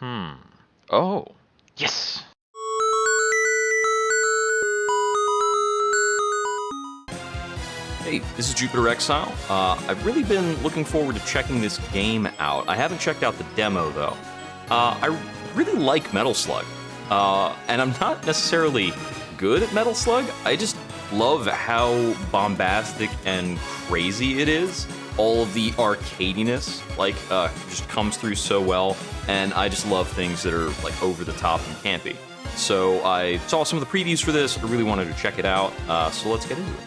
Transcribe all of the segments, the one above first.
Oh, yes! Hey, this is Jupiter Exile. I've really been looking forward to checking this game out. I haven't checked out the demo, though. I really like Metal Slug, and I'm not necessarily good at Metal Slug. I just love how bombastic and crazy it is. All of the arcadiness, just comes through so well, and I just love things that are, over the top and campy. So I saw some of the previews for this. I really wanted to check it out, so let's get into it.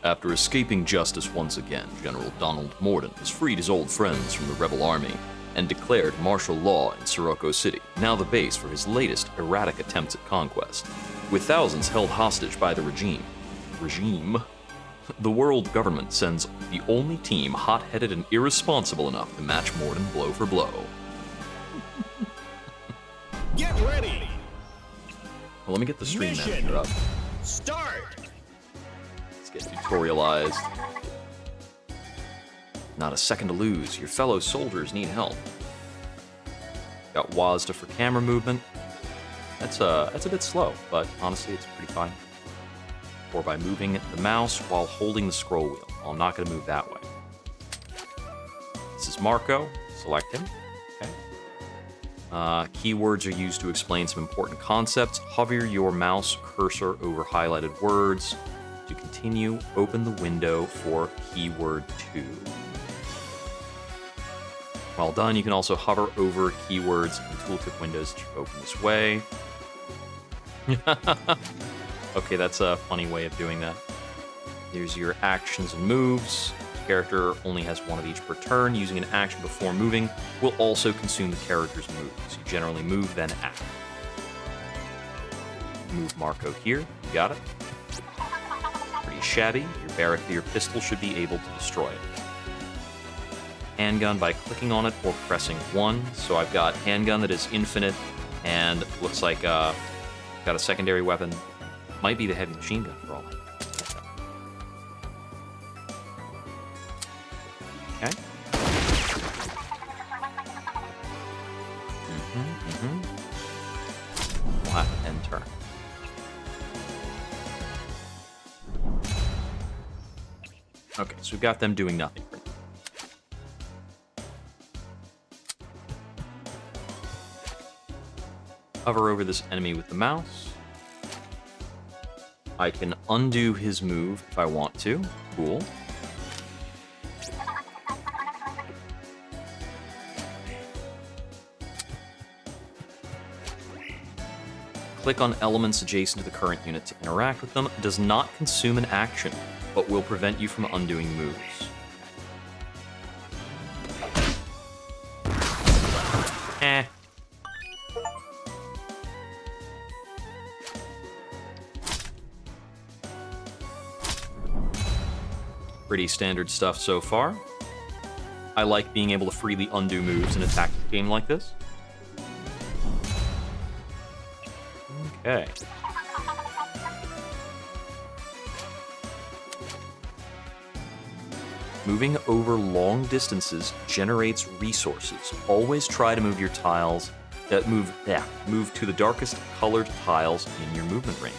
After escaping justice once again, General Donald Morden has freed his old friends from the rebel army and declared martial law in Sirocco City, now the base for his latest erratic attempts at conquest. With thousands held hostage by the regime, the world government sends the only team hot-headed and irresponsible enough to match Morden blow for blow. Get ready! Well, let me get the stream manager up. Start! Get tutorialized. Not a second to lose. Your fellow soldiers need help. Got WASD for camera movement. That's a bit slow, but honestly, it's pretty fine. Or by moving the mouse while holding the scroll wheel. Well, I'm not going to move that way. This is Marco. Select him. Okay. Keywords are used to explain some important concepts. Hover your mouse cursor over highlighted words. To continue, open the window for keyword 2. While done, you can also hover over keywords in tooltip windows to open this way. Okay, that's a funny way of doing that. Here's your actions and moves. The character only has one of each per turn. Using an action before moving will also consume the character's moves. You generally move, then act. Move Marco here. You got it. Shabby, your pistol should be able to destroy it. Handgun by clicking on it or pressing 1. So I've got handgun that is infinite, and looks like got a secondary weapon. Might be the heavy machine gun for all I know. Okay. We'll have to end turn. Okay, so we've got them doing nothing. Hover over this enemy with the mouse. I can undo his move if I want to. Cool. Click on elements adjacent to the current unit to interact with them. It does not consume an action, but will prevent you from undoing moves. Pretty standard stuff so far. I like being able to freely undo moves in a tactical game like this. Okay. Moving over long distances generates resources. Always try to move your tiles move to the darkest colored tiles in your movement range.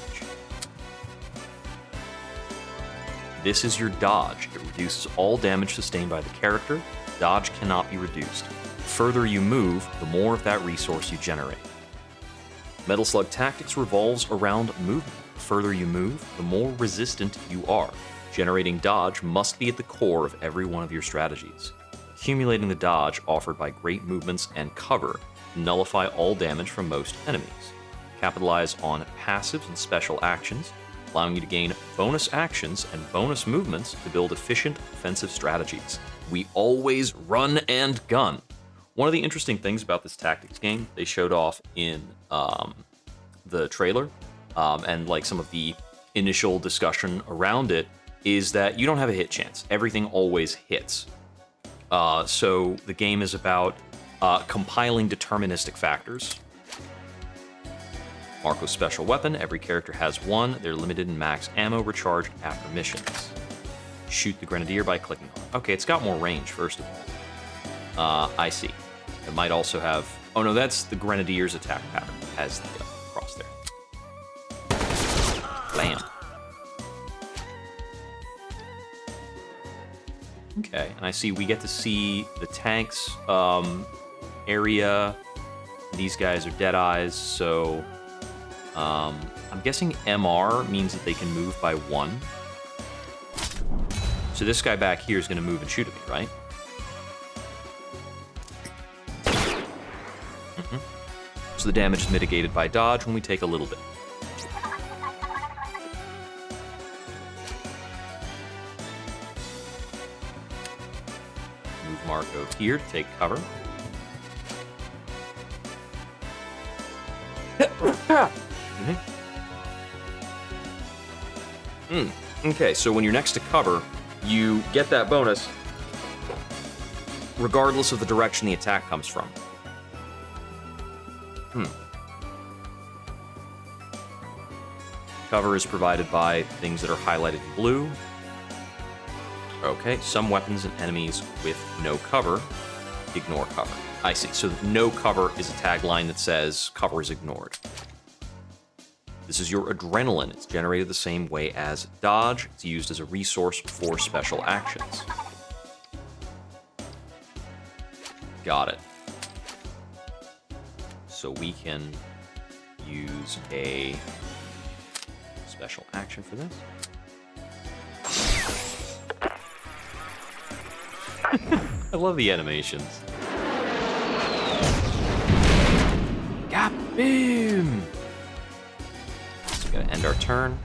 This is your dodge. It reduces all damage sustained by the character. Dodge cannot be reduced. The further you move, the more of that resource you generate. Metal Slug Tactics revolves around movement. The further you move, the more resistant you are. Generating dodge must be at the core of every one of your strategies. Accumulating the dodge offered by great movements and cover nullify all damage from most enemies. Capitalize on passives and special actions, allowing you to gain bonus actions and bonus movements to build efficient offensive strategies. We always run and gun. One of the interesting things about this tactics game they showed off in the trailer and some of the initial discussion around it is that you don't have a hit chance. Everything always hits. So the game is about compiling deterministic factors. Marco's special weapon, every character has one. They're limited in max ammo recharge after missions. Shoot the Grenadier by clicking on it. Okay, it's got more range, first of all. I see. It might also have... Oh, no, that's the Grenadier's attack pattern. It has the cross there. Bam. Okay, and I see we get to see the tanks area. These guys are Deadeyes, so I'm guessing MR means that they can move by 1. So this guy back here is going to move and shoot at me, right? So the damage is mitigated by dodge when we take a little bit. Move Marco here to take cover. Okay, so when you're next to cover, you get that bonus regardless of the direction the attack comes from. Cover is provided by things that are highlighted in blue. Okay, some weapons and enemies with no cover ignore cover. I see, so no cover is a tagline that says cover is ignored. This is your adrenaline. It's generated the same way as dodge. It's used as a resource for special actions. Got it. So we can use a special action for this. I love the animations. Boom! So we gotta end our turn.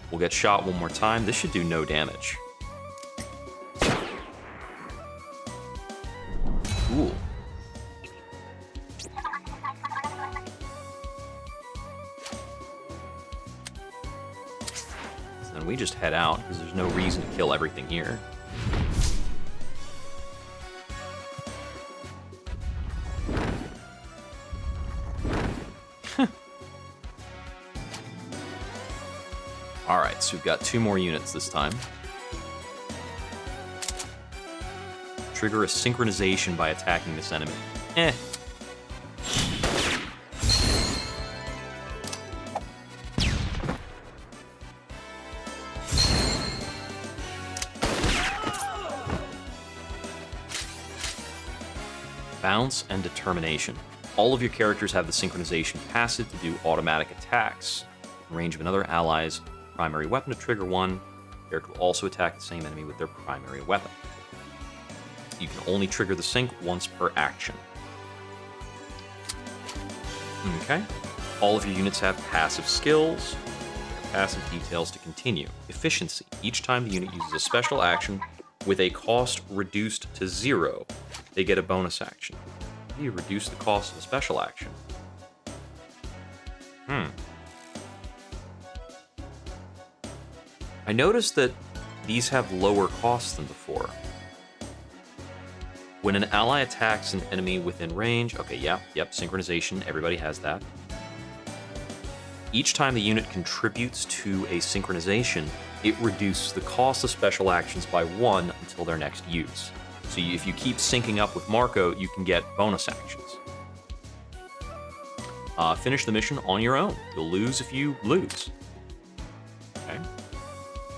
We'll get shot one more time. This should do no damage. Cool. So then we just head out because there's no reason to kill everything here. Alright, so we've got 2 more units this time. Trigger a synchronization by attacking this enemy. Bounce and determination. All of your characters have the synchronization passive to do automatic attacks. In range of another ally's primary weapon to trigger 1. The character will also attack the same enemy with their primary weapon. You can only trigger the sync once per action. Okay. All of your units have passive skills. Passive details to continue. Efficiency. Each time the unit uses a special action with a cost reduced to 0, they get a bonus action. You reduce the cost of a special action. I noticed that these have lower costs than before. When an ally attacks an enemy within range... Okay, yep, synchronization, everybody has that. Each time the unit contributes to a synchronization, it reduces the cost of special actions by 1 until their next use. So if you keep syncing up with Marco, you can get bonus actions. Finish the mission on your own. You'll lose if you lose. Okay.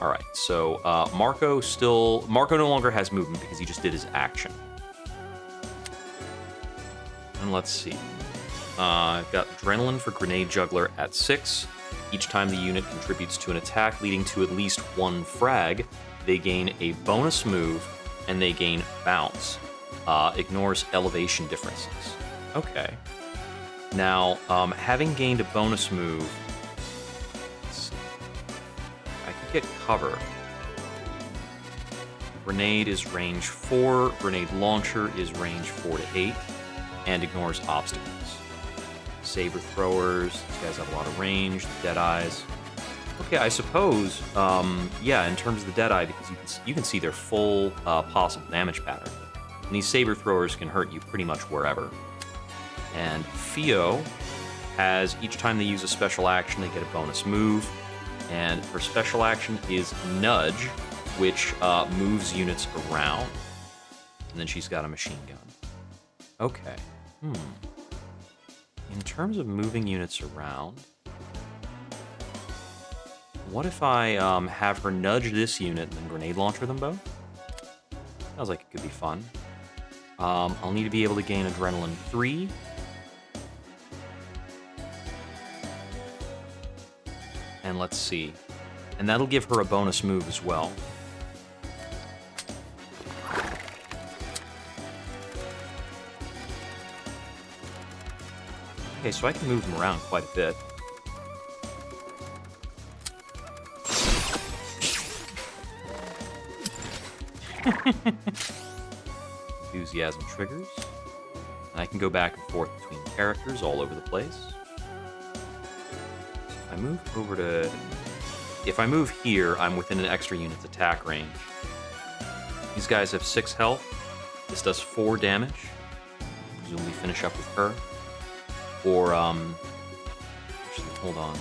Alright, so Marco no longer has movement because he just did his action. And let's see. I've got Adrenaline for Grenade Juggler at 6. Each time the unit contributes to an attack leading to at least 1 frag, they gain a bonus move and they gain Bounce. Ignores elevation differences. Okay. Now, having gained a bonus move, let's see. I could get cover. Grenade is range 4, Grenade Launcher is range 4 to 8, and ignores obstacles. Saber Throwers, these guys have a lot of range, the Deadeyes. Okay, I suppose, yeah, in terms of the Deadeye, because you can see their full possible damage pattern. And these Saber Throwers can hurt you pretty much wherever. And Fio has, each time they use a special action, they get a bonus move. And her special action is Nudge. which moves units around. And then she's got a machine gun. Okay. In terms of moving units around, what if I have her nudge this unit and then grenade launcher them both? Sounds like it could be fun. I'll need to be able to gain Adrenaline 3. And let's see. And that'll give her a bonus move as well. Okay, so I can move them around quite a bit. Enthusiasm triggers. And I can go back and forth between characters all over the place. I move over to... If I move here, I'm within an extra unit's attack range. These guys have 6 health. This does 4 damage. Presumably finish up with her. Or, actually, hold on.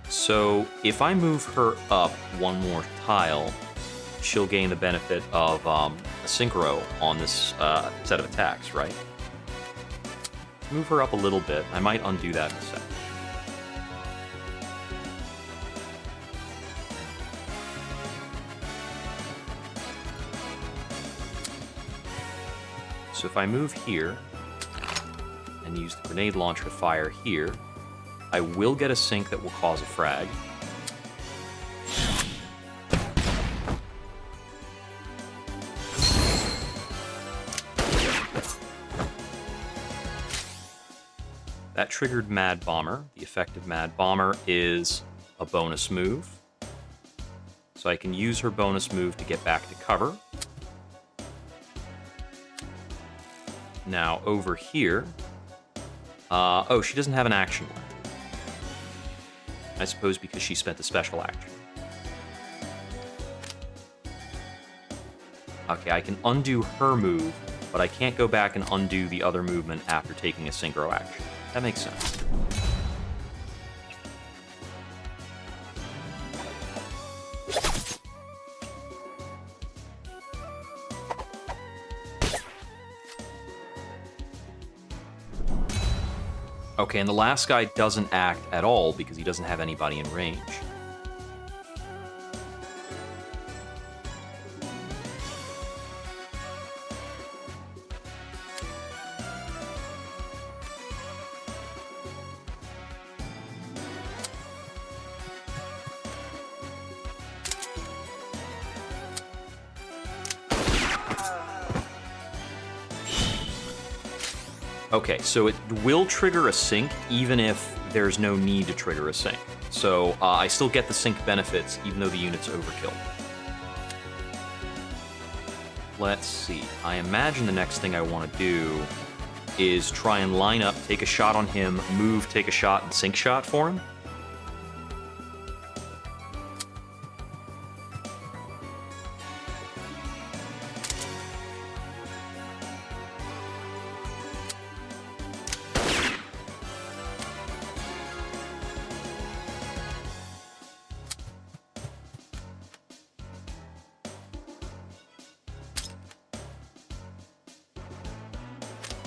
So, if I move her up one more tile, she'll gain the benefit of a synchro on this set of attacks, right? Move her up a little bit. I might undo that in a second. So if I move here and use the grenade launcher to fire here, I will get a sync that will cause a frag. That triggered Mad Bomber. The effect of Mad Bomber is a bonus move. So I can use her bonus move to get back to cover. Now, over here... oh, she doesn't have an action left. I suppose because she spent a special action. Okay, I can undo her move, but I can't go back and undo the other movement after taking a synchro action. That makes sense. Okay, and the last guy doesn't act at all because he doesn't have anybody in range. Okay, so it will trigger a sync even if there's no need to trigger a sync. So I still get the sync benefits even though the unit's overkill. Let's see. I imagine the next thing I want to do is try and line up, take a shot on him, move, take a shot, and sync shot for him.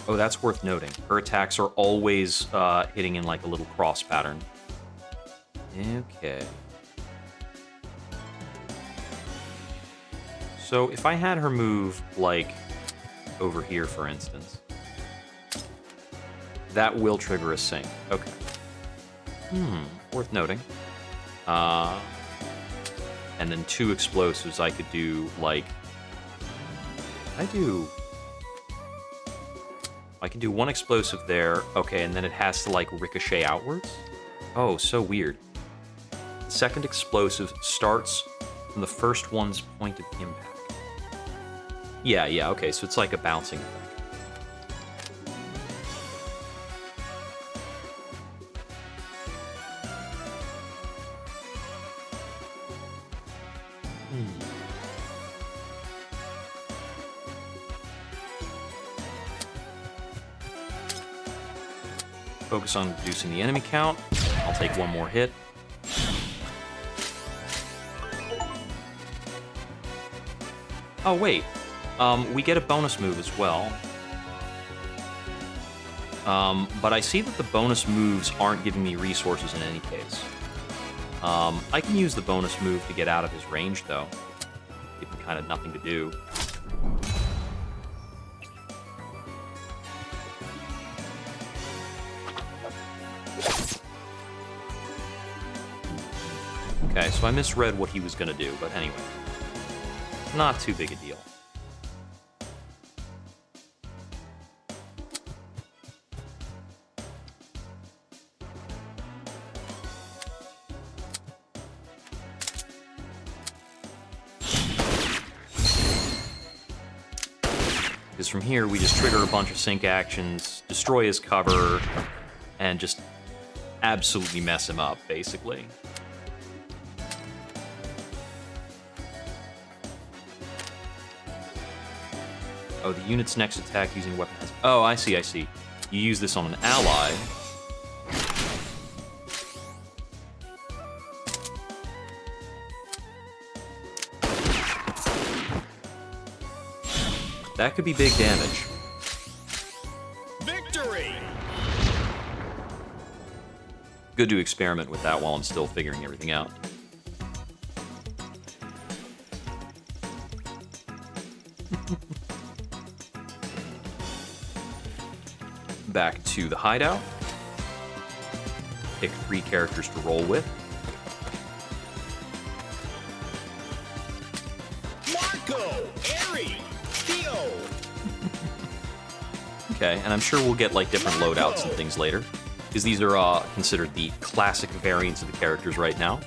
Oh, that's worth noting. Her attacks are always hitting in like a little cross pattern. Okay. So if I had her move, like, over here, for instance, that will trigger a sync. Okay. Worth noting. And then 2 explosives I could do, like... I can do 1 explosive there. Okay, and then it has to, like, ricochet outwards? Oh, so weird. The second explosive starts from the first one's point of impact. Yeah, okay, so it's like a bouncing effect. Focus on reducing the enemy count. I'll take 1 more hit. Oh, wait. We get a bonus move as well. But I see that the bonus moves aren't giving me resources in any case. I can use the bonus move to get out of his range, though. Give him kind of nothing to do. Okay, so I misread what he was going to do, but anyway. Not too big a deal. Because from here, we just trigger a bunch of sync actions, destroy his cover, and just absolutely mess him up, basically. Oh, the unit's next attack using a weapon has... Oh, I see, I see. You use this on an ally. That could be big damage. Victory! Good to experiment with that while I'm still figuring everything out. Back to the hideout. Pick 3 characters to roll with. Marco! Airy! Theo! Okay, and I'm sure we'll get like different loadouts and things later, because these are considered the classic variants of the characters right now.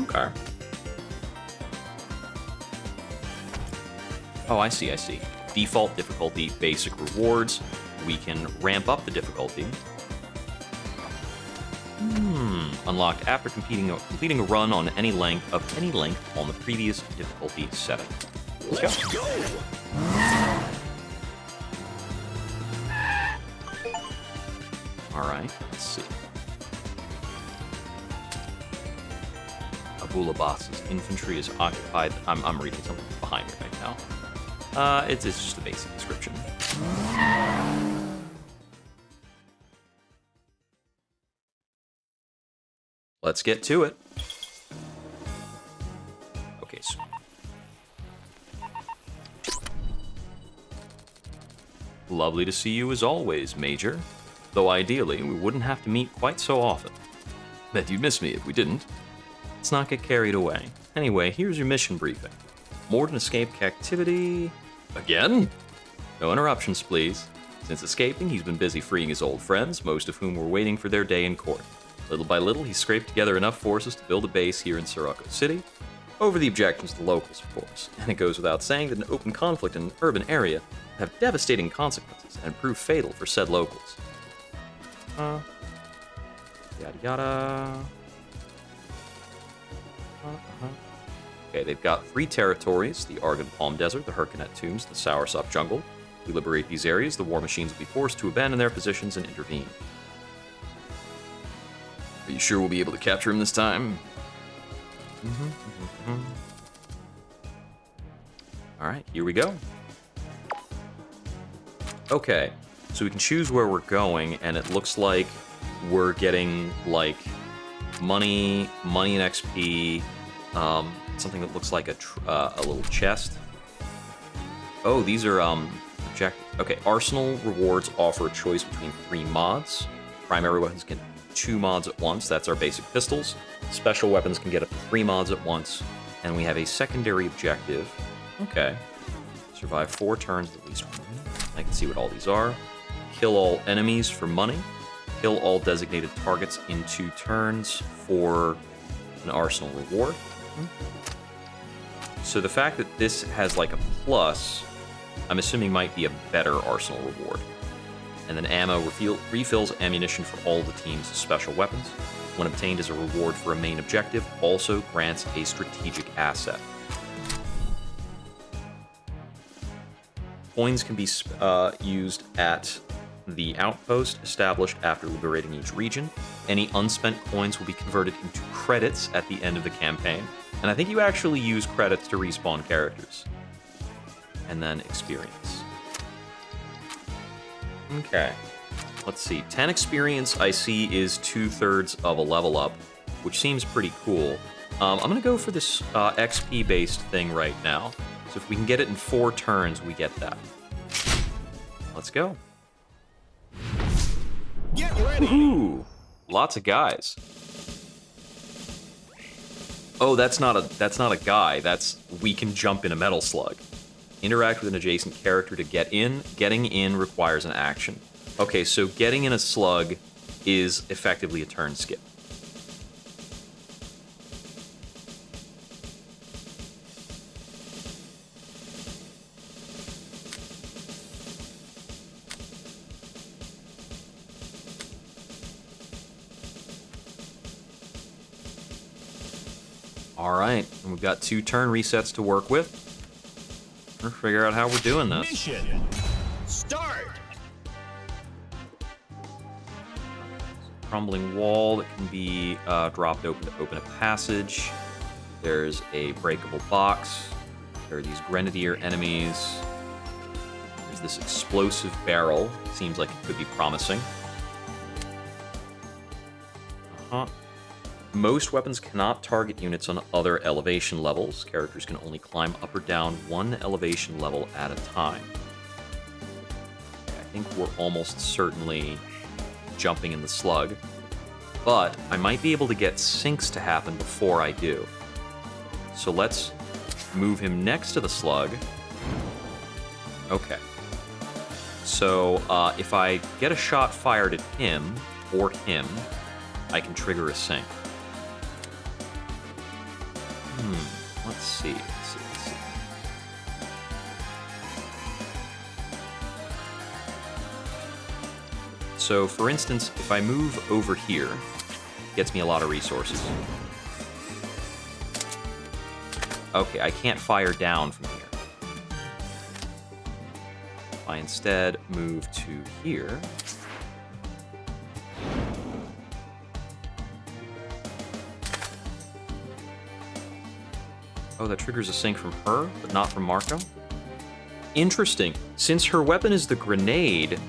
Okay. Oh, I see, I see. Default difficulty, basic rewards. We can ramp up the difficulty. Unlocked after completing a run on any length on the previous difficulty setting. Let's go! Alright, let's see. Abulabas's infantry is occupied. I'm reading something behind me right now. It's just a basic description. Let's get to it. Okay, so... Lovely to see you as always, Major. Though ideally, we wouldn't have to meet quite so often. Bet you'd miss me if we didn't. Let's not get carried away. Anyway, here's your mission briefing. Morden escaped captivity... Again? No interruptions, please. Since escaping, he's been busy freeing his old friends, most of whom were waiting for their day in court. Little by little, he scraped together enough forces to build a base here in Sirocco City, over the objections of the locals, of course. And it goes without saying that an open conflict in an urban area would have devastating consequences and prove fatal for said locals. Yada yada. Okay, they've got 3 territories, the Argon Palm Desert, the Herkinet Tombs, the Soursop Jungle. If we liberate these areas, the war machines will be forced to abandon their positions and intervene. Are you sure we'll be able to capture him this time? Alright, here we go. Okay, so we can choose where we're going, and it looks like we're getting, like, money and XP, something that looks like a little chest. Oh, these are, okay, Arsenal rewards offer a choice between 3 mods. Primary weapons get 2 mods at once, that's our basic pistols. Special weapons can get up to 3 mods at once. And we have a secondary objective. Okay. Survive 4 turns with at least 1 minute. I can see what all these are. Kill all enemies for money. Kill all designated targets in 2 turns for an Arsenal reward. So the fact that this has like a plus, I'm assuming might be a better Arsenal reward. And then ammo refills ammunition for all the team's special weapons. When obtained as a reward for a main objective, also grants a strategic asset. Coins can be used at the outpost established after liberating each region. Any unspent coins will be converted into credits at the end of the campaign, And I think you actually use credits to respawn characters. And then experience. Okay. Let's see. 10 experience I see is 2/3 of a level up, which seems pretty cool. I'm going to go for this XP-based thing right now. So if we can get it in 4 turns, we get that. Let's go. Get ready. Ooh, lots of guys. Oh, that's not a guy. That's we can jump in a Metal Slug. Interact with an adjacent character to get in. Getting in requires an action. Okay, so getting in a slug is effectively a turn skip. Alright, and we've got 2 turn resets to work with. We'll figure out how we're doing this. Mission. Start. Crumbling wall that can be dropped open to open a passage. There's a breakable box. There are these grenadier enemies. There's this explosive barrel. Seems like it could be promising. Most weapons cannot target units on other elevation levels. Characters can only climb up or down 1 elevation level at a time. I think we're almost certainly jumping in the slug, but I might be able to get sinks to happen before I do. So let's move him next to the slug. Okay. So if I get a shot fired at him, or him, I can trigger a sink. Let's see. So, for instance, if I move over here, it gets me a lot of resources. Okay, I can't fire down from here. If I instead move to here... Oh, that triggers a sink from her, but not from Marco? Interesting. Since her weapon is the grenade,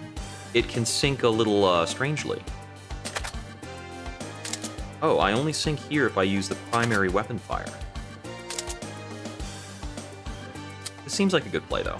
it can sink a little strangely. Oh, I only sink here if I use the primary weapon fire. This seems like a good play, though.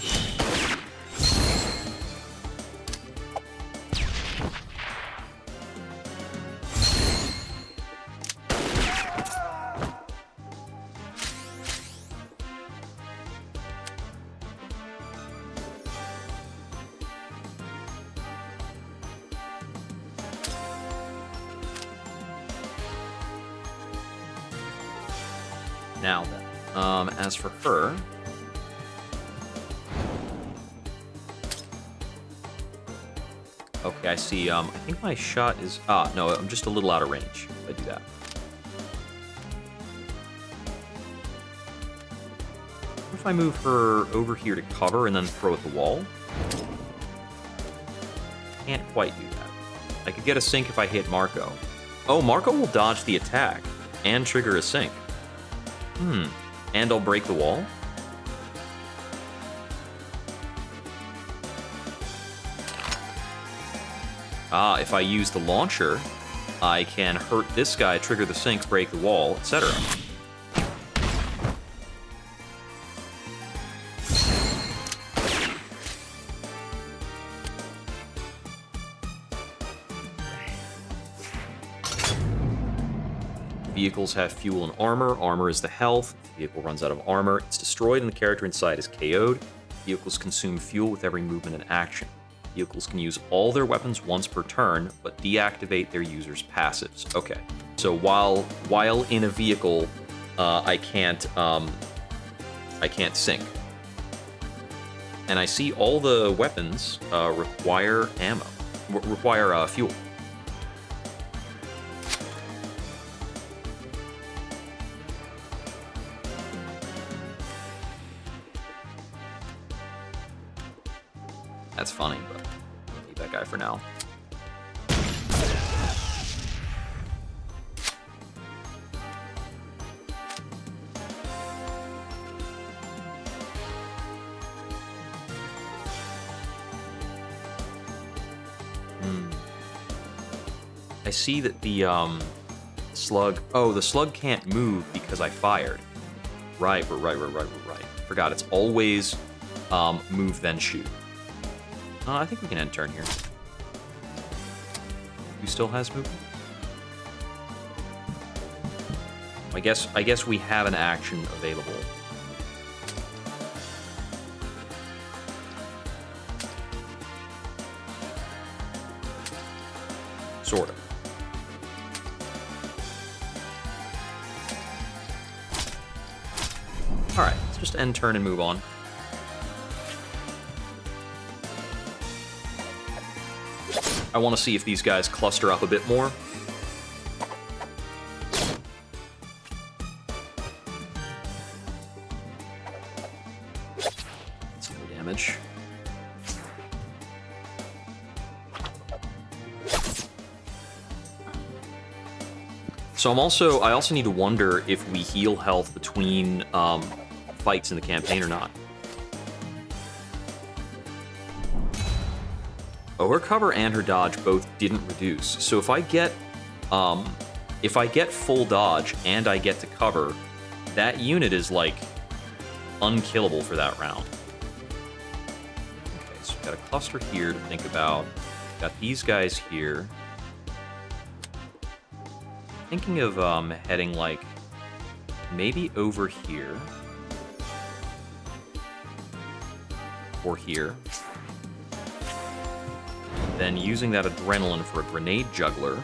Now then, as for her... Okay, I see, I think my shot is... no, I'm just a little out of range if I do that. What if I move her over here to cover and then throw at the wall? Can't quite do that. I could get a sink if I hit Marco. Oh, Marco will dodge the attack and trigger a sink. And I'll break the wall? If I use the launcher, I can hurt this guy, trigger the sink, break the wall, etc. Vehicles have fuel and armor. Armor is the health. If the vehicle runs out of armor, it's destroyed and the character inside is KO'd. Vehicles consume fuel with every movement and action. Vehicles can use all their weapons once per turn, but deactivate their user's passives. Okay, so while in a vehicle, I can't sink. And I see all the weapons require ammo, require fuel. That's funny, but I'll leave that guy for now. I see that the slug... Oh, the slug can't move because I fired. Right. Forgot, it's always move, then shoot. I think we can end turn here. Who still has movement? I guess we have an action available. Sort of. Alright, let's just end turn and move on. I want to see if these guys cluster up a bit more. That's no damage. So I also need to wonder if we heal health between fights in the campaign or not. Oh, her cover and her dodge both didn't reduce. So if I get full dodge and I get to cover, that unit is like unkillable for that round. Okay, so we've got a cluster here to think about. Got these guys here. Thinking of heading like maybe over here or here. Then using that adrenaline for a grenade juggler,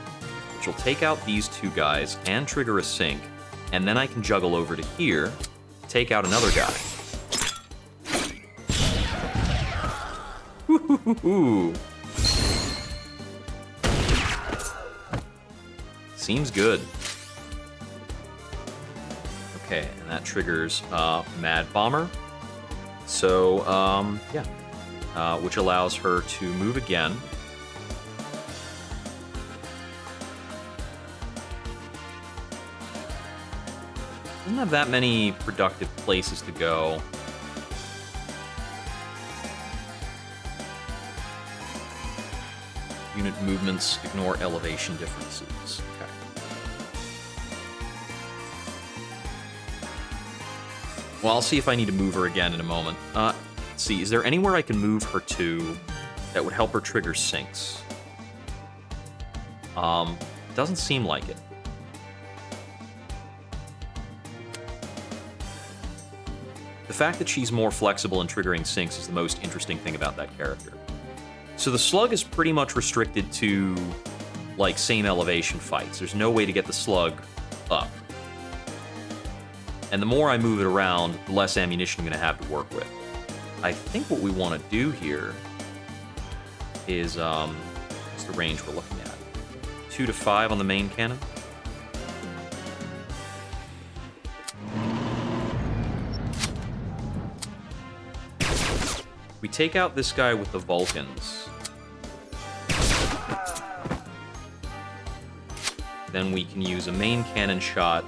which will take out these two guys and trigger a sync, and then I can juggle over to here, take out another guy. Woo-hoo-hoo-hoo. Seems good. Okay, and that triggers Mad Bomber. So, yeah. Which allows her to move again. Doesn't have that many productive places to go. Unit movements ignore elevation differences. Okay. Well, I'll see if I need to move her again in a moment. Let's see, is there anywhere I can move her to that would help her trigger syncs? Doesn't seem like it. The fact that she's more flexible in triggering syncs is the most interesting thing about that character. So the slug is pretty much restricted to, like, same elevation fights. There's no way to get the slug up. And the more I move it around, the less ammunition I'm going to have to work with. I think what we want to do here is, what's the range we're looking at? 2 to 5 on the main cannon. We take out this guy with the Vulcans. Then we can use a main cannon shot,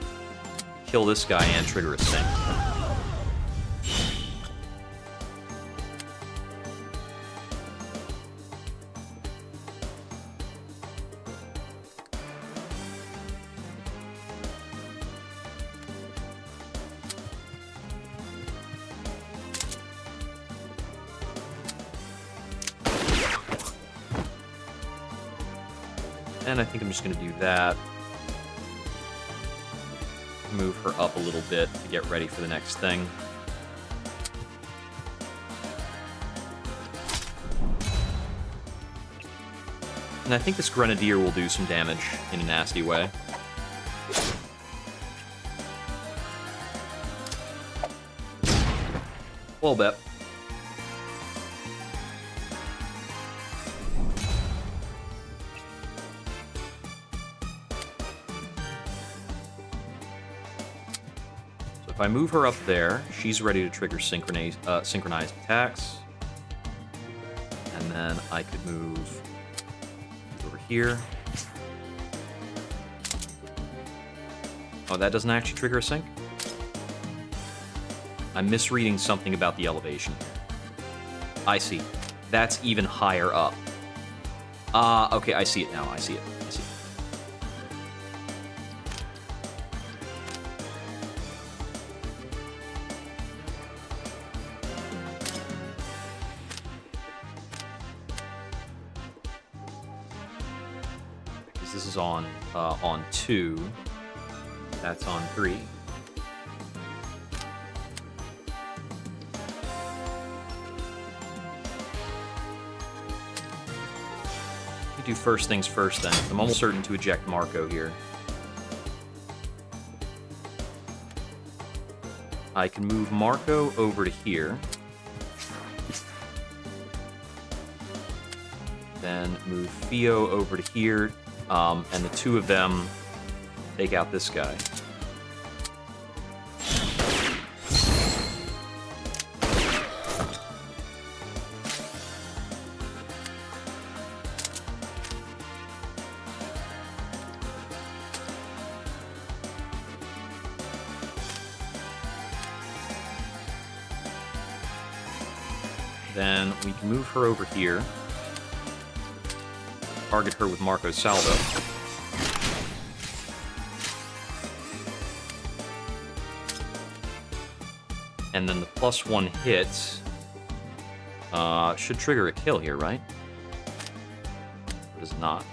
kill this guy, and trigger a sync. And I think I'm just going to do that. Move her up a little bit to get ready for the next thing. And I think this Grenadier will do some damage in a nasty way. Well, bet. If I move her up there, she's ready to trigger synchronized attacks. And then I could move over here. Oh, that doesn't actually trigger a sync? I'm misreading something about the elevation here. I see. That's even higher up. Okay, I see it now. I see it. because this is on 2. That's on 3. We do first things first then. I'm almost certain to eject Marco here. I can move Marco over to here. Then move Theo over to here. And the two of them take out this guy. Then we can move her over here. Target her with Marco's salvo. And then the +1 hit should trigger a kill here, right? Or does it not?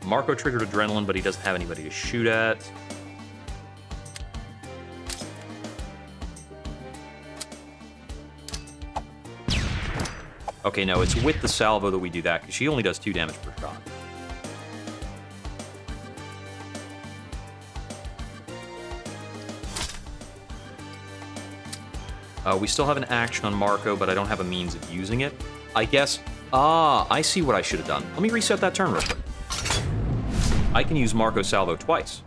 Marco triggered adrenaline, but he doesn't have anybody to shoot at. Okay, no, it's with the salvo that we do that, because she only does 2 damage per shot. We still have an action on Marco, but I don't have a means of using it. I guess... I see what I should have done. Let me reset that turn real quick. I can use Marco salvo twice.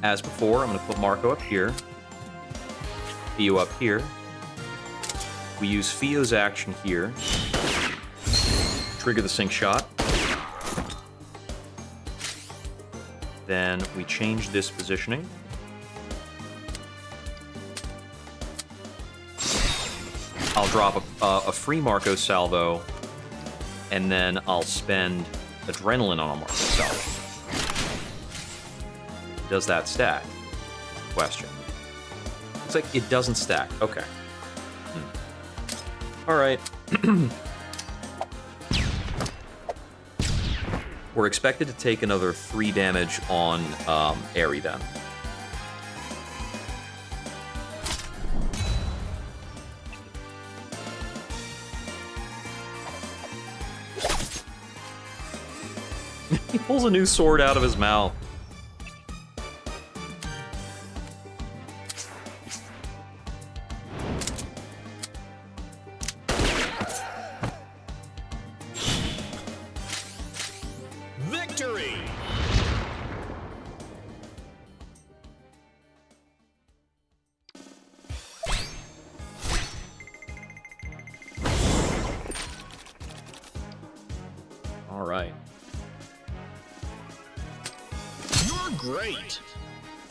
As before, I'm going to put Marco up here, Theo up here. We use Theo's action here, trigger the sync shot. Then we change this positioning. I'll drop a free Marco salvo, and then I'll spend adrenaline on a Marco salvo. Does that stack? Question. Looks like it doesn't stack. Okay. All right. We're expected to take another 3 damage on Aerie then. He pulls a new sword out of his mouth. Victory! All right. You're great!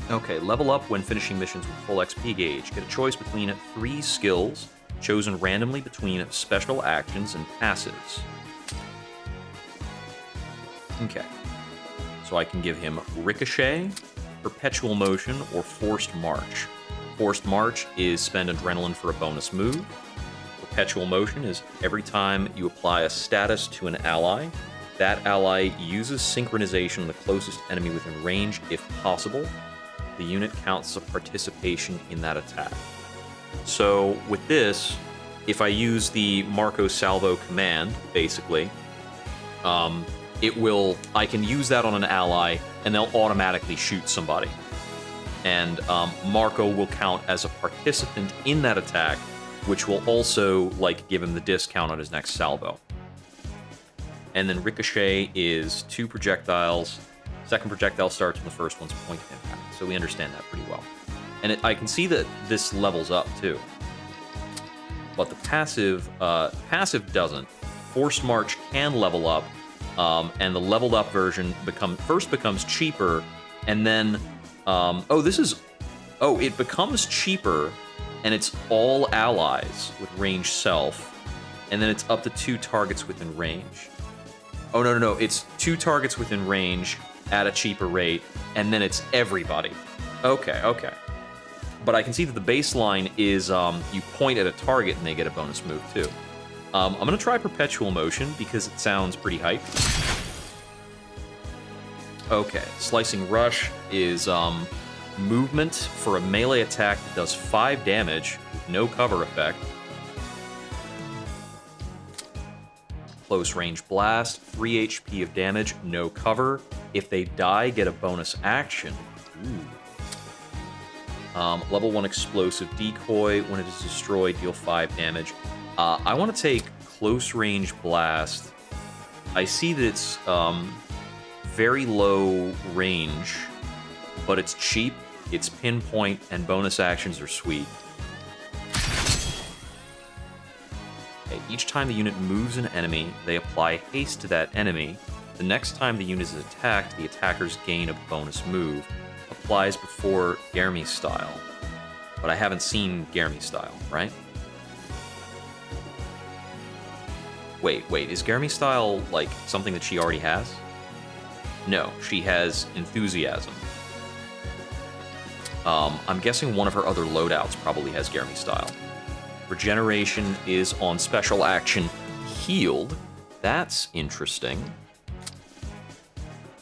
Okay, level up when finishing missions with full XP gauge. Get a choice between 3 skills, chosen randomly between special actions and passives. Okay. So I can give him Ricochet, Perpetual Motion, or Forced March. Forced March is spend adrenaline for a bonus move. Perpetual Motion is every time you apply a status to an ally, that ally uses synchronization on the closest enemy within range if possible. The unit counts as a participation in that attack. So with this, if I use the Marco Salvo command, basically, I can use that on an ally, and they'll automatically shoot somebody. And Marco will count as a participant in that attack, which will also, give him the discount on his next salvo. And then Ricochet is 2 projectiles. Second projectile starts when the first one's point of impact. So we understand that pretty well. And I can see that this levels up, too. But the passive doesn't. Forced March can level up, and the leveled up version first becomes cheaper, and then it becomes cheaper, and it's all allies with range self, and then it's up to 2 targets within range. Oh no, it's 2 targets within range at a cheaper rate, and then it's everybody. Okay. But I can see that the baseline is you point at a target and they get a bonus move too. I'm going to try Perpetual Motion because it sounds pretty hype. Okay, Slicing Rush is movement for a melee attack that does 5 damage with no cover effect. Close Range Blast, 3 HP of damage, no cover. If they die, get a bonus action. Ooh. Level 1 Explosive Decoy. When it is destroyed, deal 5 damage. I want to take Close Range Blast. I see that it's very low range, but it's cheap, it's pinpoint, and bonus actions are sweet. Okay, each time the unit moves an enemy, they apply haste to that enemy. The next time the unit is attacked, the attackers gain a bonus move. Applies before Germi style. But I haven't seen Germi style, right? Wait, is Germi style like something that she already has? No, she has Enthusiasm. I'm guessing one of her other loadouts probably has Germi style. Regeneration is on special action Healed. That's interesting.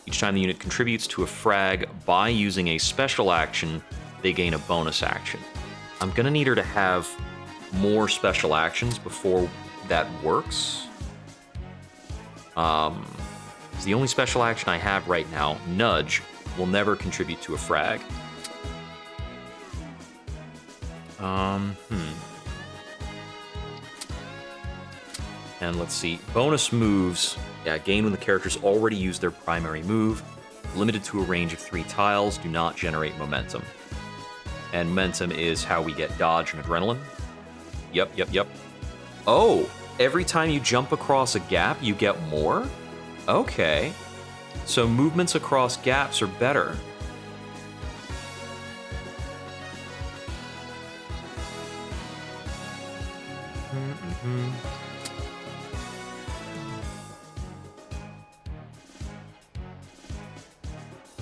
Each time the unit contributes to a frag by using a special action, they gain a bonus action. I'm gonna need her to have more special actions before that works. The only special action I have right now, Nudge, will never contribute to a frag. And let's see, bonus moves. Yeah, gain when the characters already used their primary move. Limited to a range of 3 tiles, do not generate momentum. And momentum is how we get dodge and adrenaline. Yep. Oh, every time you jump across a gap, you get more? Okay. So movements across gaps are better.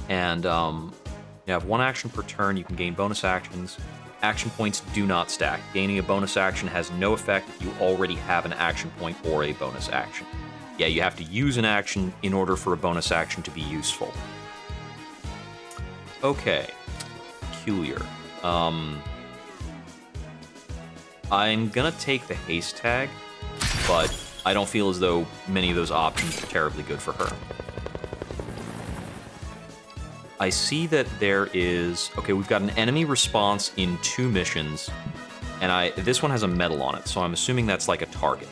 And you have 1 action per turn. You can gain bonus actions. Action points do not stack. Gaining a bonus action has no effect if you already have an action point or a bonus action. Yeah, you have to use an action in order for a bonus action to be useful. Okay. Peculiar. I'm gonna take the haste tag, but I don't feel as though many of those options are terribly good for her. I see that there is... Okay, we've got an enemy response in 2 missions, and this one has a medal on it, so I'm assuming that's like a target.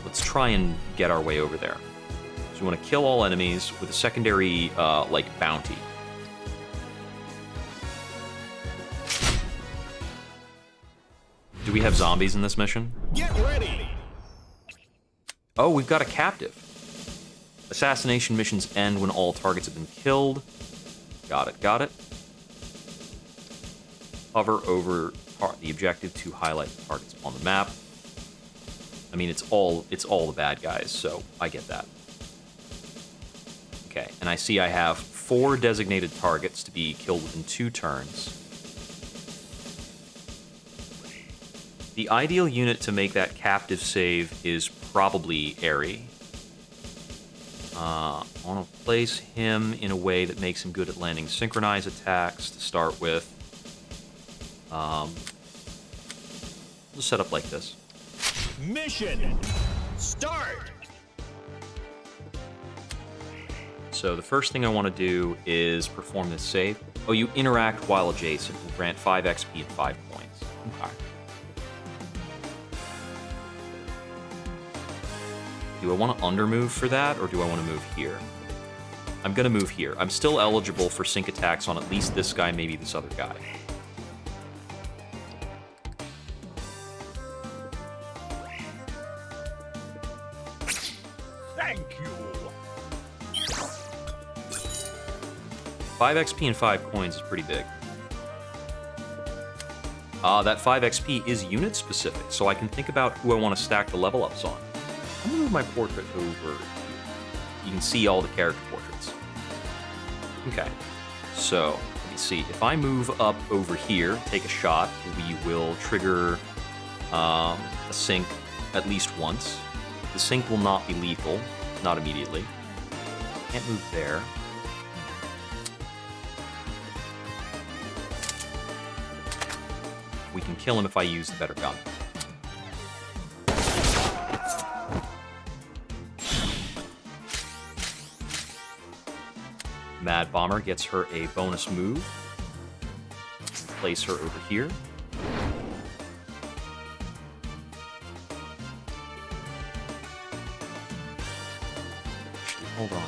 Let's try and get our way over there. So we want to kill all enemies with a secondary, like, bounty. Do we have zombies in this mission? Get ready! Oh, we've got a captive. Assassination missions end when all targets have been killed. Got it. Hover over the objective to highlight the targets on the map. I mean, it's all the bad guys, so I get that. Okay, and I see I have 4 designated targets to be killed within 2 turns. The ideal unit to make that captive save is probably Aerie. I want to place him in a way that makes him good at landing synchronized attacks to start with. We'll set up like this. Mission start! So the first thing I want to do is perform this save. Oh, you interact while adjacent. Will grant 5 XP and 5 points. Okay. Do I want to undermove for that, or do I want to move here? I'm going to move here. I'm still eligible for sync attacks on at least this guy, maybe this other guy. Thank you! 5 XP and 5 coins is pretty big. That 5 XP is unit specific, so I can think about who I want to stack the level ups on. I'm gonna move my portrait over. You can see all the character portraits. Okay, so Let's see. If I move up over here, take a shot, we will trigger a sync at least once. The sync will not be lethal, not immediately. Can't move there. We can kill him if I use the better gun. Mad Bomber gets her a bonus move. Place her over here. Actually, hold on.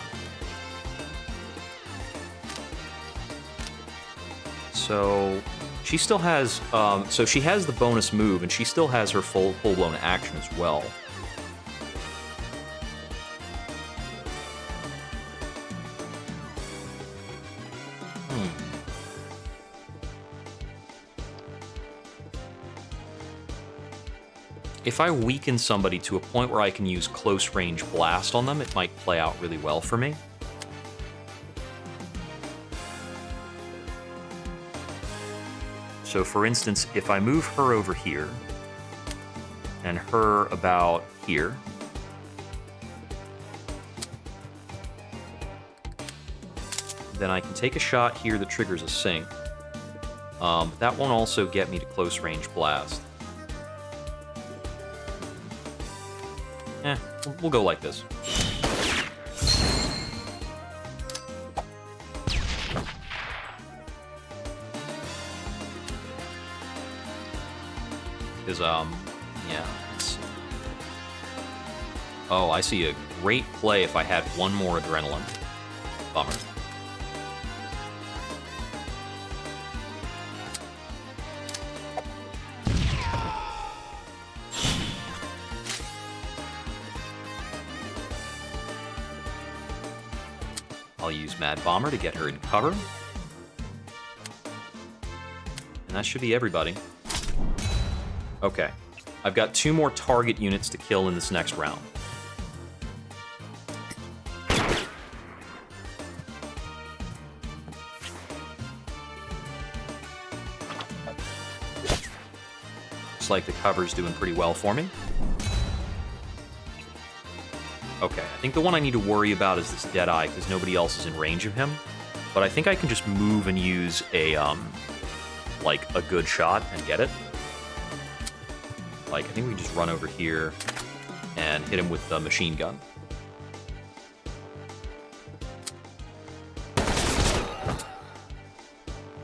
So she still has, so she has the bonus move, and she still has her full-blown action as well. If I weaken somebody to a point where I can use close-range blast on them, it might play out really well for me. So for instance, if I move her over here, and her about here, then I can take a shot here that triggers a sync. That won't also get me to close-range blast. We'll go like this. Because, yeah, let's see. Oh, I see a great play if I had one more adrenaline. Bummer. I'll use Mad Bomber to get her in cover. And that should be everybody. Okay. I've got 2 more target units to kill in this next round. Looks like the cover's doing pretty well for me. Okay, I think the one I need to worry about is this Deadeye, because nobody else is in range of him. But I think I can just move and use a, like, a good shot and get it. Like, I think we just run over here and hit him with the machine gun.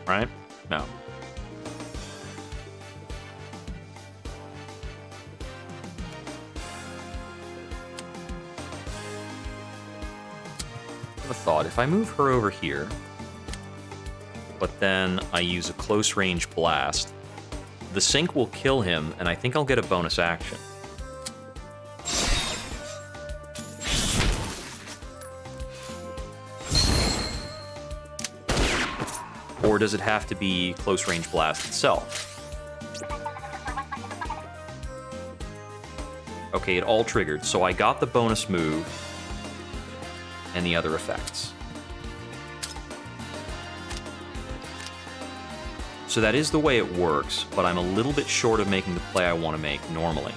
Right? No. I have a thought. If I move her over here, but then I use a close-range blast, the sync will kill him, and I think I'll get a bonus action. Or does it have to be close-range blast itself? Okay, it all triggered, so I got the bonus move and the other effects. So that is the way it works, but I'm a little bit short of making the play I want to make normally.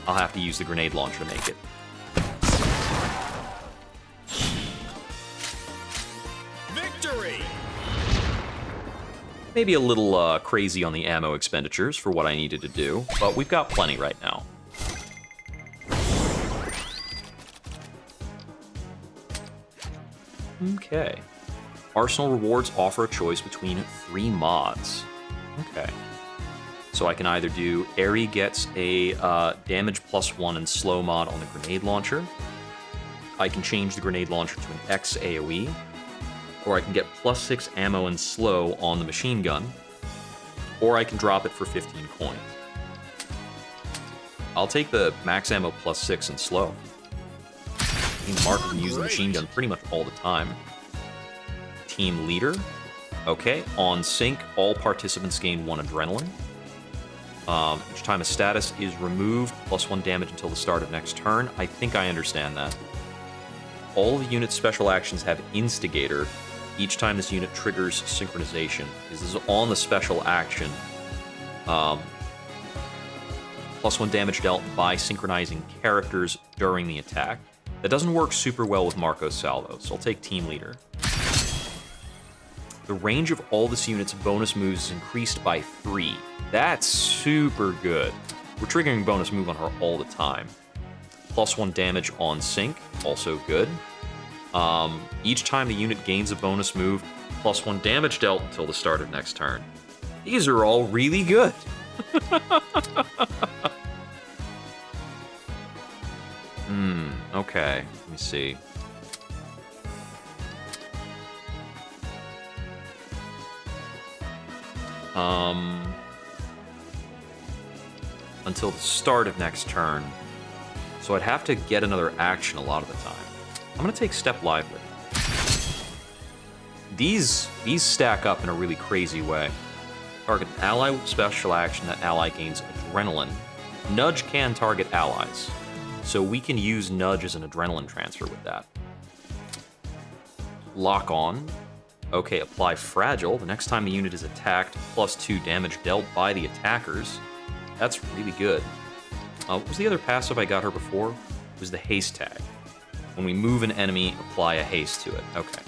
I'll have to use the grenade launcher to make it. Victory! Maybe a little crazy on the ammo expenditures for what I needed to do, but we've got plenty right now. Okay. Arsenal rewards offer a choice between 3 mods. Okay. So I can either do Airy gets a damage +1 and slow mod on the grenade launcher. I can change the grenade launcher to an X AoE. Or I can get +6 ammo and slow on the machine gun. Or I can drop it for 15 coins. I'll take the max ammo +6 and slow. Mark can use the machine gun pretty much all the time. Team leader. Okay, on sync, all participants gain 1 adrenaline. Each time a status is removed, +1 damage until the start of next turn. I think I understand that. All the unit's special actions have Instigator. each time this unit triggers synchronization. This is on the special action. +1 damage dealt by synchronizing characters during the attack. That doesn't work super well with Marco's salvo, so I'll take Team Leader. The range of all this unit's bonus moves is increased by 3. That's super good. We're triggering bonus move on her all the time. +1 damage on sync, also good. Each time the unit gains a bonus move, +1 damage dealt until the start of next turn. These are all really good. Okay, let me see. Until the start of next turn. So I'd have to get another action a lot of the time. I'm gonna take Step Lively. These stack up in a really crazy way. Target an ally with special action. That ally gains Adrenaline. Nudge can target allies, so we can use Nudge as an Adrenaline transfer with that. Lock on. Okay, apply Fragile. The next time the unit is attacked, +2 damage dealt by the attackers. That's really good. What was the other passive I got her before? It was the Haste tag. When we move an enemy, apply a haste to it. Okay.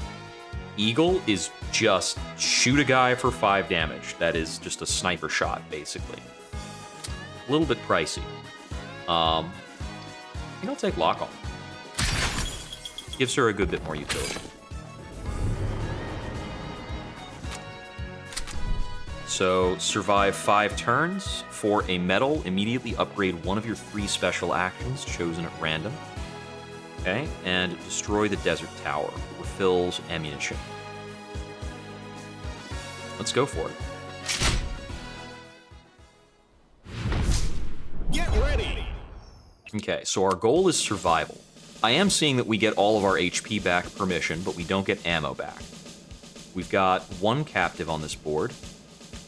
Eagle is just shoot a guy for 5 damage. That is just a sniper shot, basically. A little bit pricey. I think I'll take Lock On. Gives her a good bit more utility. So, survive 5 turns. For a medal, immediately upgrade one of your 3 special actions chosen at random. Okay, and destroy the desert tower. Refills ammunition. Let's go for it. Get ready! Okay, so our goal is survival. I am seeing that we get all of our HP back per mission, but we don't get ammo back. We've got 1 captive on this board,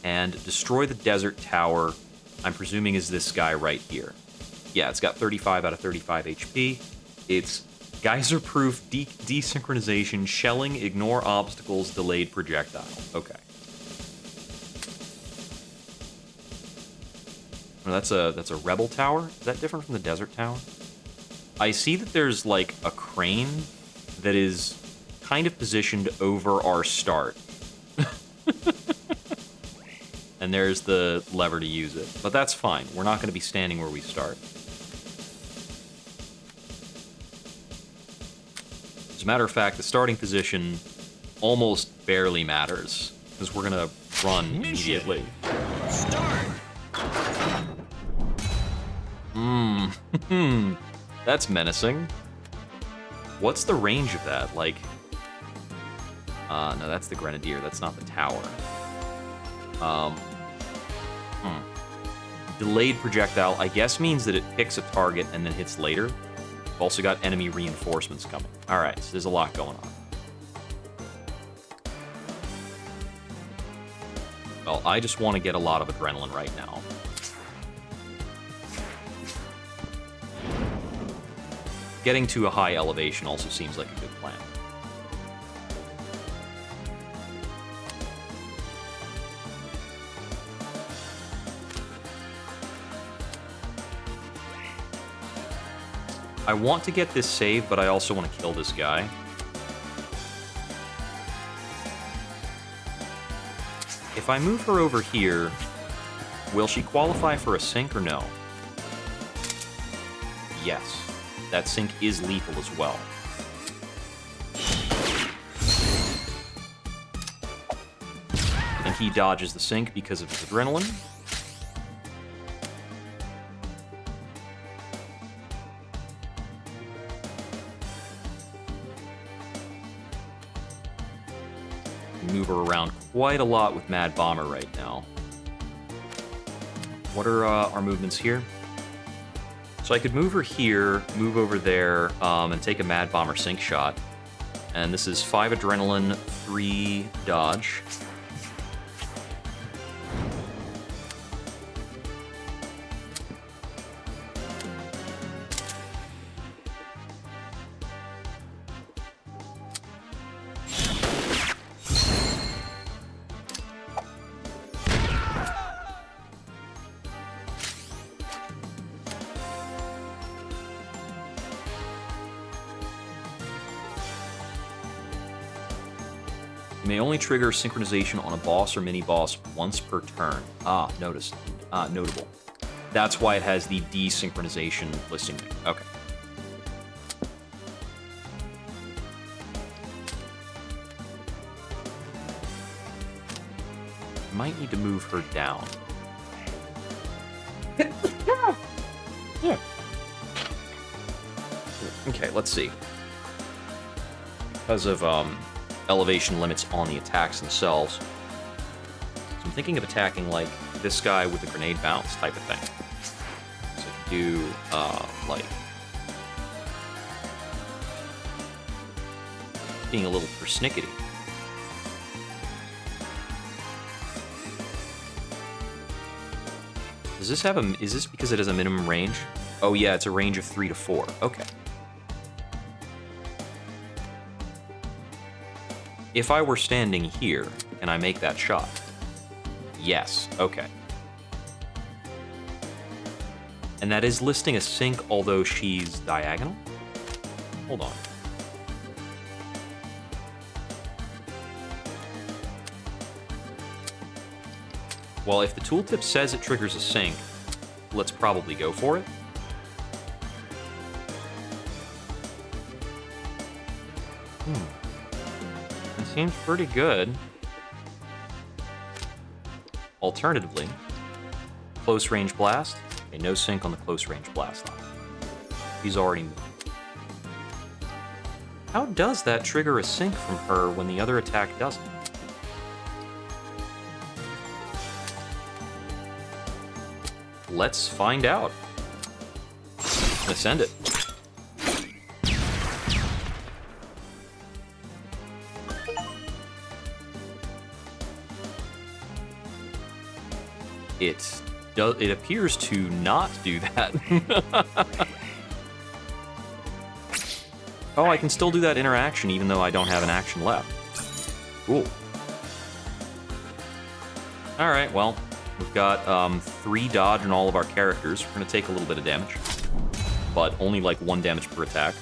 and destroy the desert tower, I'm presuming is this guy right here. Yeah, it's got 35 out of 35 HP. It's geyser-proof, desynchronization, shelling, ignore obstacles, delayed projectile. Okay. Oh, that's a rebel tower? Is that different from the desert tower? I see that there's like a crane that is kind of positioned over our start. And there's the lever to use it. But that's fine. We're not going to be standing where we start. As a matter of fact, the starting position almost barely matters, because we're going to run immediately. Start! That's menacing. What's the range of that? Like... no, that's the Grenadier. That's not the tower. Delayed projectile, I guess, means that it picks a target and then hits later. We've also got enemy reinforcements coming. Alright, so there's a lot going on. Well, I just want to get a lot of adrenaline right now. Getting to a high elevation also seems like a good plan. I want to get this save, but I also want to kill this guy. If I move her over here, will she qualify for a sync or no? Yes. That sync is lethal as well. And he dodges the sync because of his adrenaline. Move her around quite a lot with Mad Bomber right now. What are our movements here? So I could move her here, move over there, and take a Mad Bomber sync shot. And this is 5 adrenaline, 3 dodge. You may only trigger synchronization on a boss or mini-boss once per turn. Ah, noticed. Notable. That's why it has the desynchronization listing. Okay. Might need to move her down. Yeah. Okay, let's see. Because of elevation limits on the attacks themselves, so I'm thinking of attacking like this guy with the grenade bounce type of thing. So I can do like being a little persnickety. Does this have a? Is this because it has a minimum range? Oh yeah, it's a range of 3 to 4. Okay. If I were standing here, can I make that shot? Yes. Okay. And that is listing a sync, although she's diagonal? Hold on. Well, if the tooltip says it triggers a sync, let's probably go for it. It seems pretty good. Alternatively, close range blast. Okay, no sync on the close range blast line. He's already moved. How does that trigger a sync from her when the other attack doesn't? Let's find out. Let's send it. It appears to not do that. Oh, I can still do that interaction even though I don't have an action left. Cool. All right, well, we've got 3 dodge in all of our characters. We're gonna take a little bit of damage, but only like 1 damage per attack.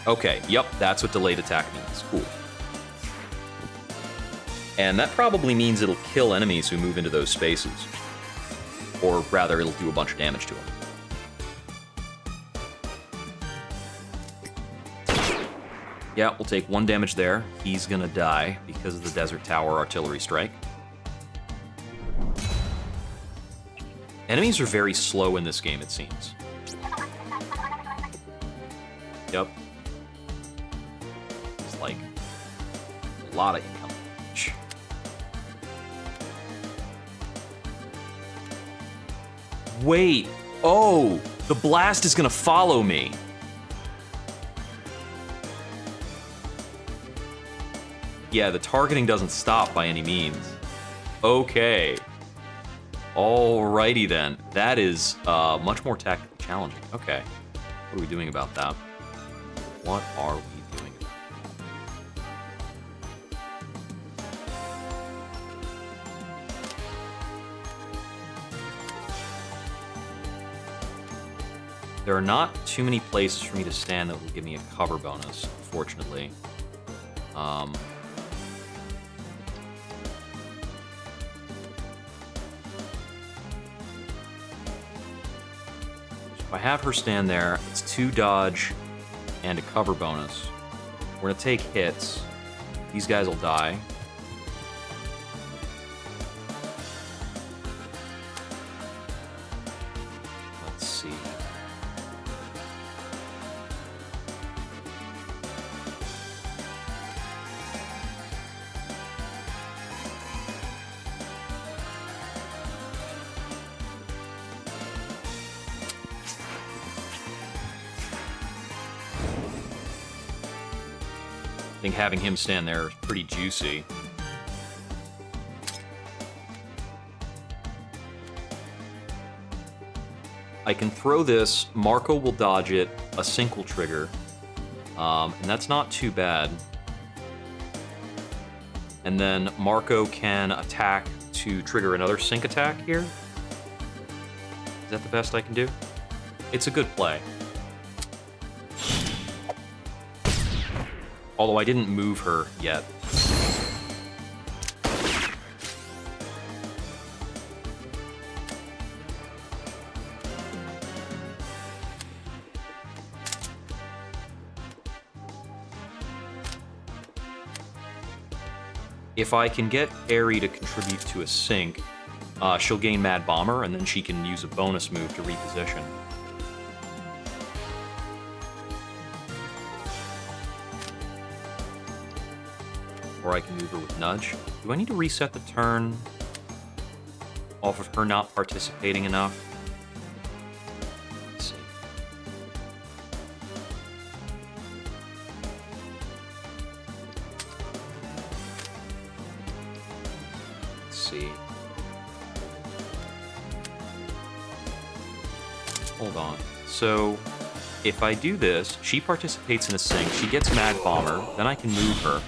Okay, yep, that's what delayed attack means. Cool. And that probably means it'll kill enemies who move into those spaces. Or rather, it'll do a bunch of damage to them. Yeah, we'll take 1 damage there. He's gonna die because of the Desert Tower artillery strike. Enemies are very slow in this game, it seems. Yep. It's like a lot of income. Wait. Oh, the blast is gonna follow me. Yeah, the targeting doesn't stop by any means. Okay. Alrighty then. That is much more tactically challenging. Okay. What are we doing about that? What are we doing about that? There are not too many places for me to stand that will give me a cover bonus, unfortunately. If I have her stand there, it's 2 dodge and a cover bonus. We're gonna take hits. These guys will die. Let's see. I think having him stand there is pretty juicy. I can throw this, Marco will dodge it, a sync will trigger, and that's not too bad. And then Marco can attack to trigger another sync attack here. Is that the best I can do? It's a good play. Although I didn't move her yet. If I can get Aerie to contribute to a sync, she'll gain Mad Bomber, and then she can use a bonus move to reposition. Or I can move her with Nudge. Do I need to reset the turn off of her not participating enough? Let's see. See. Hold on. So, if I do this, she participates in a sync, she gets Mad Bomber, then I can move her.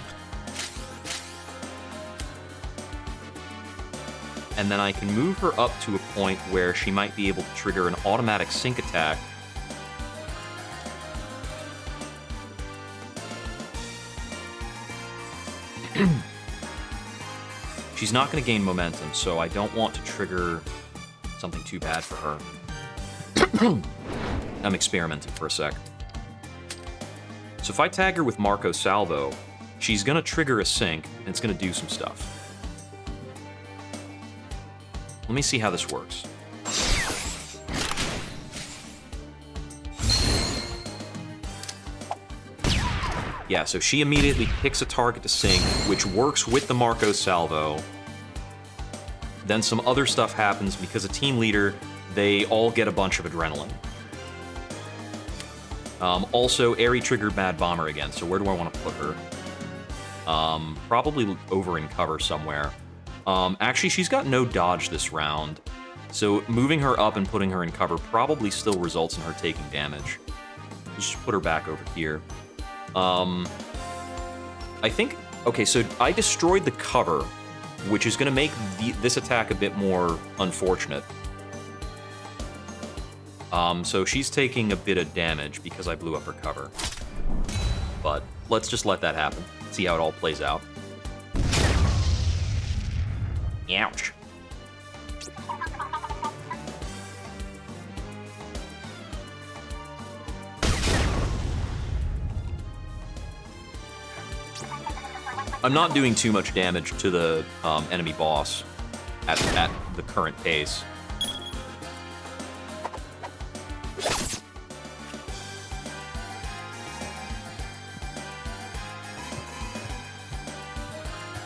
And then I can move her up to a point where she might be able to trigger an automatic sync attack. She's not going to gain momentum, so I don't want to trigger something too bad for her. I'm experimenting for a sec. So if I tag her with Marco Salvo, she's going to trigger a sync, and it's going to do some stuff. Let me see how this works. Yeah, so she immediately picks a target to sync, which works with the Marco Salvo. Then some other stuff happens because a team leader, they all get a bunch of adrenaline. Also, Aerie triggered Mad Bomber again, so where do I want to put her? Probably over in cover somewhere. Actually, she's got no dodge this round, so moving her up and putting her in cover probably still results in her taking damage. Let's just put her back over here. I think... Okay, so I destroyed the cover, which is going to make this attack a bit more unfortunate. So she's taking a bit of damage because I blew up her cover. But let's just let that happen. See how it all plays out. Ouch. I'm not doing too much damage to the enemy boss at the current pace.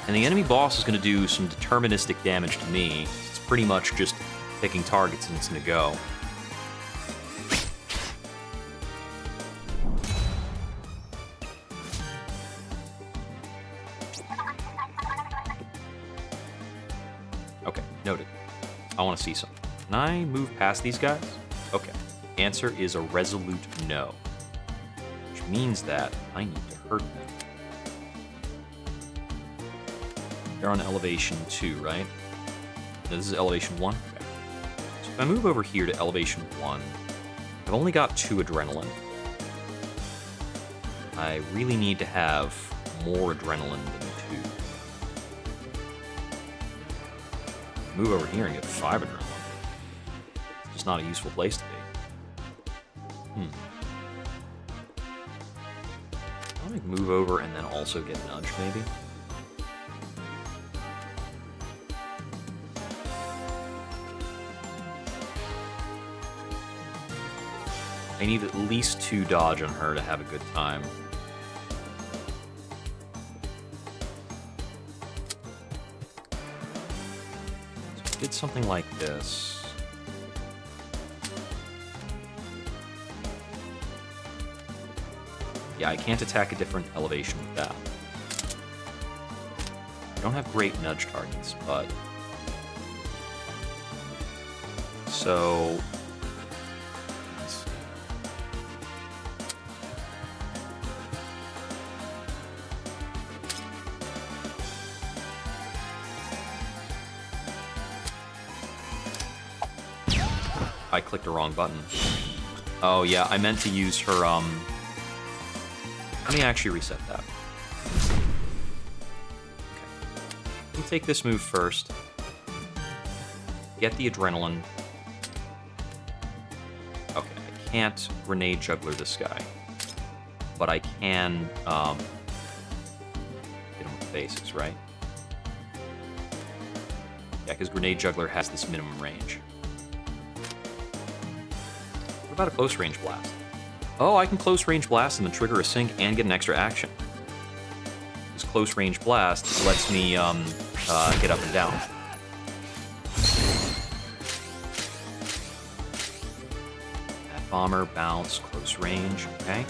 And the enemy boss is going to do some deterministic damage to me. It's pretty much just picking targets and it's going to go. Okay, noted. I want to see something. Can I move past these guys? Okay. Answer is a resolute no. Which means that I need to hurt them. They're on elevation 2, right? No, this is elevation 1? Okay. So if I move over here to elevation 1, I've only got 2 adrenaline. I really need to have more adrenaline than 2. Move over here and get 5 adrenaline. It's just not a useful place to be. I want to move over and then also get nudge, maybe? I need at least 2 dodge on her to have a good time. So I did something like this. Yeah, I can't attack a different elevation with that. I don't have great nudge targets, but... So... I clicked the wrong button. Oh yeah, I meant to use her, let me actually reset that. can take this move first. Get the adrenaline. Okay, I can't grenade juggler this guy. But I can get him with the basics, right? Yeah, because grenade juggler has this minimum range. What about a close range blast? Oh, I can close range blast and then trigger a sync and get an extra action. This close range blast lets me get up and down. That bomber, bounce, close range, okay.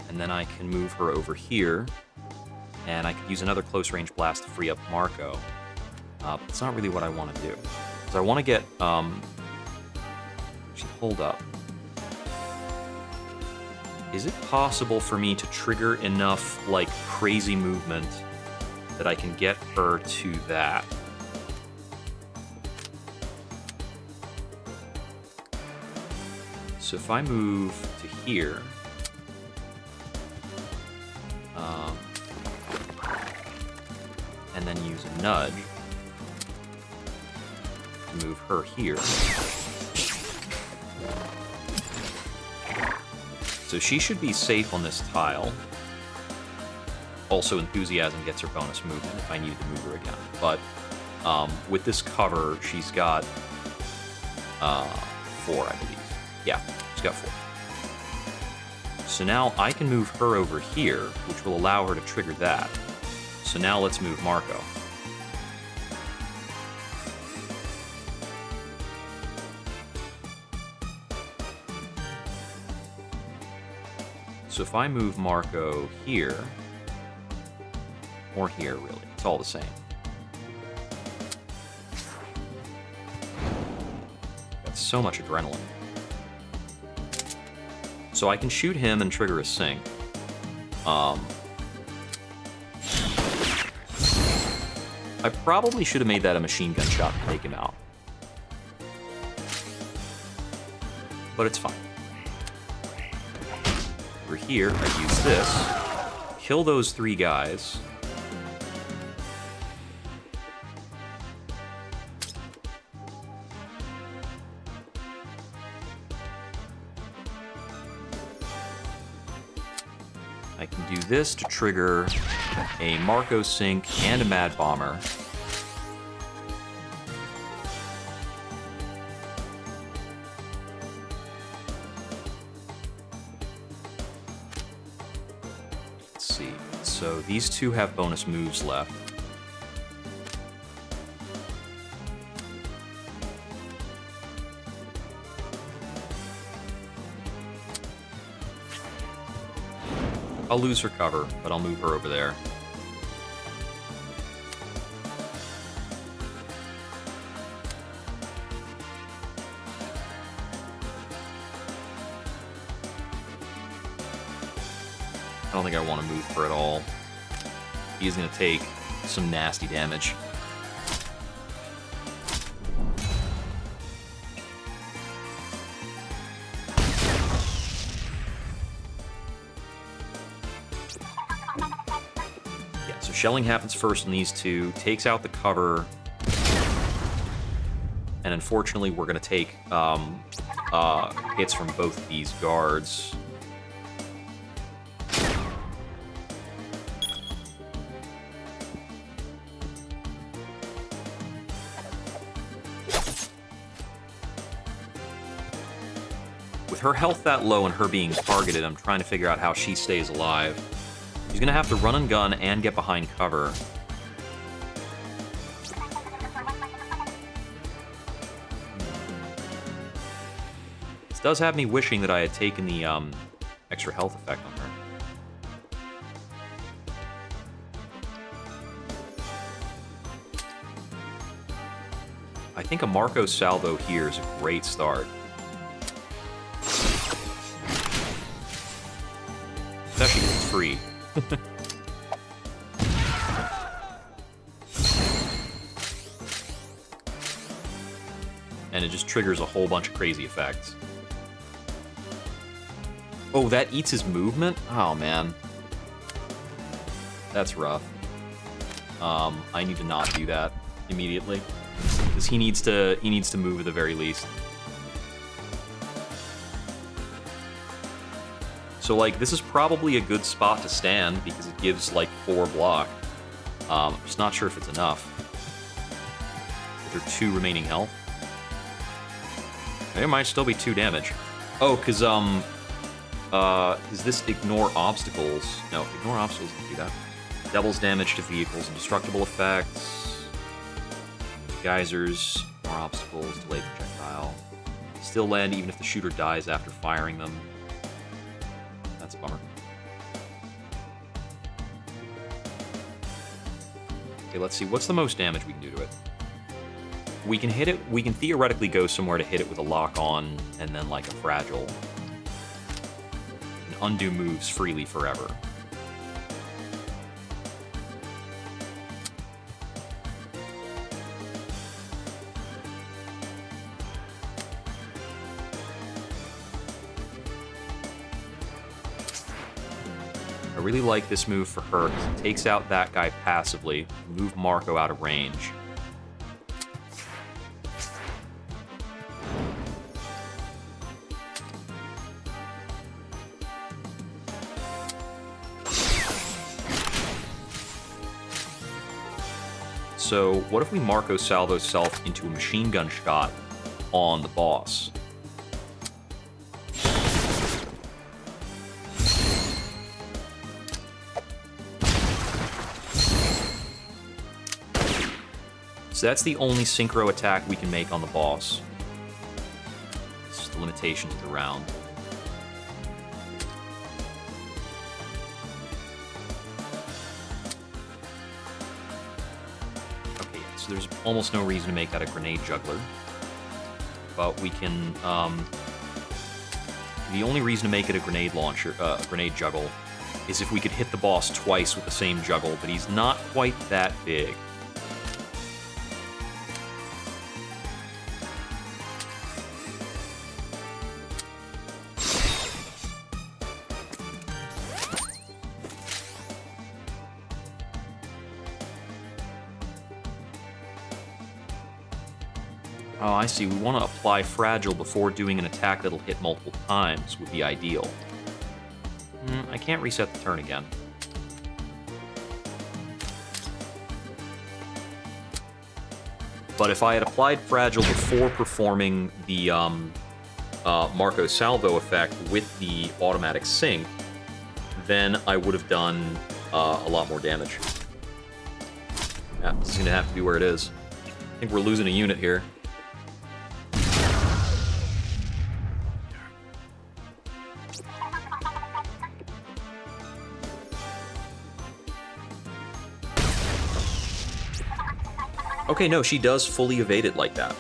And then I can move her over here, and I could use another close range blast to free up Marco. But it's not really what I want to do. So I want to get, actually, hold up. Is it possible for me to trigger enough, like, crazy movement that I can get her to that? So if I move to here, and then use a nudge to move her here. So she should be safe on this tile. Also, Enthusiasm gets her bonus movement if I needed to move her again. But with this cover, she's got 4, I believe. Yeah, she's got 4. So now I can move her over here, which will allow her to trigger that. So now let's move Marco. So if I move Marco here, or here really, it's all the same. Got so much adrenaline. So I can shoot him and trigger a sync. I probably should have made that a machine gun shot to take him out. But it's fine. Over here, I use this. Kill those 3 guys. I can do this to trigger a Marco Sync and a Mad Bomber. Let's see. So these 2 have bonus moves left. I'll lose her cover, but I'll move her over there. I don't think I want to move her at all. He's going to take some nasty damage. Shelling happens first on these 2, takes out the cover, and unfortunately we're going to take hits from both these guards. With her health that low and her being targeted, I'm trying to figure out how she stays alive. She's gonna have to run and gun and get behind cover. This does have me wishing that I had taken the extra health effect on her. I think a Marco salvo here is a great start. Especially if it's free. And it just triggers a whole bunch of crazy effects. Oh, that eats his movement? Oh, man. That's rough. I need to not do that immediately. Because he needs to move at the very least. So, like, this is probably a good spot to stand because it gives, like, 4 block. I'm just not sure if it's enough. With her 2 remaining health. It might still be 2 damage. Oh, because this ignore obstacles? No, ignore obstacles doesn't do that. Doubles damage to vehicles, indestructible effects. Geysers, more obstacles, delayed projectile. Still land even if the shooter dies after firing them. That's a bummer. Okay, let's see. What's the most damage we can do to it? We can hit it. We can theoretically go somewhere to hit it with a lock-on and then like a fragile. And undo moves freely forever. I really like this move for her because it takes out that guy passively, move Marco out of range. So what if we Marco Salvo self into a machine gun shot on the boss? So that's the only synchro attack we can make on the boss. It's just the limitations of the round. Okay, so there's almost no reason to make that a grenade juggler. But we can, the only reason to make it a grenade launcher, grenade juggle, is if we could hit the boss twice with the same juggle, but he's not quite that big. Oh, I see. We want to apply Fragile before doing an attack that'll hit multiple times would be ideal. I can't reset the turn again. But if I had applied Fragile before performing the Marco Salvo effect with the automatic sync, then I would have done a lot more damage. Yeah, this is going to have to be where it is. I think we're losing a unit here. Okay, no, she does fully evade it like that.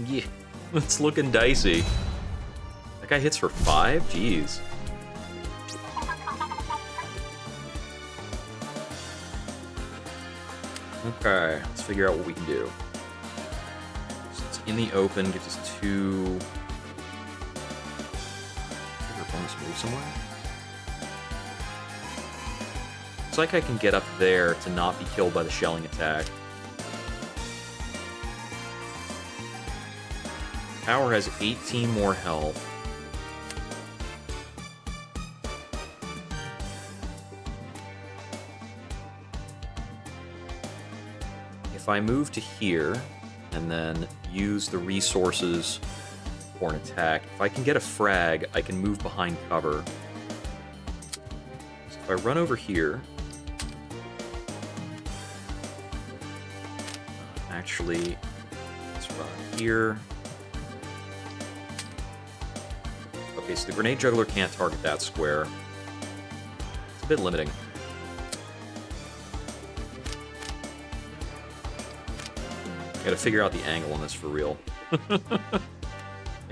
Yeah, it's looking dicey. That guy hits for 5? Jeez. Okay, let's figure out what we can do. So it's in the open, gives us 2... Trigger bonus move somewhere? Looks like I can get up there to not be killed by the shelling attack. Tower has 18 more health. If I move to here, and then use the resources for an attack, if I can get a frag, I can move behind cover. So if I run over here... Actually, let's run here. Okay, so the grenade juggler can't target that square. It's a bit limiting. Gotta figure out the angle on this for real. I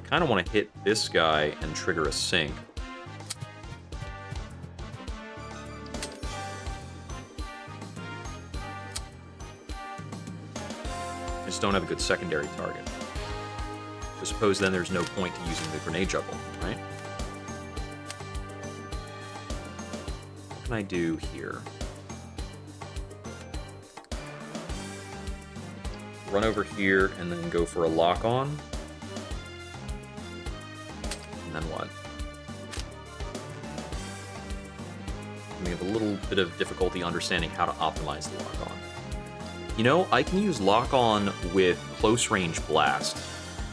kind of want to hit this guy and trigger a sync. just don't have a good secondary target. I suppose then there's no point to using the grenade juggle, right? What can I do here? Run over here and then go for a lock-on. And then what? We have a little bit of difficulty understanding how to optimize the lock-on. You know, I can use lock-on with close-range blast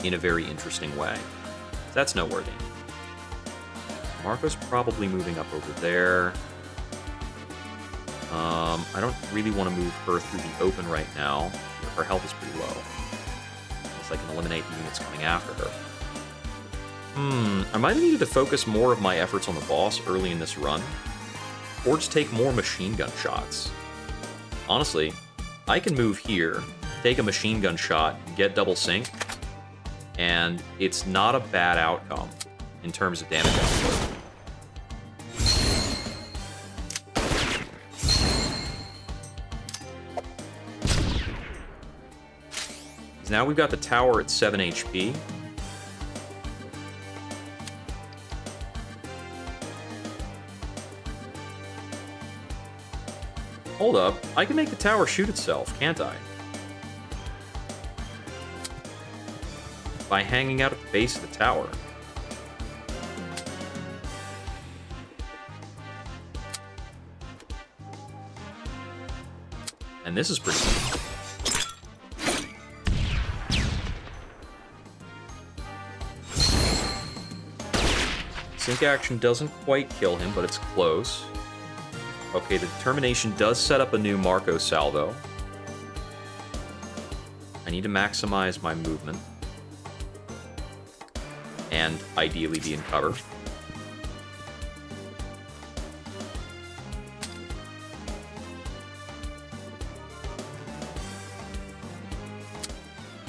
in a very interesting way. That's noteworthy. Marco's probably moving up over there. I don't really want to move her through the open right now. Her health is pretty low. Unless I can eliminate the units coming after her. I might have needed to focus more of my efforts on the boss early in this run. Or just take more machine gun shots. Honestly, I can move here, take a machine gun shot, get double sync, and it's not a bad outcome in terms of damage output. Now we've got the tower at 7 HP. Hold up, I can make the tower shoot itself, can't I? By hanging out at the base of the tower. And this is pretty cool. Sync action doesn't quite kill him, but it's close. Okay, the determination does set up a new Marco salvo. I need to maximize my movement. And ideally be in cover.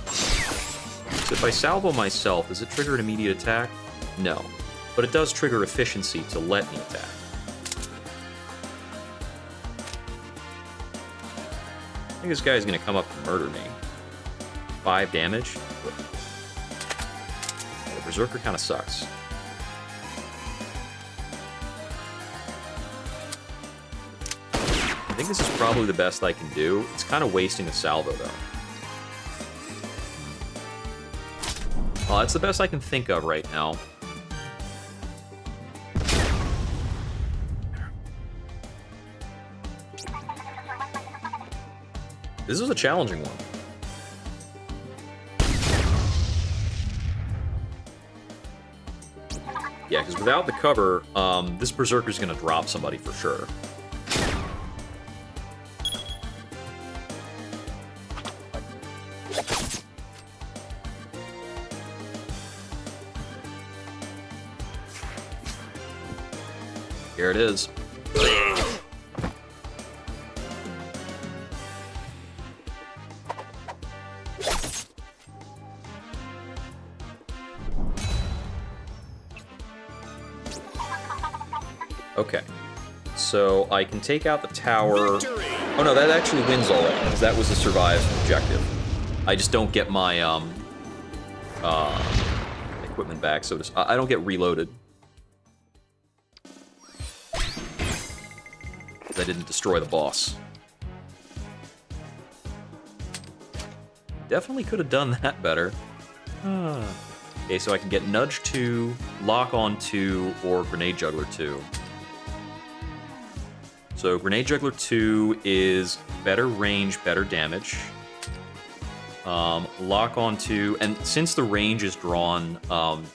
So if I salvo myself, does it trigger an immediate attack? No. But it does trigger efficiency to let me attack. I think this guy's gonna come up and murder me. 5 damage? Yeah, the Berserker kinda sucks. I think this is probably the best I can do. It's kinda wasting a salvo, though. Well, that's the best I can think of right now. This is a challenging one. Yeah, because without the cover, this Berserker's gonna drop somebody for sure. Here it is. Okay, so I can take out the tower. Victory! Oh no, that actually wins already, because that was a survive objective. I just don't get my equipment back, so I don't get reloaded. Because I didn't destroy the boss. Definitely could have done that better. Okay, so I can get Nudge 2, Lock On 2, or Grenade Juggler 2. So Grenade Juggler 2 is better range, better damage. Lock On 2, and since the range is drawn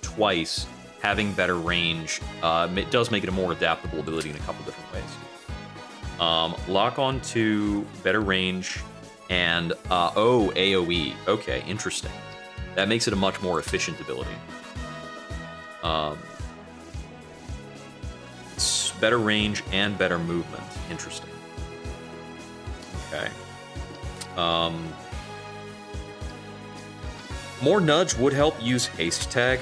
twice, having better range it does make it a more adaptable ability in a couple different ways. Lock On 2, better range, and oh, AoE. Okay, interesting. That makes it a much more efficient ability. It's better range and better movement. Interesting. Okay. More Nudge would help use Haste Tag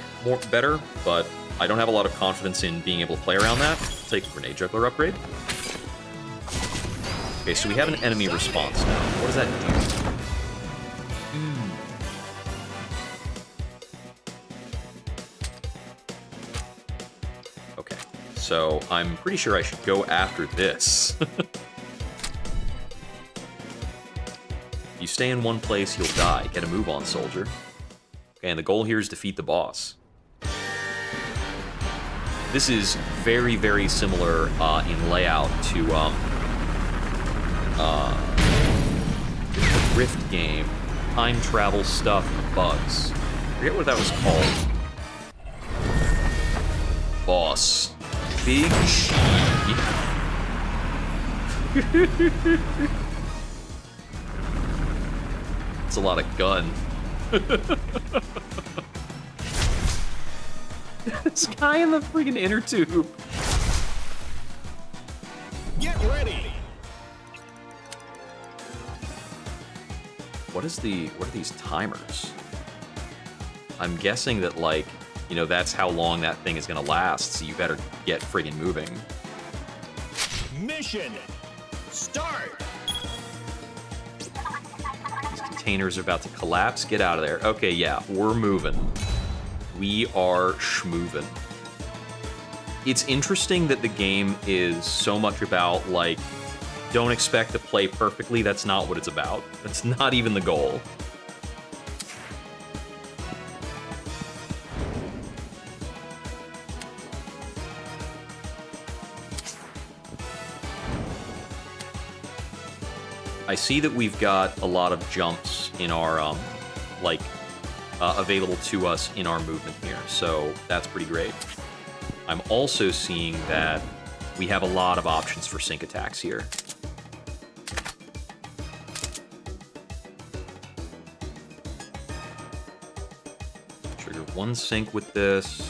better, but I don't have a lot of confidence in being able to play around that. I'll take a Grenade Juggler upgrade. Okay, so we have an enemy response now. What does that do? So I'm pretty sure I should go after this. You stay in one place, you'll die. Get a move on, soldier. Okay, and the goal here is defeat the boss. This is very, very similar in layout to the Rift game, time travel stuff, bugs. I forget what that was called. Boss. Big G. It's a lot of gun. This guy in the freaking inner tube. Get ready. What are these timers? I'm guessing that, like, you know, that's how long that thing is gonna last, so you better get friggin' moving. Mission. Start. These containers are about to collapse. Get out of there. Okay, yeah, we're moving. We are schmovin'. It's interesting that the game is so much about, like, don't expect to play perfectly. That's not what it's about. That's not even the goal. I see that we've got a lot of jumps in our, available to us in our movement here, so that's pretty great. I'm also seeing that we have a lot of options for sync attacks here. Trigger one sync with this.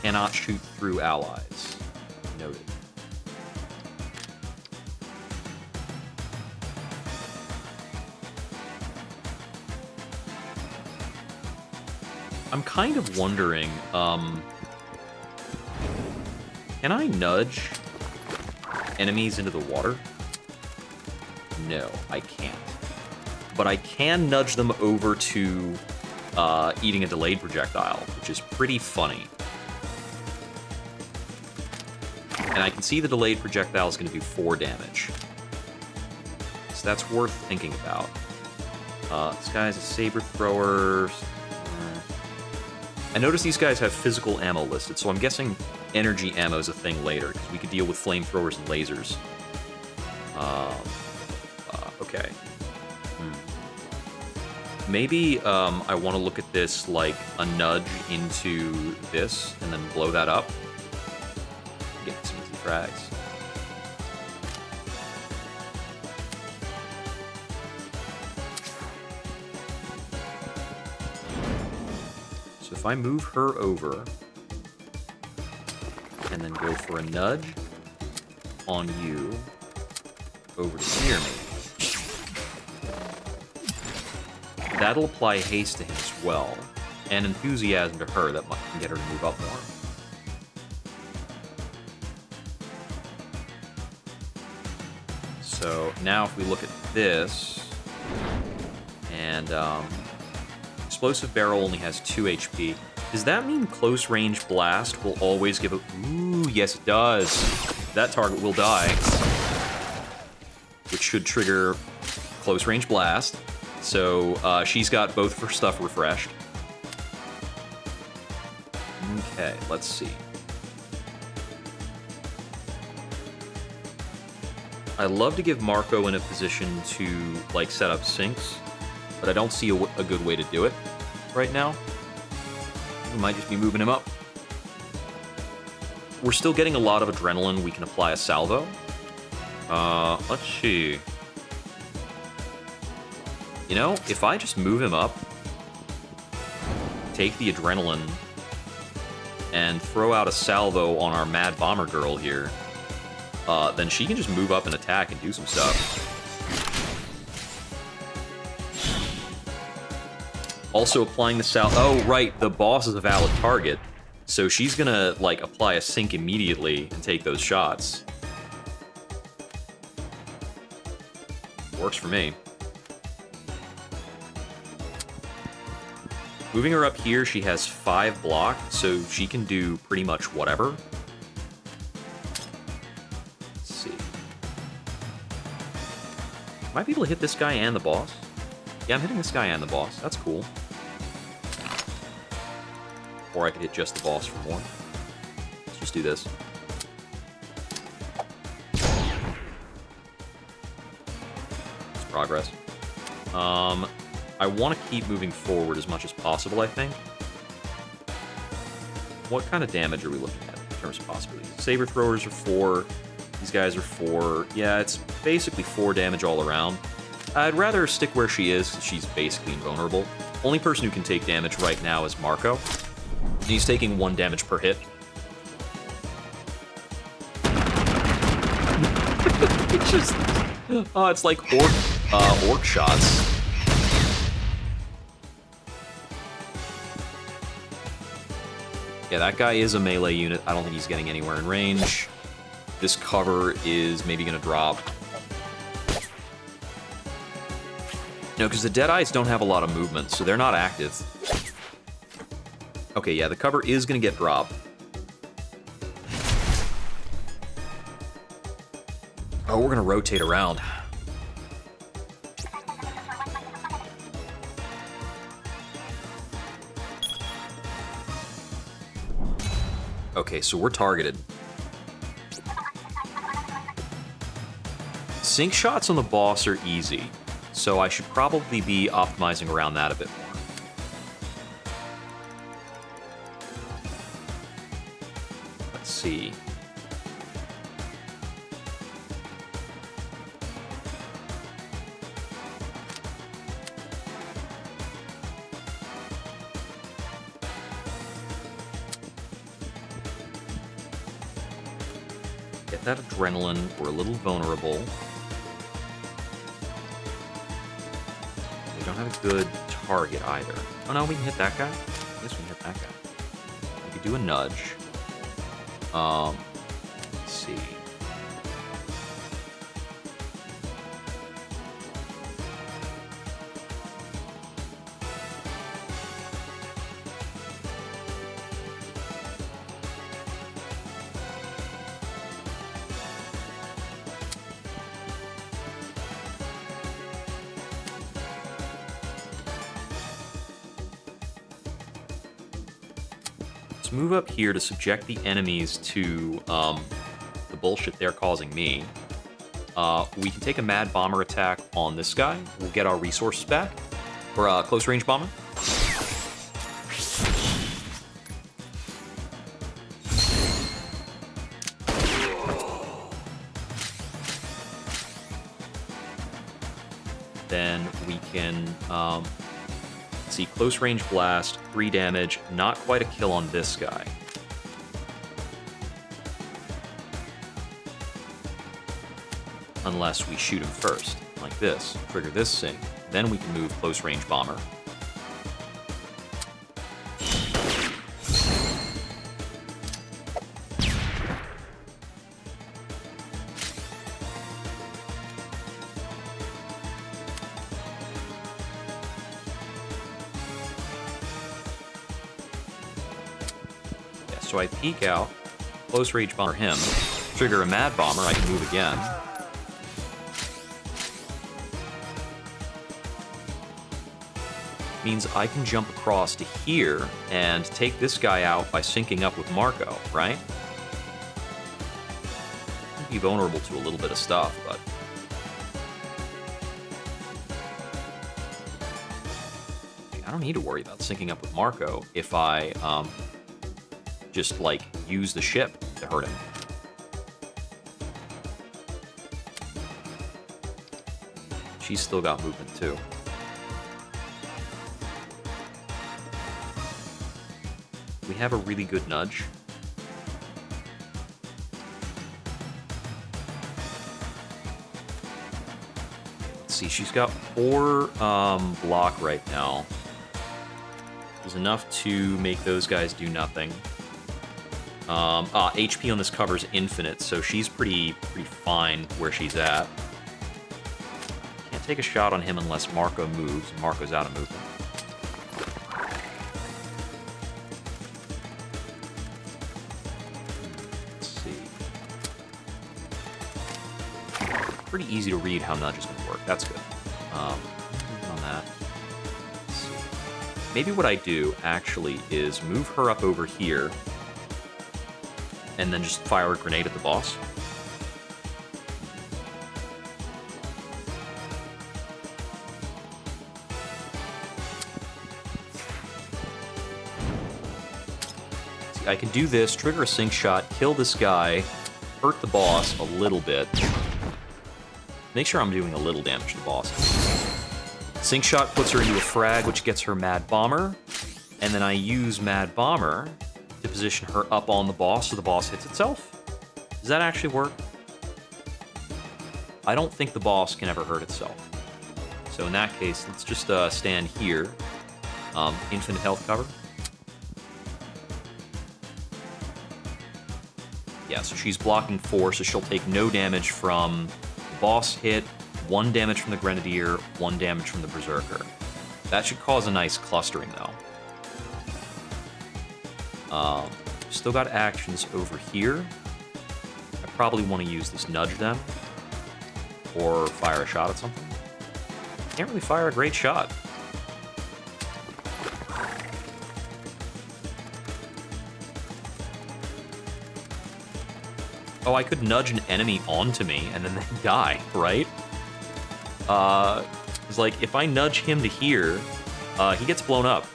Cannot shoot through allies. Noted. I'm kind of wondering, can I nudge enemies into the water? No, I can't. But I can nudge them over to eating a delayed projectile, which is pretty funny. And I can see the delayed projectile is going to do 4 damage. So that's worth thinking about. This guy's a saber thrower. I noticed these guys have physical ammo listed, so I'm guessing energy ammo is a thing later, because we could deal with flamethrowers and lasers. Okay. Maybe I want to look at this like a nudge into this, and then blow that up. Get some easy frags. So if I move her over, and then go for a nudge on you over to near me, that'll apply haste to him as well, and enthusiasm to her that can get her to move up more. So now if we look at this, and explosive barrel only has 2 HP. Does that mean close range blast will always give a... Ooh, yes it does. That target will die. Which should trigger close range blast. So she's got both of her stuff refreshed. Okay, let's see. I love to give Marco in a position to, like, set up syncs, but I don't see a good way to do it right now. We might just be moving him up. We're still getting a lot of adrenaline. We can apply a salvo. Let's see. You know, if I just move him up, take the adrenaline, and throw out a salvo on our Mad Bomber girl here, then she can just move up and attack and do some stuff. Also applying the oh, right, the boss is a valid target, so she's gonna, like, apply a sync immediately and take those shots. Works for me. Moving her up here, she has 5 block, so she can do pretty much whatever. Let's see. Might be able to hit this guy and the boss. Yeah, I'm hitting this guy and the boss. That's cool. Or I could hit just the boss for more. Let's just do this. It's progress. I want to keep moving forward as much as possible, I think. What kind of damage are we looking at in terms of possibilities? Saber throwers are 4. These guys are 4. Yeah, it's basically 4 damage all around. I'd rather stick where she is. She's basically invulnerable. Only person who can take damage right now is Marco. He's taking 1 damage per hit. It's just... Oh, it's like orc shots. Yeah, that guy is a melee unit. I don't think he's getting anywhere in range. This cover is maybe going to drop. No, because the Deadeyes don't have a lot of movement, so they're not active. Okay, yeah, the cover is going to get dropped. Oh, we're going to rotate around. Okay, so we're targeted. Sync shots on the boss are easy, so I should probably be optimizing around that a bit more. Let's see. Get that adrenaline. We're a little vulnerable. We don't have a good target either. Oh no, we can hit that guy? I guess we can hit that guy. We could do a nudge. Let's see. Let's move up here to subject the enemies to the bullshit they're causing me. We can take a Mad Bomber attack on this guy. We'll get our resources back. Or a close range bomber. Then we can see, close range blast, 3 damage, not quite a kill on this guy. Unless we shoot him first, like this, trigger this sync. Then we can move close range bomber. So I peek out, close range bomber him, trigger a Mad Bomber, I can move again. Means I can jump across to here and take this guy out by syncing up with Marco, right? I'd be vulnerable to a little bit of stuff, but... I don't need to worry about syncing up with Marco if I, just, like, use the ship to hurt him. She's still got movement, too. We have a really good nudge. Let's see, she's got 4 block right now. There's enough to make those guys do nothing. HP on this cover is infinite, so she's pretty fine where she's at. Can't take a shot on him unless Marco moves. Marco's out of movement. Let's see. Pretty easy to read how nudge is going to work. That's good. On that. Let's see. Maybe what I do, actually, is move her up over here and then just fire a grenade at the boss. I can do this, trigger a sync shot, kill this guy, hurt the boss a little bit. Make sure I'm doing a little damage to the boss. Sync shot puts her into a frag, which gets her Mad Bomber. And then I use Mad Bomber to position her up on the boss so the boss hits itself. Does that actually work? I don't think the boss can ever hurt itself. So in that case, let's just stand here. Infinite health cover. Yeah, so she's blocking 4, so she'll take no damage from the boss hit, 1 damage from the Grenadier, 1 damage from the Berserker. That should cause a nice clustering, though. Still got actions over here. I probably want to use this nudge then, or fire a shot at something. Can't really fire a great shot. Oh, I could nudge an enemy onto me and then they die, right? It's like, if I nudge him to here, he gets blown up.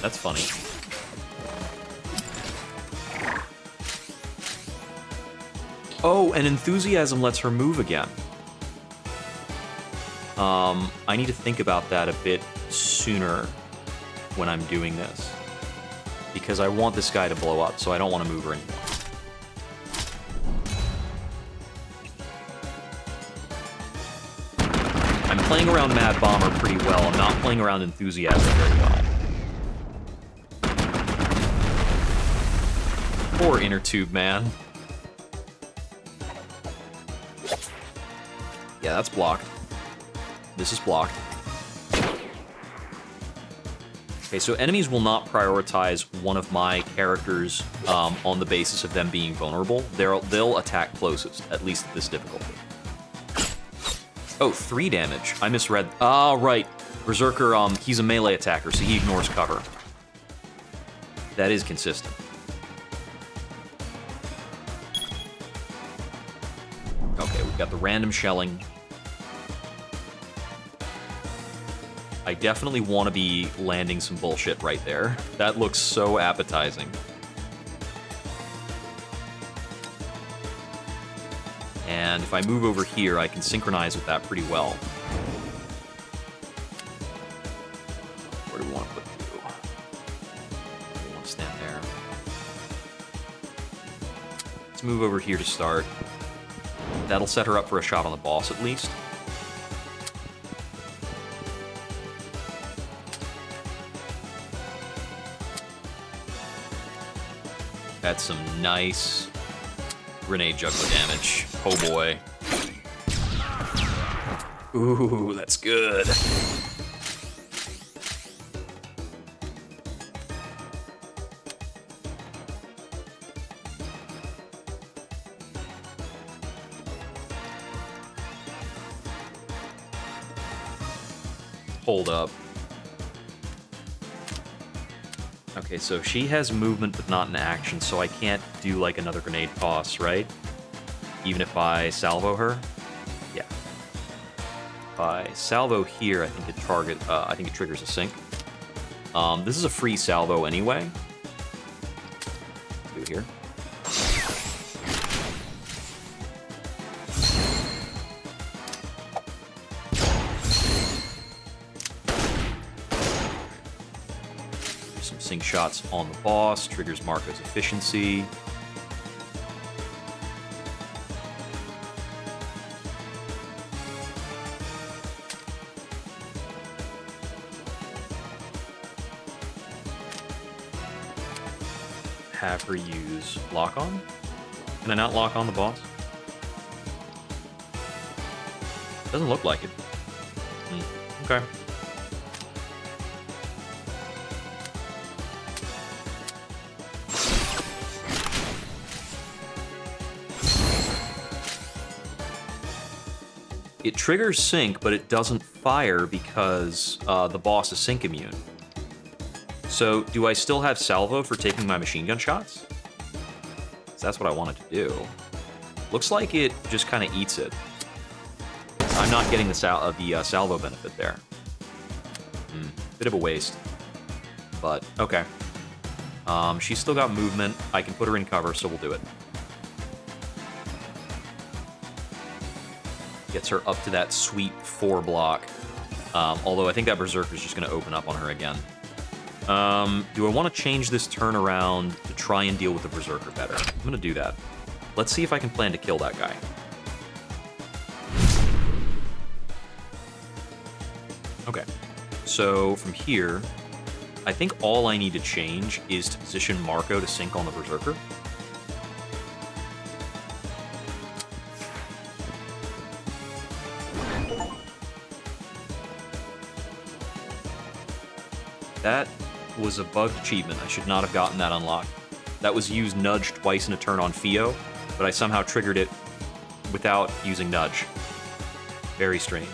That's funny. Oh, and Enthusiasm lets her move again. I need to think about that a bit sooner when I'm doing this. Because I want this guy to blow up, so I don't want to move her anymore. I'm playing around Mad Bomber pretty well. I'm not playing around Enthusiasm very well. Poor Inner Tube, man. Yeah, that's blocked. This is blocked. Okay, so enemies will not prioritize one of my characters on the basis of them being vulnerable. They'll attack closest, at least at this difficulty. Oh, 3 damage. I misread. Ah, right. Berserker, he's a melee attacker, so he ignores cover. That is consistent. Okay, we've got the random shelling. I definitely want to be landing some bullshit right there. That looks so appetizing. And if I move over here, I can synchronize with that pretty well. Where do we want to put you? We want to stand there. Let's move over here to start. That'll set her up for a shot on the boss at least. That's some nice grenade juggler damage. Oh boy. Ooh, that's good. Hold up. Okay, so she has movement but not an action, so I can't do like another grenade toss, right? Even if I salvo her? Yeah. If I salvo here, I think it triggers a sync. This is a free salvo anyway. Let's do it here. Sync shots on the boss, triggers Marco's efficiency. Have her use lock on? Can I not lock on the boss? Doesn't look like it. Okay. it triggers sync, but it doesn't fire because the boss is sync immune. So, do I still have salvo for taking my machine gun shots? 'Cause that's what I wanted to do. Looks like it just kind of eats it. I'm not getting the salvo benefit there. Bit of a waste. But, okay. She's still got movement. I can put her in cover, so we'll do it. Gets her up to that sweet 4 block. Although I think that Berserker is just going to open up on her again. Do I want to change this turnaround to try and deal with the Berserker better? I'm going to do that. Let's see if I can plan to kill that guy. Okay. So from here, I think all I need to change is to position Marco to sync on the Berserker. That was a bugged achievement. I should not have gotten that unlocked. That was use Nudge twice in a turn on Fio, but I somehow triggered it without using Nudge. Very strange.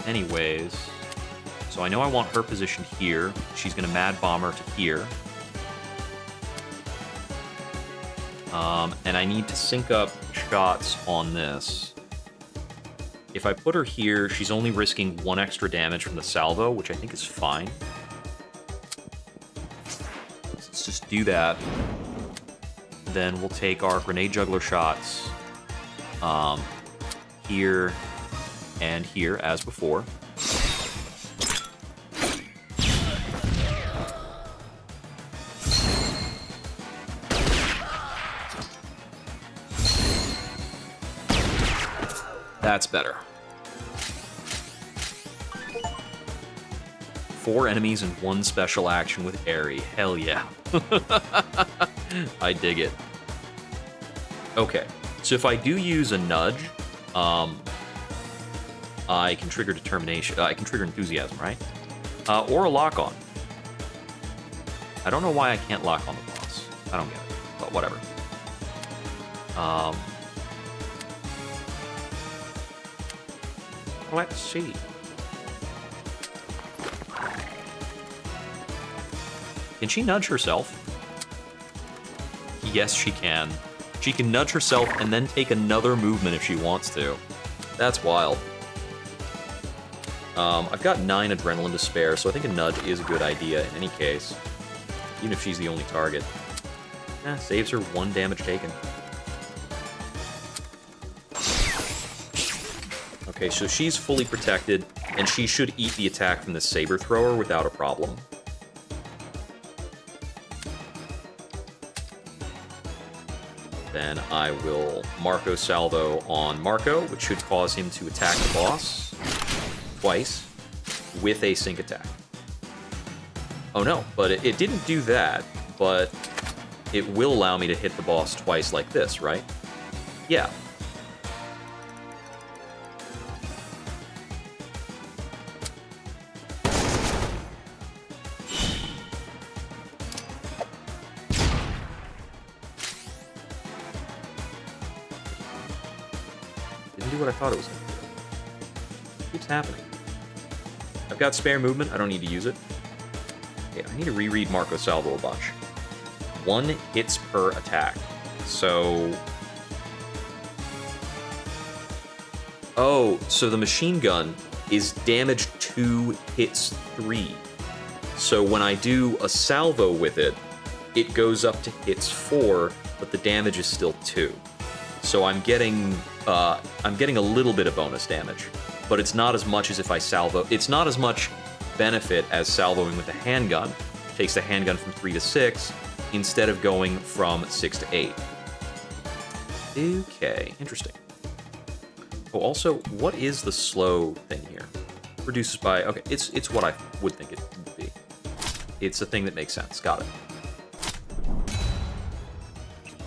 Anyways, so I know I want her positioned here. She's going to Mad Bomber to here. And I need to sync up shots on this. If I put her here, she's only risking 1 extra damage from the salvo, which I think is fine. Let's just do that. Then we'll take our grenade juggler shots here and here as before. That's better. 4 enemies and 1 special action with Airy. Hell yeah. I dig it. Okay, so if I do use a nudge, I can trigger determination. I can trigger enthusiasm, right? Or a lock on. I don't know why I can't lock on the boss. I don't get it, but whatever. Let's see. Can she nudge herself? Yes, she can. She can nudge herself and then take another movement if she wants to. That's wild. I've got 9 adrenaline to spare, so I think a nudge is a good idea in any case. Even if she's the only target. Saves her 1 damage taken. Okay, so she's fully protected, and she should eat the attack from the saber thrower without a problem. Then I will Marco Salvo on Marco, which should cause him to attack the boss twice with a sync attack. Oh no, but it didn't do that, but it will allow me to hit the boss twice like this, right? Yeah. Didn't do what I thought it was going to do. It keeps happening. I've got spare movement. I don't need to use it. Okay, I need to reread Marco Salvo a bunch. 1 hits per attack. So... Oh, so the machine gun is damage 2, hits 3. So when I do a salvo with it, it goes up to hits 4, but the damage is still 2. So I'm getting a little bit of bonus damage, but it's not as much as if I salvo. It's not as much benefit as salvoing with the handgun. It takes the handgun from 3 to 6 instead of going from 6 to 8. Okay, interesting. Oh, also, what is the slow thing here? Reduces by... Okay, it's what I would think it would be. It's a thing that makes sense. Got it.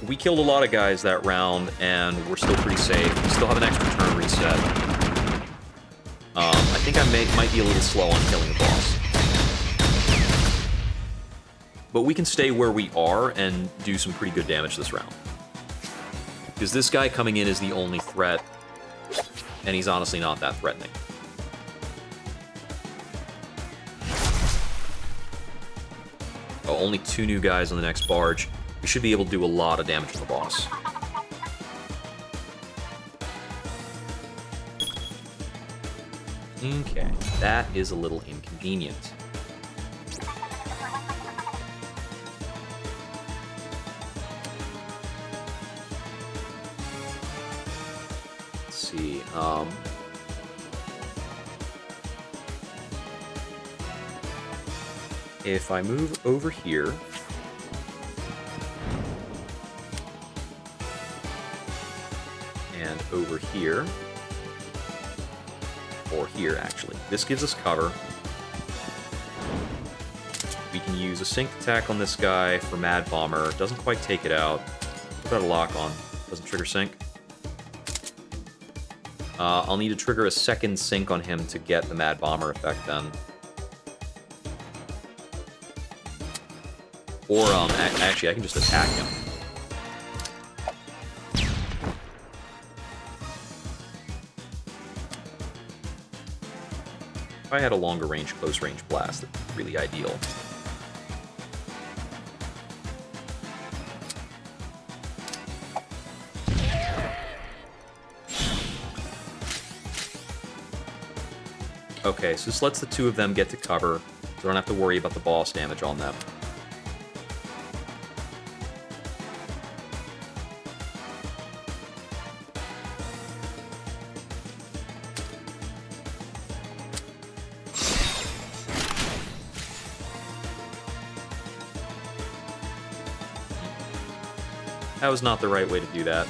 We killed a lot of guys that round, and we're still pretty safe. We still have an extra turn reset. I think I might be a little slow on killing the boss. But we can stay where we are and do some pretty good damage this round. Because this guy coming in is the only threat. And he's honestly not that threatening. Oh, only 2 new guys on the next barge. We should be able to do a lot of damage to the boss. Okay, that is a little inconvenient. Let's see, if I move over here, and over here, or here actually, this gives us cover. We can use a sync attack on this guy for Mad Bomber. Doesn't quite take it out. What about a lock on? Doesn't trigger sync. I'll need to trigger a second sync on him to get the Mad Bomber effect then. Or, actually, I can just attack him. If I had a longer range, close range blast, that'd be really ideal. Okay, so this lets the 2 of them get to cover, so I don't have to worry about the boss damage on them. That was not the right way to do that,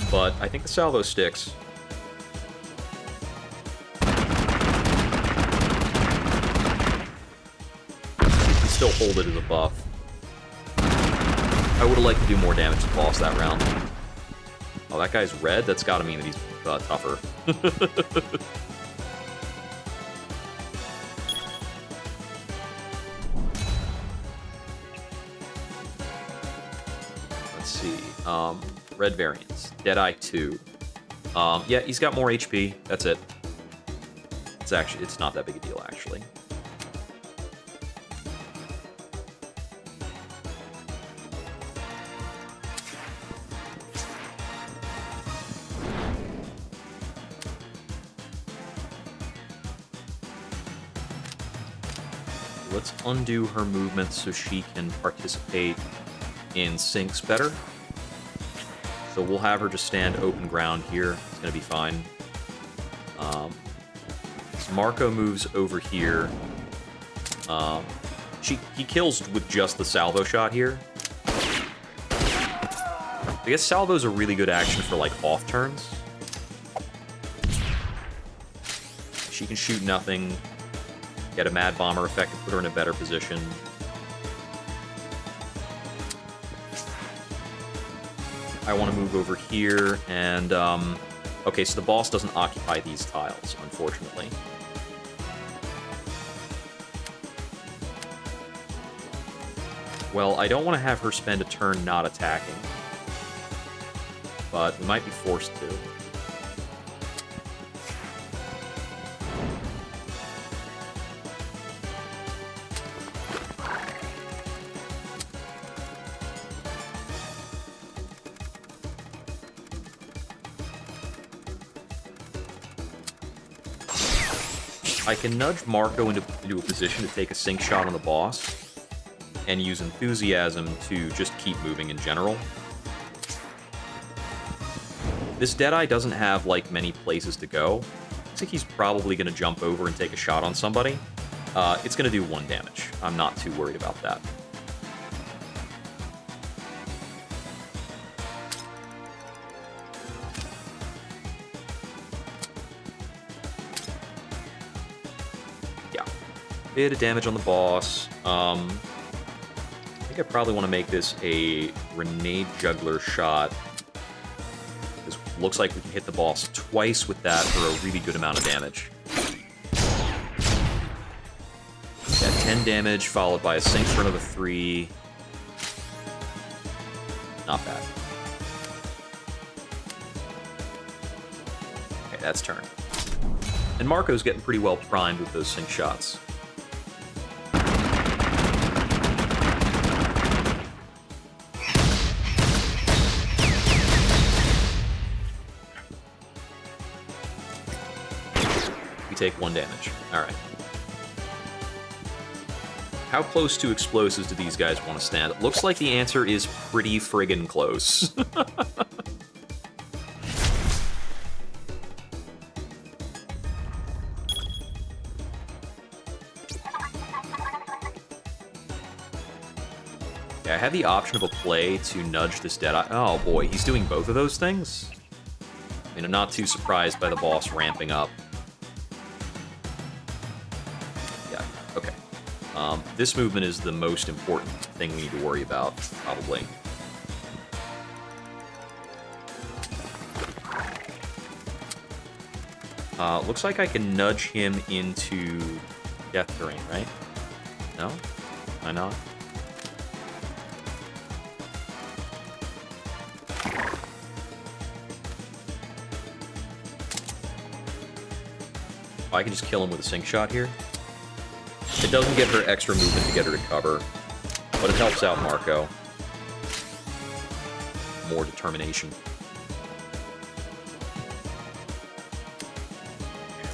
but I think the salvo sticks. You can still hold it as a buff. I would have liked to do more damage to the boss that round. Oh, that guy's red? That's gotta mean that he's tougher. Red variants. Deadeye 2. Yeah, he's got more HP. That's it. It's not that big a deal, actually. Let's undo her movement so she can participate in syncs better. So we'll have her just stand open ground here. It's going to be fine. So Marco moves over here. He kills with just the salvo shot here. I guess salvo's a really good action for, like, off turns. She can shoot nothing, get a Mad Bomber effect to put her in a better position. I want to move over here, and, okay, so the boss doesn't occupy these tiles, unfortunately. Well, I don't want to have her spend a turn not attacking, but we might be forced to. I can nudge Marco into a position to take a sync shot on the boss, and use Enthusiasm to just keep moving in general. This Deadeye doesn't have, like, many places to go. Looks like he's probably going to jump over and take a shot on somebody. It's going to do 1 damage. I'm not too worried about that. Bit of damage on the boss. I think I probably want to make this a grenade juggler shot. This looks like we can hit the boss twice with that for a really good amount of damage. Got 10 damage, followed by a sync for another 3. Not bad. Okay, That's turn. And Marco's getting pretty well primed with those sync shots. We take 1 damage. Alright. How close to explosives do these guys want to stand? It looks like the answer is pretty friggin' close. Yeah, I had the option of a play to nudge this Deadeye. Oh boy, he's doing both of those things? I mean, I'm not too surprised by the boss ramping up. Yeah, okay. This movement is the most important thing we need to worry about, probably. Looks like I can nudge him into death terrain, right? No? Am I not? I can just kill him with a sync shot here. It doesn't give her extra movement to get her to cover, but it helps out Marco. More determination.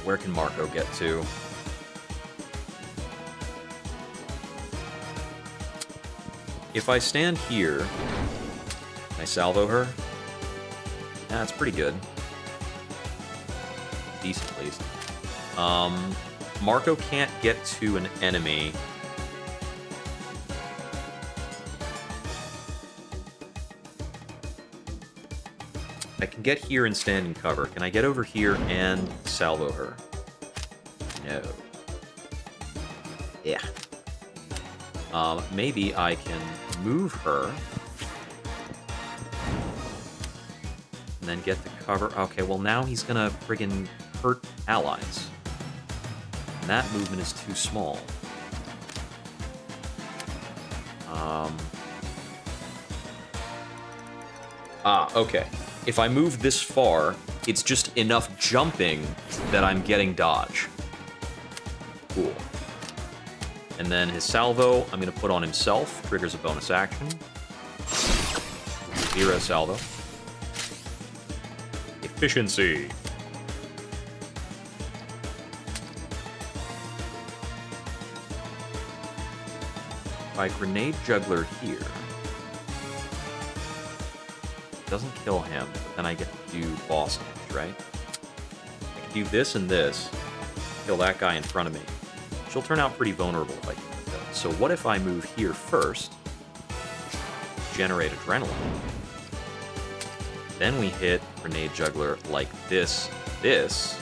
Where can Marco get to? If I stand here, can I salvo her? Yeah, that's pretty good. Decent, at least. Marco can't get to an enemy. I can get here and stand in cover. Can I get over here and salvo her? No. Yeah. Maybe I can move her. And then get the cover. Okay, well now he's gonna friggin' hurt allies. And that movement is too small. Okay. If I move this far, it's just enough jumping that I'm getting dodge. Cool. And then his salvo, I'm going to put on himself. Triggers a bonus action. 0 salvo. Efficiency. If I grenade juggler here, doesn't kill him, but then I get to do boss damage, right? I can do this and this, kill that guy in front of me. She'll turn out pretty vulnerable if I can do that. So what if I move here first, generate adrenaline, then we hit grenade juggler like this, this.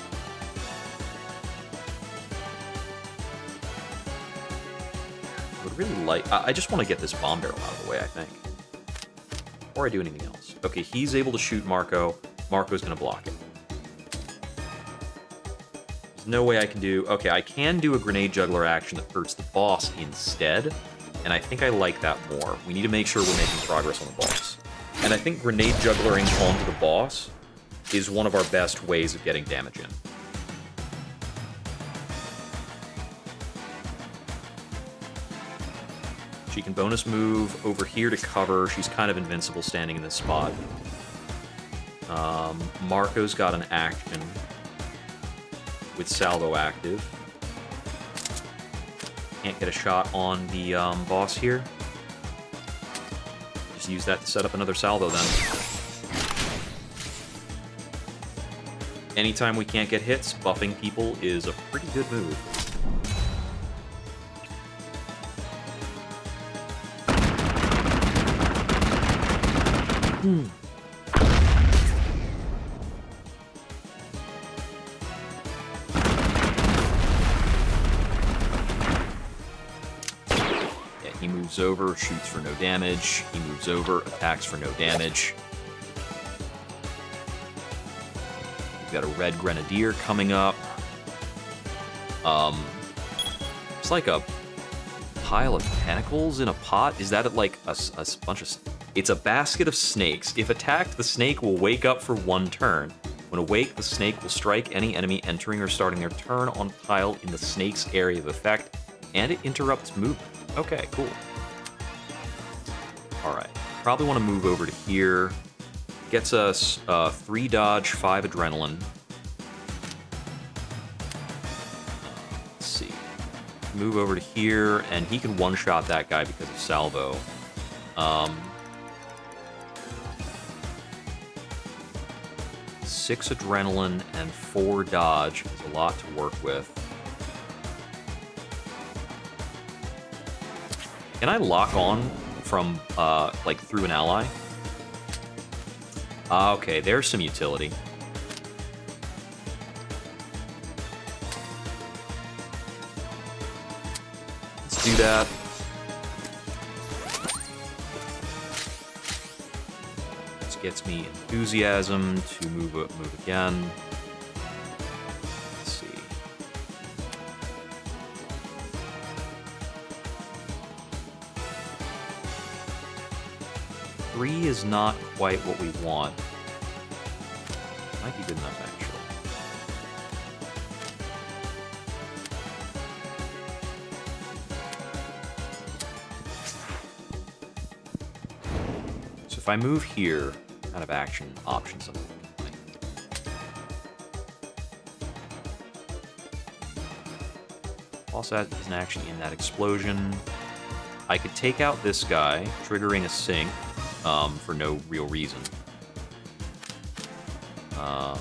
I would really like... I just want to get this bomb barrel out of the way, I think. Before I do anything else. Okay, he's able to shoot Marco. Marco's going to block it. There's no way I can do... Okay, I can do a grenade juggler action that hurts the boss instead, and I think I like that more. We need to make sure we're making progress on the boss. And I think grenade jugglering onto the boss is one of our best ways of getting damage in. She can bonus move over here to cover. She's kind of invincible standing in this spot. Marco's got an action with salvo active. Can't get a shot on the boss here. Just use that to set up another salvo then. Anytime we can't get hits, buffing people is a pretty good move. Yeah, he moves over, shoots for no damage. He moves over, attacks for no damage. We've got a red grenadier coming up. It's like a pile of tentacles in a pot. Is that like a bunch of... It's a basket of snakes. If attacked, the snake will wake up for 1 turn. When awake, the snake will strike any enemy entering or starting their turn on a tile in the snake's area of effect, and it interrupts movement. Okay, cool. Alright, probably want to move over to here. Gets us 3 dodge, 5 adrenaline. Let's see. Move over to here, and he can one-shot that guy because of salvo. 6 adrenaline and 4 dodge is a lot to work with. Can I lock on from, like, through an ally? Okay, there's some utility. Let's do that. This gets me enthusiasm to move again. Let's see. Three is not quite what we want. Might be good enough, actually. So if I move here, what kind of options am I looking like? Also has an action in that explosion. I could take out this guy, triggering a sync. For no real reason. I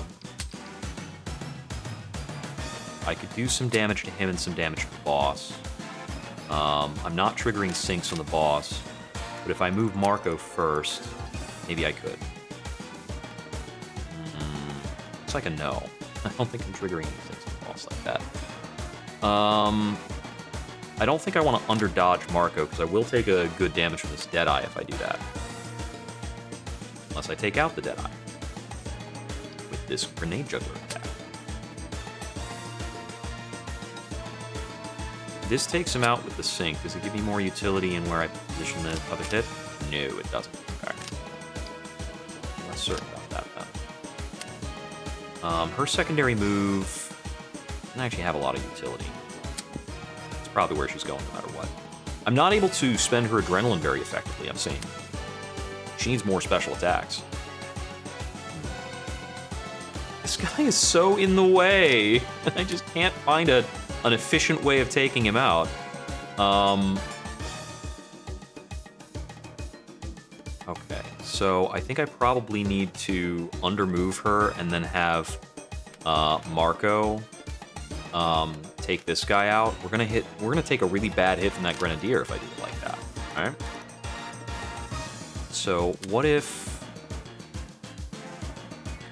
could do some damage to him and some damage to the boss. I'm not triggering syncs on the boss, but if I move Marco first, maybe I could. Looks like a no. I don't think I'm triggering any syncs on the boss like that. I don't think I want to under-dodge Marco, because I will take a good damage from this Deadeye if I do that. Unless I take out the Deadeye with this grenade juggler attack. This takes him out with the sync. Does it give me more utility in where I position the other hit? No, it doesn't. Okay. I'm not certain about that, though. Her secondary move doesn't actually have a lot of utility. It's probably where she's going no matter what. I'm not able to spend her adrenaline very effectively, I'm seeing. She needs more special attacks. This guy is so in the way. I just can't find an efficient way of taking him out. Okay, so I think I probably need to undermove her and then have Marco take this guy out. We're gonna take a really bad hit from that grenadier if I do it like that. All right. So what if?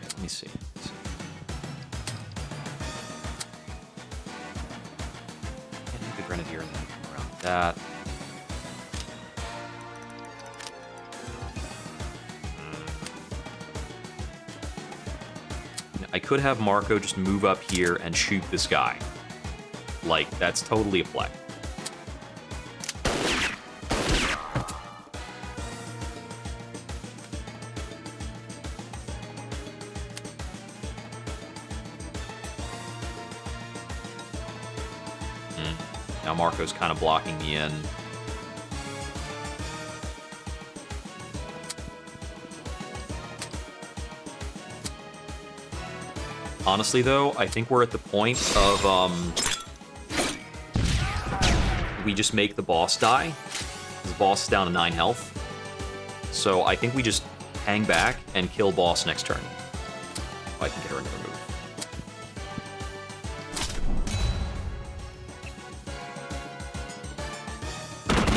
Let me see. Can't hit the grenadier and then come around that. I could have Marco just move up here and shoot this guy. Like, that's totally a play. Now Marco's kind of blocking me in. Honestly, though, I think we're at the point of, we just make the boss die. The boss is down to 9 health. So I think we just hang back and kill boss next turn. If I can get her another move.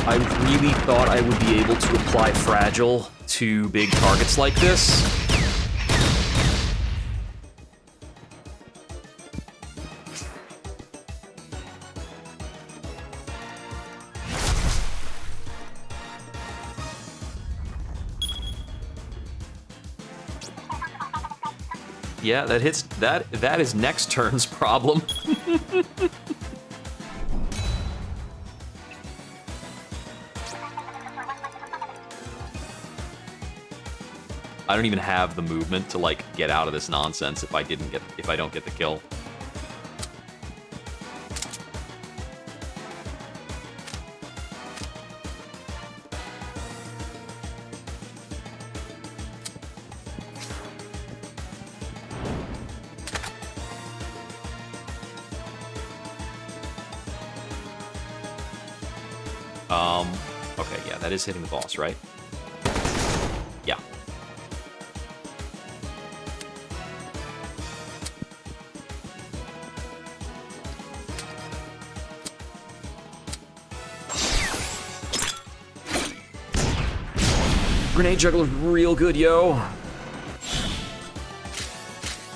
I really thought I would be able to apply Fragile to big targets like this. Yeah, that hits. That is next turn's problem. I don't even have the movement to like get out of this nonsense if I don't get the kill. Okay, yeah, that is hitting the boss, right? Yeah. Grenade juggler's real good, yo.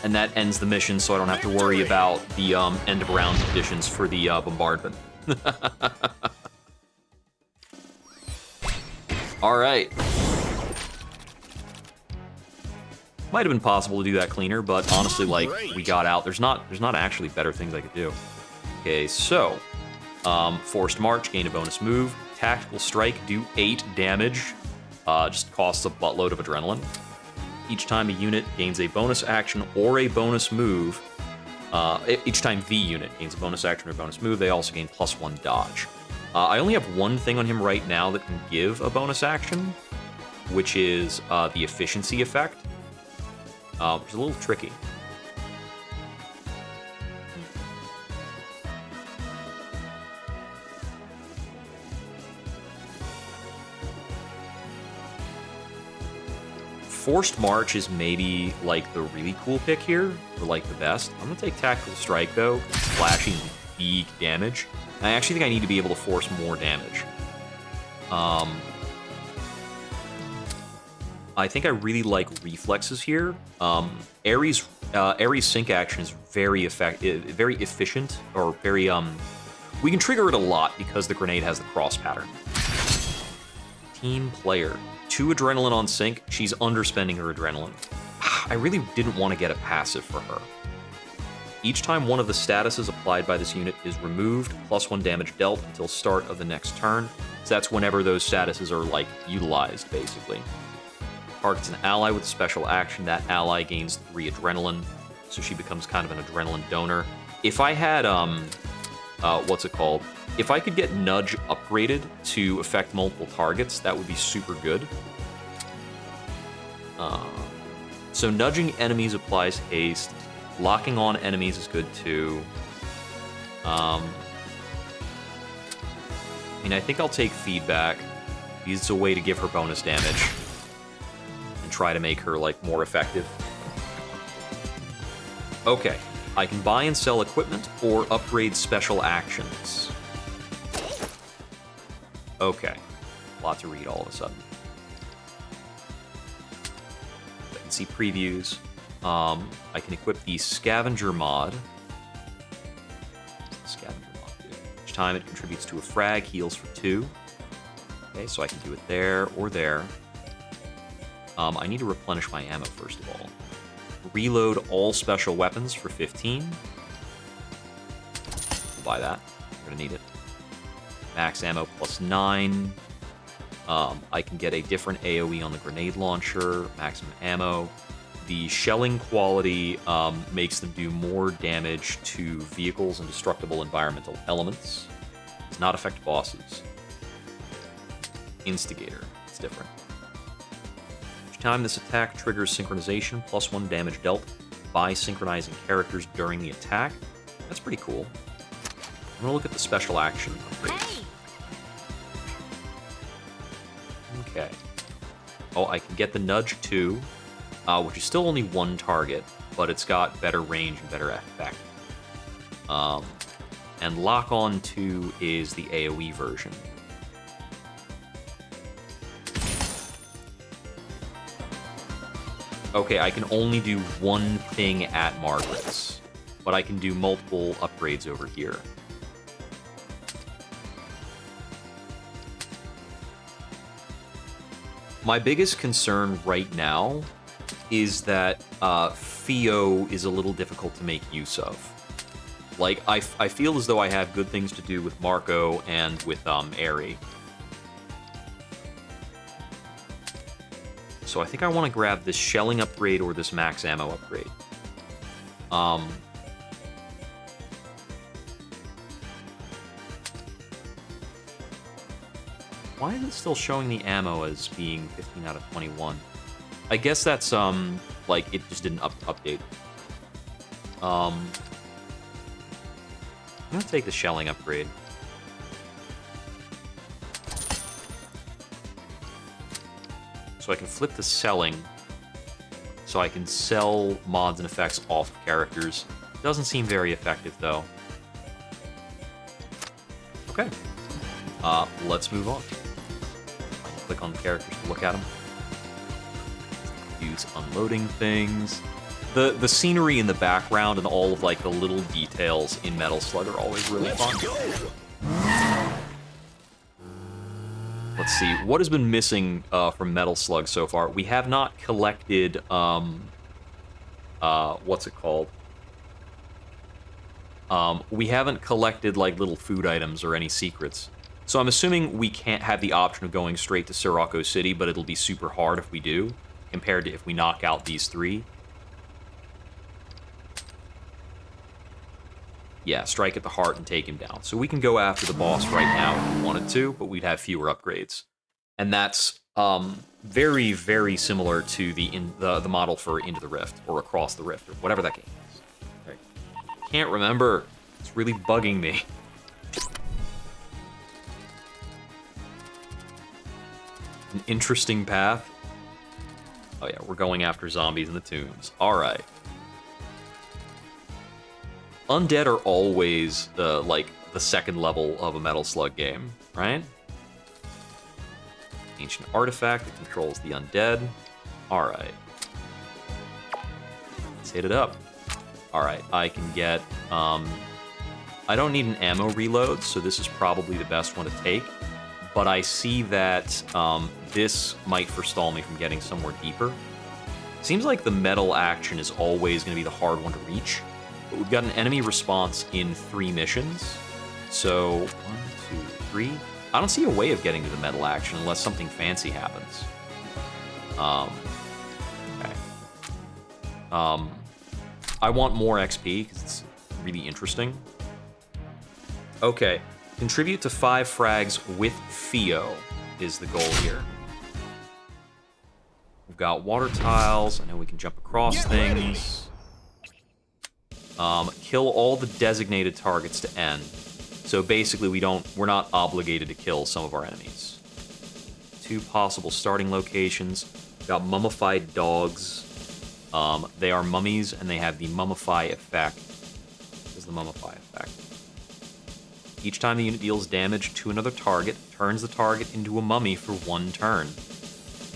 And that ends the mission, so I don't have to worry about the end of round conditions for the bombardment. All right. Might have been possible to do that cleaner, but honestly, like, we got out. There's not actually better things I could do. Okay, so forced march, gain a bonus move. Tactical strike, do 8 damage. Just costs a buttload of adrenaline. Each time a unit gains a bonus action or a bonus move, each time the unit gains a bonus action or a bonus move, they also gain +1 dodge. I only have one thing on him right now that can give a bonus action, which is the efficiency effect, which is a little tricky. Forced March is maybe like the really cool pick here, or like the best. I'm gonna take Tactical Strike though, slashing big damage. And I actually think I need to be able to force more damage. I think I really like reflexes here. Ares sync action is very effective, very efficient, or very we can trigger it a lot because the grenade has the cross pattern. Team player. 2 adrenaline on sync, she's underspending her adrenaline. I really didn't want to get a passive for her. Each time one of the statuses applied by this unit is removed, +1 damage dealt until start of the next turn. So that's whenever those statuses are, like, utilized, basically. Targets an ally with a special action. That ally gains 3 adrenaline, so she becomes kind of an adrenaline donor. If I had, what's it called? If I could get Nudge upgraded to affect multiple targets, that would be super good. So nudging enemies applies haste. Locking on enemies is good too. I mean, I think I'll take feedback. It's a way to give her bonus damage and try to make her, like, more effective. Okay, I can buy and sell equipment or upgrade special actions. Okay, a lot to read all of a sudden. I can see previews. I can equip the Scavenger mod. Scavenger mod, dude. Each time it contributes to a frag, heals for 2. Okay, so I can do it there or there. I need to replenish my ammo first of all. Reload all special weapons for 15. We'll buy that. We're gonna need it. Max ammo +9. I can get a different AoE on the grenade launcher. Maximum ammo. The shelling quality makes them do more damage to vehicles and destructible environmental elements. Does not affect bosses. Instigator. It's different. Each time this attack triggers synchronization, +1 damage dealt by synchronizing characters during the attack. That's pretty cool. I'm gonna look at the special action upgrade. Okay. Oh, I can get the Nudge 2, which is still only 1 target, but it's got better range and better effect. And Lock On 2 is the AoE version. Okay, I can only do one thing at Margaret's, but I can do multiple upgrades over here. My biggest concern right now is that Theo is a little difficult to make use of. Like, I feel as though I have good things to do with Marco and with Aerie. So I think I want to grab this shelling upgrade or this max ammo upgrade. Why is it still showing the ammo as being 15 out of 21? I guess that's, like, it just didn't update. I'm gonna take the shelling upgrade. So I can flip the selling, so I can sell mods and effects off of characters. Doesn't seem very effective, though. Okay. Let's move on. I can click on the characters to look at them. Use unloading things. The scenery in the background and all of like the little details in Metal Slug are always really fun. Let's see, what has been missing from Metal Slug so far? We have not collected, what's it called? We haven't collected, like, little food items or any secrets. So I'm assuming we can't have the option of going straight to Sirocco City, but it'll be super hard if we do, compared to if we knock out these three. Yeah, strike at the heart and take him down. So we can go after the boss right now if we wanted to, but we'd have fewer upgrades. And that's very, very similar to the model for Into the Rift, or Across the Rift, or whatever that game is. Right. Can't remember. It's really bugging me. An interesting path. Oh yeah, we're going after zombies in the tombs. Alright. Undead are always, like, the second level of a Metal Slug game, right? Ancient artifact that controls the undead. Alright. Let's hit it up. Alright, I can get, I don't need an ammo reload, so this is probably the best one to take. But I see that this might forestall me from getting somewhere deeper. Seems like the metal action is always going to be the hard one to reach. But we've got an enemy response in 3 missions. So, 1, 2, 3. I don't see a way of getting to the metal action unless something fancy happens. Okay. I want more XP because it's really interesting. Okay. Contribute to 5 frags with Theo is the goal here. We've got water tiles. I know we can jump across things. Kill all the designated targets to end. So basically, we're not obligated to kill some of our enemies. 2 possible starting locations. We've got mummified dogs. They are mummies, and they have the mummify effect. What is the mummify effect? Each time the unit deals damage to another target, turns the target into a mummy for 1 turn.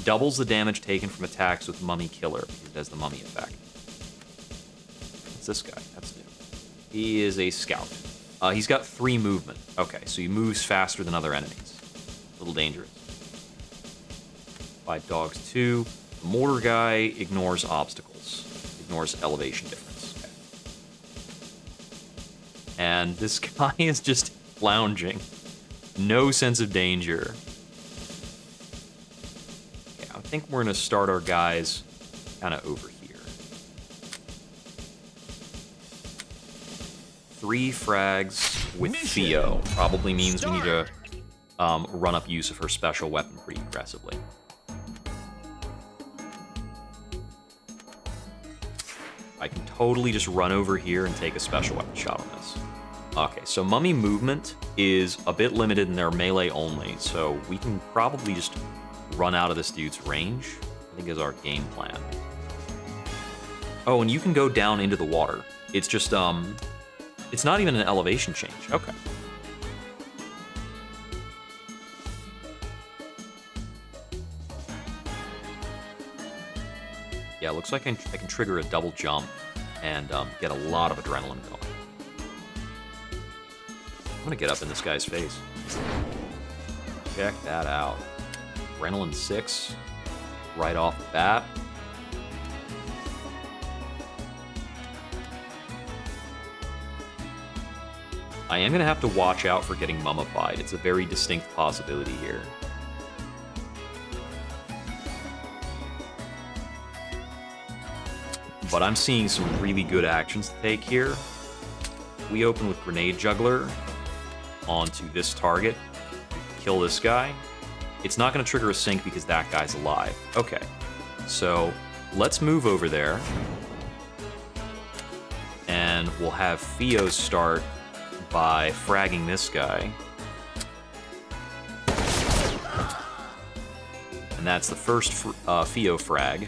Doubles the damage taken from attacks with Mummy Killer, because it does the mummy effect. What's this guy? That's new. He is a scout. He's got 3 movement. Okay, so he moves faster than other enemies. A little dangerous. By dogs 2. The mortar guy ignores obstacles. Ignores elevation difference. Okay. And this guy is just lounging. No sense of danger. Okay, I think we're going to start our guys kind of over here. 3 frags with Theo. Probably means we need to run up use of her special weapon pretty aggressively. I can totally just run over here and take a special weapon shot on this. Okay, so mummy movement is a bit limited and they're melee only, so we can probably just run out of this dude's range, I think is our game plan. Oh, and you can go down into the water. It's just, it's not even an elevation change. Okay. Yeah, it looks like I can trigger a double jump and get a lot of adrenaline going. I'm gonna get up in this guy's face. Check that out. Adrenaline 6, right off the bat. I am gonna have to watch out for getting mummified. It's a very distinct possibility here. but I'm seeing some really good actions to take here. We open with Grenade Juggler onto this target, kill this guy. It's not going to trigger a sync because that guy's alive. Okay, so let's move over there, and we'll have Theo start by fragging this guy. And that's the first Theo frag.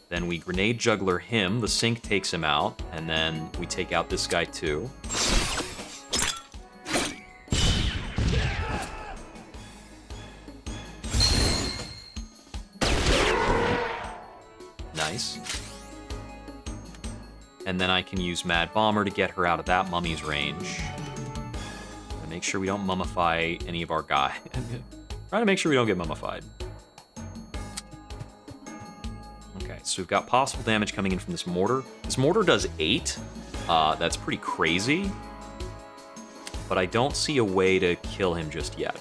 Then we Grenade Juggler him, the sync takes him out, and then we take out this guy too. Nice. And then I can use Mad Bomber to get her out of that mummy's range. And make sure we don't mummify any of our guys. Trying to make sure we don't get mummified. Okay, so we've got possible damage coming in from this mortar. This mortar does 8. That's pretty crazy. But I don't see a way to kill him just yet.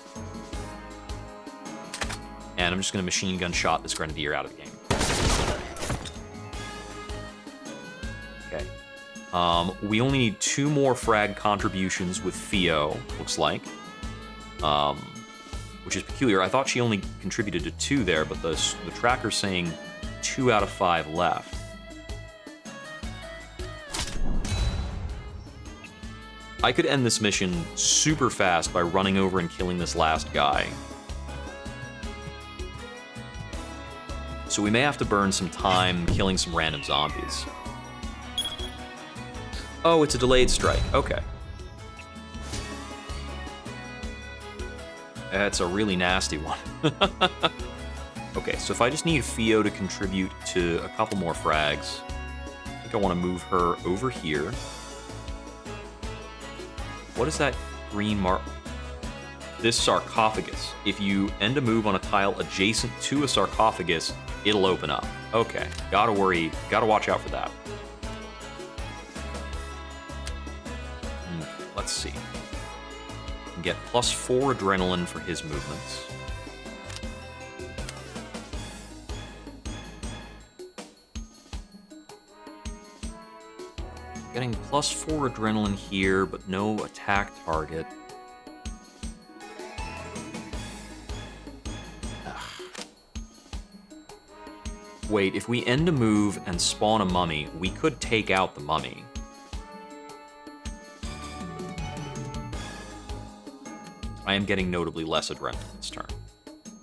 And I'm just going to machine gun shot this Grenadier out of the game. Okay. We only need 2 more frag contributions with Theo, looks like. Which is peculiar. I thought she only contributed to 2 there, but the tracker's saying 2 out of 5 left. I could end this mission super fast by running over and killing this last guy. So we may have to burn some time killing some random zombies. Oh, it's a delayed strike. Okay. That's a really nasty one. Okay, so if I just need Theo to contribute to a couple more frags, I think I want to move her over here. What is that green mark? This sarcophagus. If you end a move on a tile adjacent to a sarcophagus, it'll open up. Okay, gotta watch out for that. Let's see. Get +4 adrenaline for his movements. Getting +4 adrenaline here, but no attack target. Ugh. Wait, if we end a move and spawn a mummy, we could take out the mummy. I am getting notably less adrenaline this turn.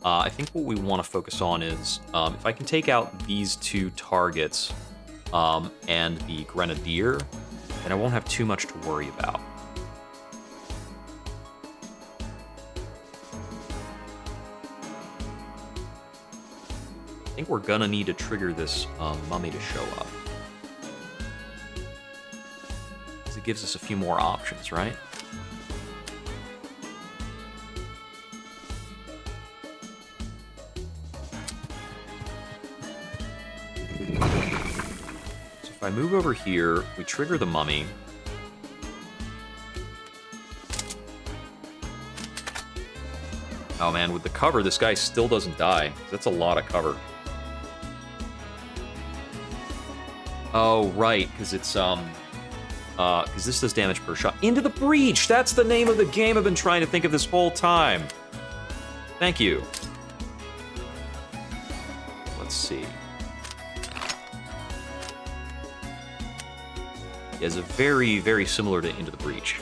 I think what we want to focus on is, if I can take out these 2 targets and the Grenadier, then I won't have too much to worry about. I think we're gonna need to trigger this mummy to show up. Because it gives us a few more options, right? If I move over here, we trigger the mummy. Oh man, with the cover, this guy still doesn't die. That's a lot of cover. Oh, right, because it's, because this does damage per shot. Into the breach! That's the name of the game I've been trying to think of this whole time. Thank you. Let's see. Is a very, very similar to Into the Breach.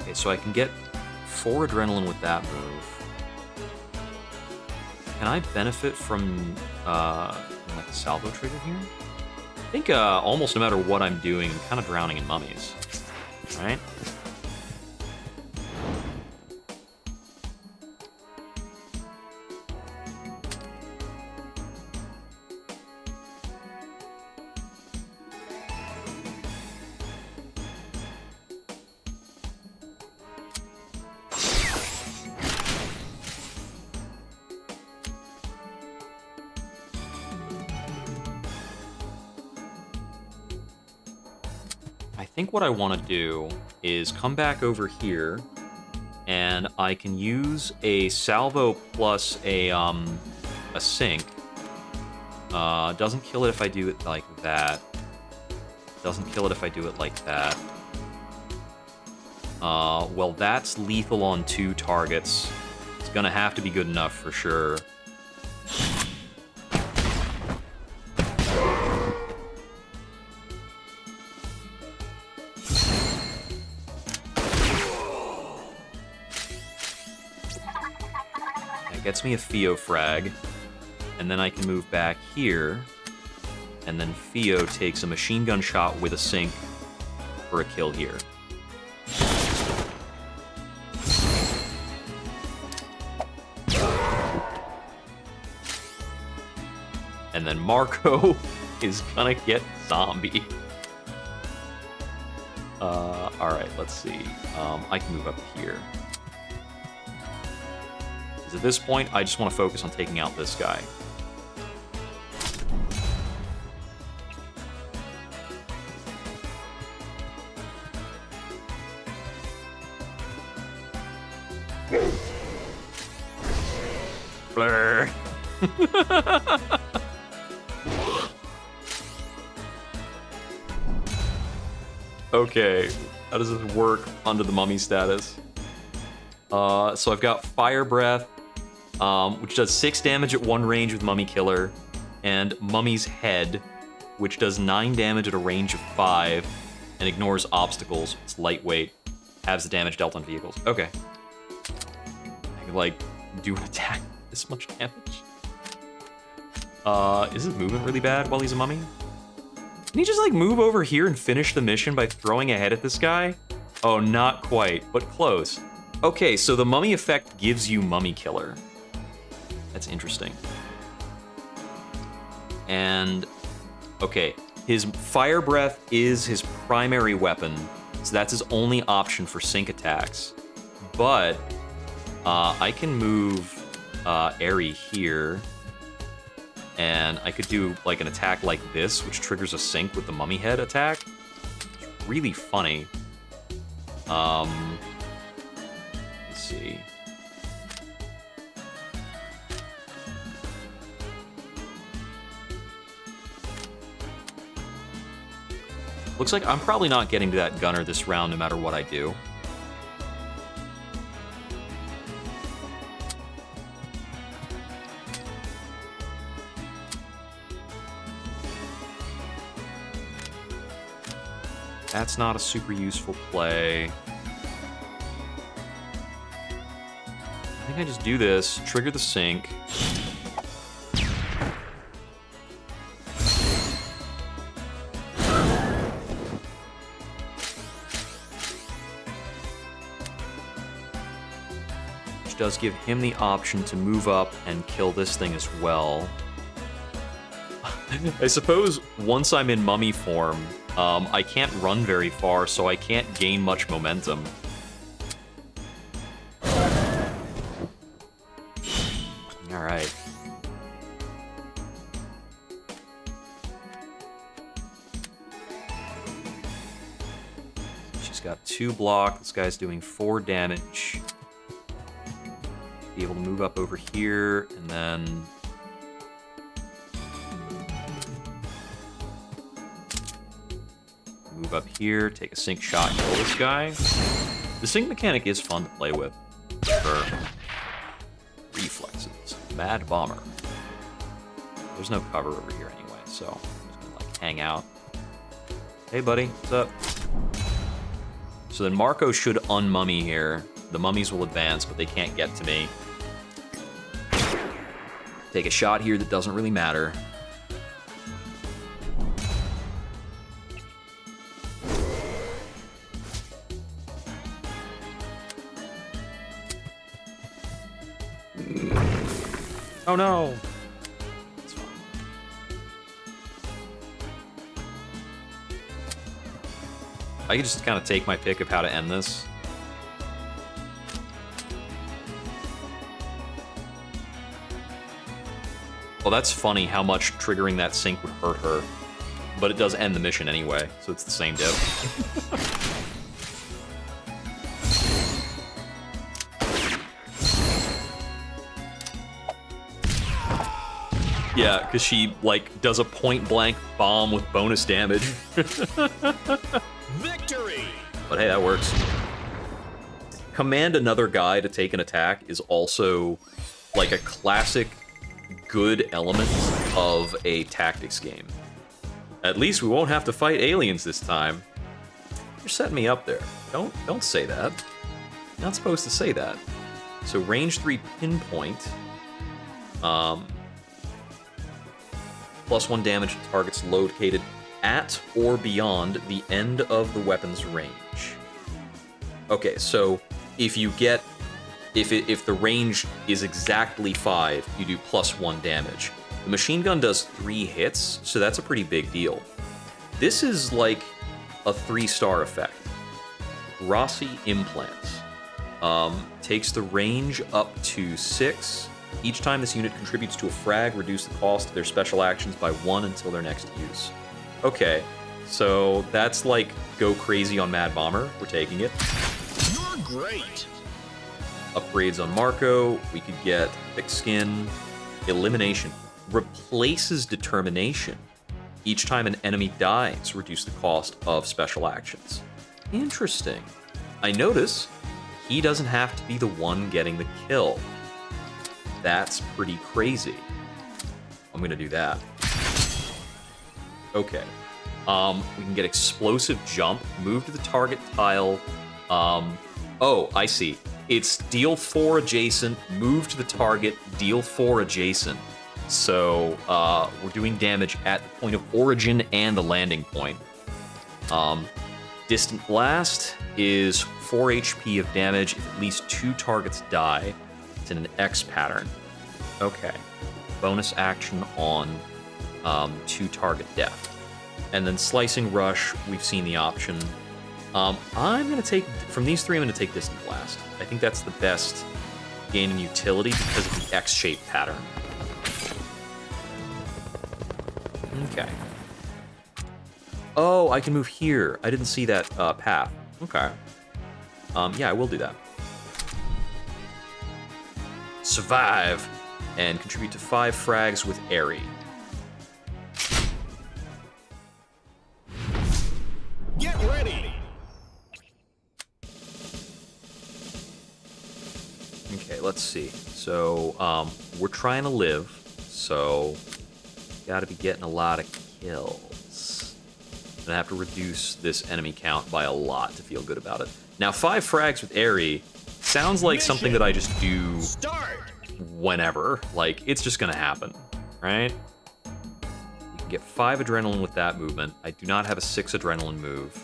Okay, so I can get 4 adrenaline with that move. Can I benefit from like a salvo trigger here? I think almost no matter what I'm doing, I'm kind of drowning in mummies. All right. I think what I want to do is come back over here And I can use a salvo plus a sink. Doesn't kill it if I do it like that. Doesn't kill it if I do it like that. Well, that's lethal on 2 targets. It's gonna have to be good enough for sure. That gets me a Theo frag. And then I can move back here. And then Theo takes a machine gun shot with a sink for a kill here. And then Marco is gonna get zombie. Alright, let's see. I can move up here. Because at this point, I just want to focus on taking out this guy. Blur. Okay, how does this work under the mummy status? So I've got Fire Breath, which does 6 damage at 1 range with Mummy Killer, and Mummy's Head, which does 9 damage at a range of 5, and ignores obstacles. It's lightweight, halves the damage dealt on vehicles. Okay. I could, like, do an attack this much damage. Is his movement really bad while he's a mummy? Can he just, like, move over here and finish the mission by throwing a head at this guy? Oh, not quite, but close. Okay, so the mummy effect gives you Mummy Killer. That's interesting. And, okay, his Fire Breath is his primary weapon, so that's his only option for sync attacks. But, I can move Airy here, and I could do like an attack like this, which triggers a sync with the mummy head attack. It's really funny. Let's see. Looks like I'm probably not getting to that gunner this round no matter what I do. That's not a super useful play. I think I just do this, trigger the sync. Which does give him the option to move up and kill this thing as well. I suppose once I'm in mummy form, I can't run very far, so I can't gain much momentum. Alright. She's got 2 block. This guy's doing 4 damage. Be able to move up over here, and then... move up here, take a sync shot, kill this guy. The sync mechanic is fun to play with. For reflexes. Mad Bomber. There's no cover over here anyway, so I'm just gonna like hang out. Hey buddy, what's up? So then Marco should unmummy here. The mummies will advance, but they can't get to me. Take a shot here that doesn't really matter. Oh no! It's fine. I can just kind of take my pick of how to end this. Well, that's funny how much triggering that sync would hurt her. But it does end the mission anyway, so it's the same deal. Yeah, because she, like, does a point-blank bomb with bonus damage. Victory! But hey, that works. Command another guy to take an attack is also, like, a classic good element of a tactics game. At least we won't have to fight aliens this time. You're setting me up there. Don't say that. You're not supposed to say that. So range 3 pinpoint. +1 damage to targets located at or beyond the end of the weapon's range. Okay, so if the range is exactly 5, you do +1 damage. The machine gun does 3 hits, so that's a pretty big deal. This is like a 3-star effect. Rossi Implants. Takes the range up to 6. Each time this unit contributes to a frag, reduce the cost of their special actions by 1 until their next use. Okay, so that's like go crazy on Mad Bomber. We're taking it. You're great! Upgrades on Marco. We could get thick skin. Elimination. Replaces determination. Each time an enemy dies, reduce the cost of special actions. Interesting. I notice he doesn't have to be the one getting the kill. That's pretty crazy. I'm gonna do that. Okay. We can get explosive jump, move to the target tile. Oh, I see. It's deal 4 adjacent, move to the target, deal 4 adjacent. So we're doing damage at the point of origin and the landing point. Distant Blast is 4 HP of damage if at least 2 targets die. It's in an X pattern. Okay. Bonus action on 2 target death. And then Slicing Rush, we've seen the option. I'm going to take, from these 3, I'm going to take Distant Blast. I think that's the best gain in utility because of the X-shaped pattern. Okay. Oh, I can move here. I didn't see that path. Okay. Yeah, I will do that. Survive and contribute to 5 frags with Airy. Get ready! Okay, let's see. So, we're trying to live, so gotta be getting a lot of kills. I'm gonna have to reduce this enemy count by a lot to feel good about it. Now, 5 frags with Airy sounds like something that I just do whenever. Like, it's just gonna happen, right? We can get 5 adrenaline with that movement. I do not have a 6 adrenaline move.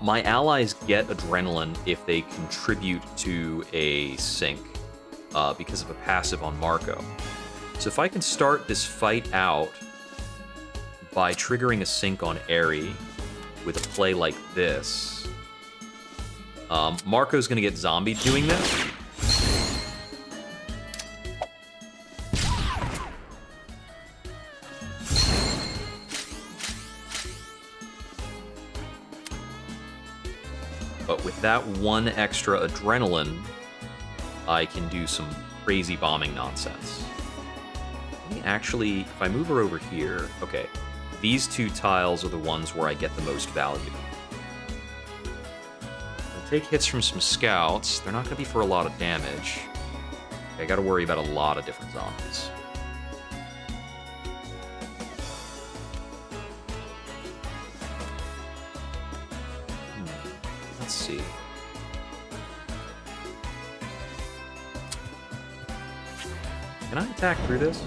My allies get adrenaline if they contribute to a sync because of a passive on Marco. So if I can start this fight out by triggering a sync on Airy with a play like this, Marco's going to get zombied doing this. But with that 1 extra adrenaline, I can do some crazy bombing nonsense. Let me actually, if I move her over here, okay, these 2 tiles are the ones where I get the most value. I'll take hits from some scouts. They're not going to be for a lot of damage. Okay, I got to worry about a lot of different zombies. Let's see. Can I attack through this?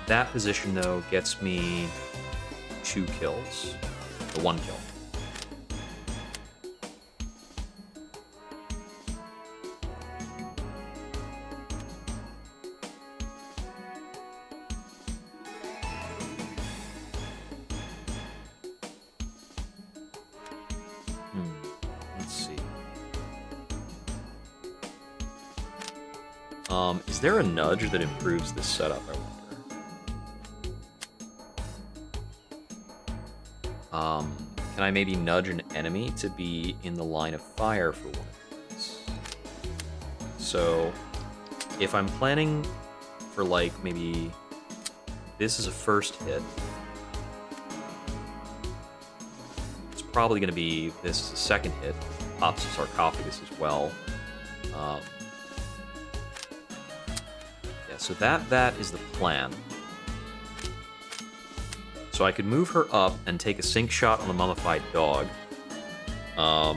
That position, though, gets me 2 kills. Or 1 kill. Let's see. Is there a nudge that improves this setup, I wonder? Can I maybe nudge an enemy to be in the line of fire for one of these? So, if I'm planning for, like, maybe this is a first hit, it's probably going to be this is a second hit, opposite sarcophagus as well. Yeah, so that is the plan. So I could move her up and take a sink shot on the mummified dog. I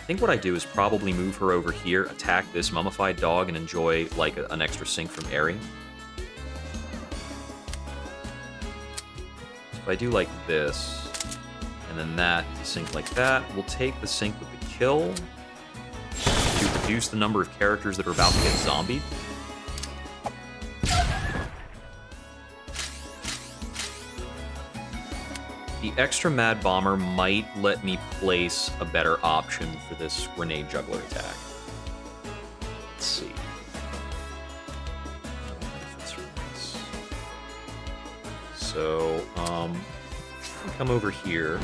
think what I do is probably move her over here, attack this mummified dog, and enjoy, like, an extra sink from Airy. So if I do like this, and then that, sink like that, we'll take the sink with the kill to reduce the number of characters that are about to get zombied. The extra Mad Bomber might let me place a better option for this Grenade Juggler attack. Let's see. So, come over here.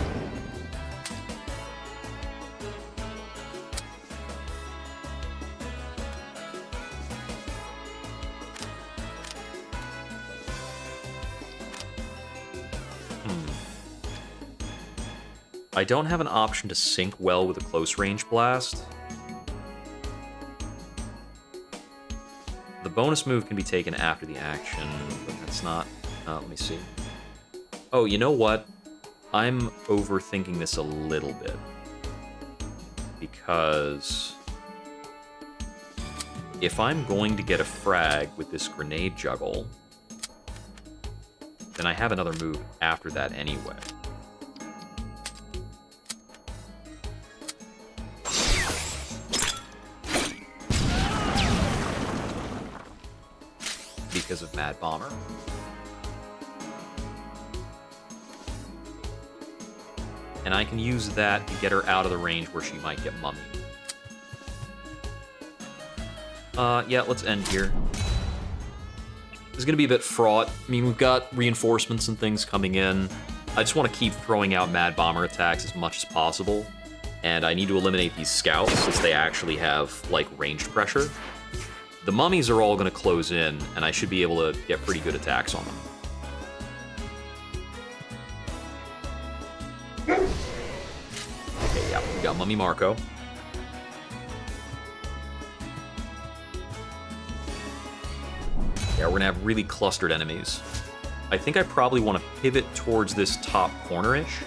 I don't have an option to sync well with a close range blast. The bonus move can be taken after the action, but that's not... let me see. Oh, you know what? I'm overthinking this a little bit. Because if I'm going to get a frag with this grenade juggle, then I have another move after that anyway. Because of Mad Bomber. And I can use that to get her out of the range where she might get mummied. Yeah, let's end here. It's gonna be a bit fraught. I mean, we've got reinforcements and things coming in. I just want to keep throwing out Mad Bomber attacks as much as possible. And I need to eliminate these scouts since they actually have, like, ranged pressure. The mummies are all going to close in, and I should be able to get pretty good attacks on them. Okay, yeah, we got Mummy Marco. Yeah, we're going to have really clustered enemies. I think I probably want to pivot towards this top corner-ish.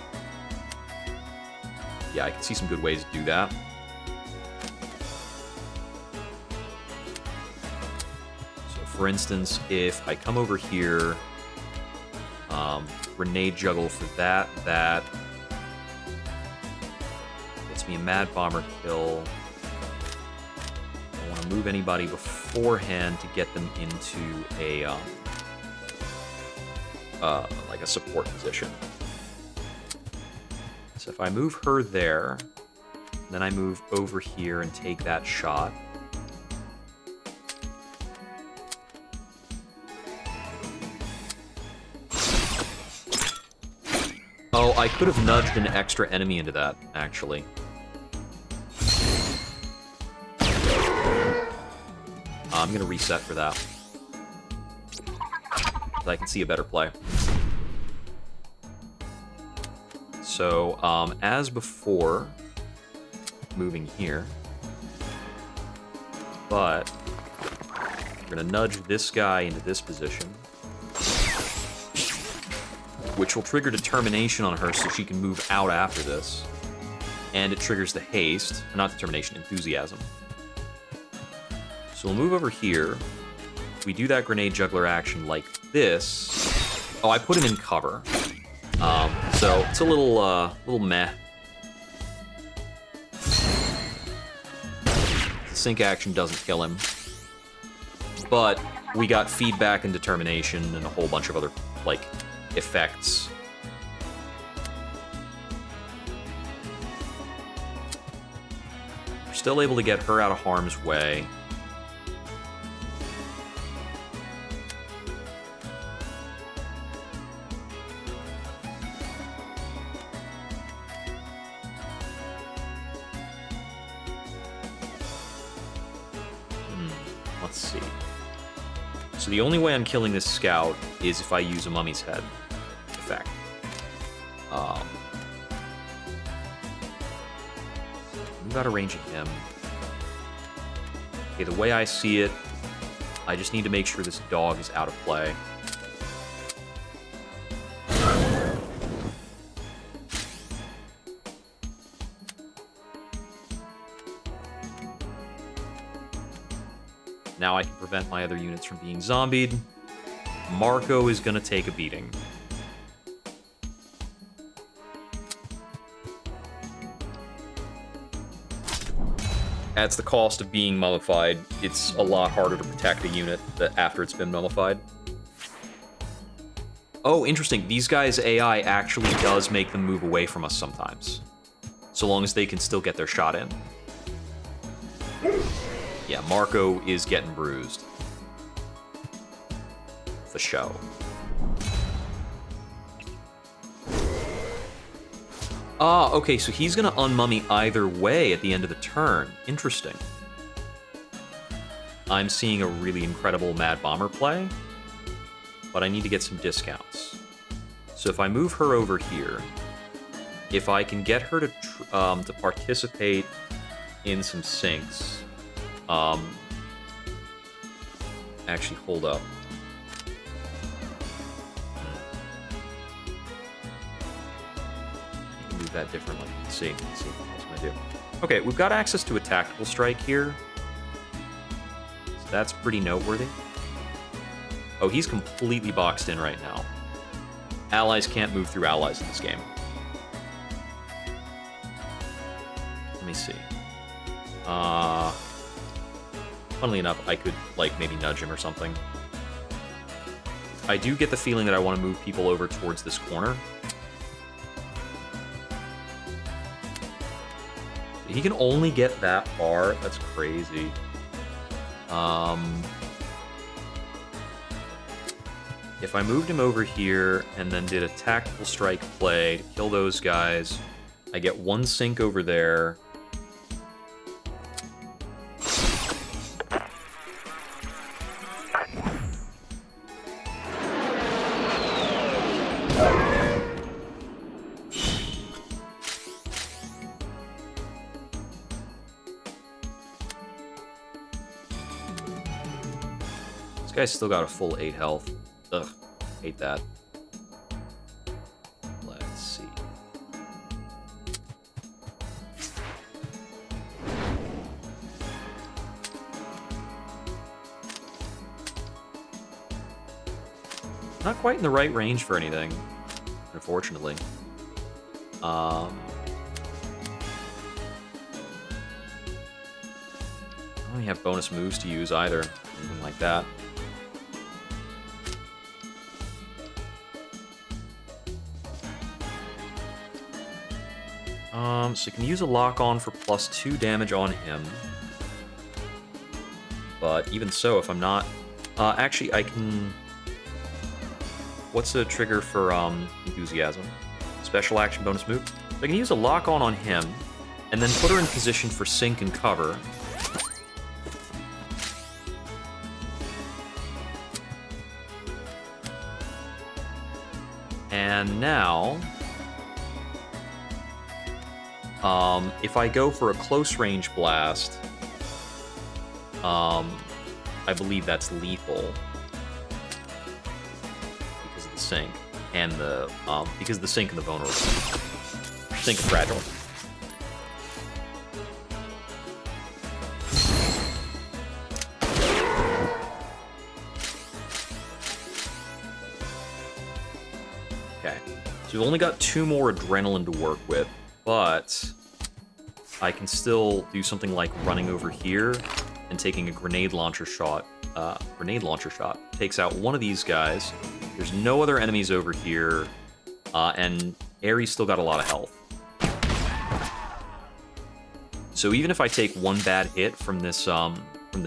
Yeah, I can see some good ways to do that. For instance, if I come over here, grenade juggle for that gets me a Mad Bomber kill. I don't want to move anybody beforehand to get them into a like a support position. So if I move her there, then I move over here and take that shot. Oh, I could have nudged an extra enemy into that, actually. I'm going to reset for that. So I can see a better play. So, as before, moving here. But, we're going to nudge this guy into this position, which will trigger determination on her so she can move out after this. And it triggers the haste, not determination, enthusiasm. So we'll move over here. We do that grenade juggler action like this. Oh, I put him in cover. So it's a little meh. The sync action doesn't kill him. But we got feedback and determination and a whole bunch of other, like, effects. We're still able to get her out of harm's way. Let's see. So the only way I'm killing this scout is if I use a mummy's head effect. Move out of range of him. Okay, the way I see it, I just need to make sure this dog is out of play. Now I can prevent my other units from being zombied. Marco is gonna take a beating. That's the cost of being mummified. It's a lot harder to protect a unit after it's been mummified. Oh, interesting. These guys' AI actually does make them move away from us sometimes. So long as they can still get their shot in. Yeah, Marco is getting bruised. For show. Ah, okay, so he's gonna unmummy either way at the end of the turn. Interesting. I'm seeing a really incredible Mad Bomber play, but I need to get some discounts. So if I move her over here, if I can get her to participate in some syncs, actually, hold up. Move that differently. Let's see what else can I do. Okay, we've got access to a tactical strike here. So that's pretty noteworthy. Oh, he's completely boxed in right now. Allies can't move through allies in this game. Let me see. Funnily enough, I could, like, maybe nudge him or something. I do get the feeling that I want to move people over towards this corner. He can only get that far. That's crazy. If I moved him over here and then did a tactical strike play to kill those guys, I get one sync over there. Guy's still got a full 8 health. Ugh, hate that. Let's see. Not quite in the right range for anything, unfortunately. I don't even have bonus moves to use either, anything like that. So you can use a lock-on for +2 damage on him. But even so, if I'm not... actually, I can... What's the trigger for enthusiasm? Special action bonus move? So I can use a lock-on on him, and then put her in position for sync and cover. And now... if I go for a close range blast, I believe that's lethal because of the sync and the because of the sync and the vulnerable. Sync and fragile. Okay, so we've only got 2 more adrenaline to work with. But I can still do something like running over here and taking a grenade launcher shot. Takes out one of these guys. There's no other enemies over here, and Ares still got a lot of health. So even if I take one bad hit from this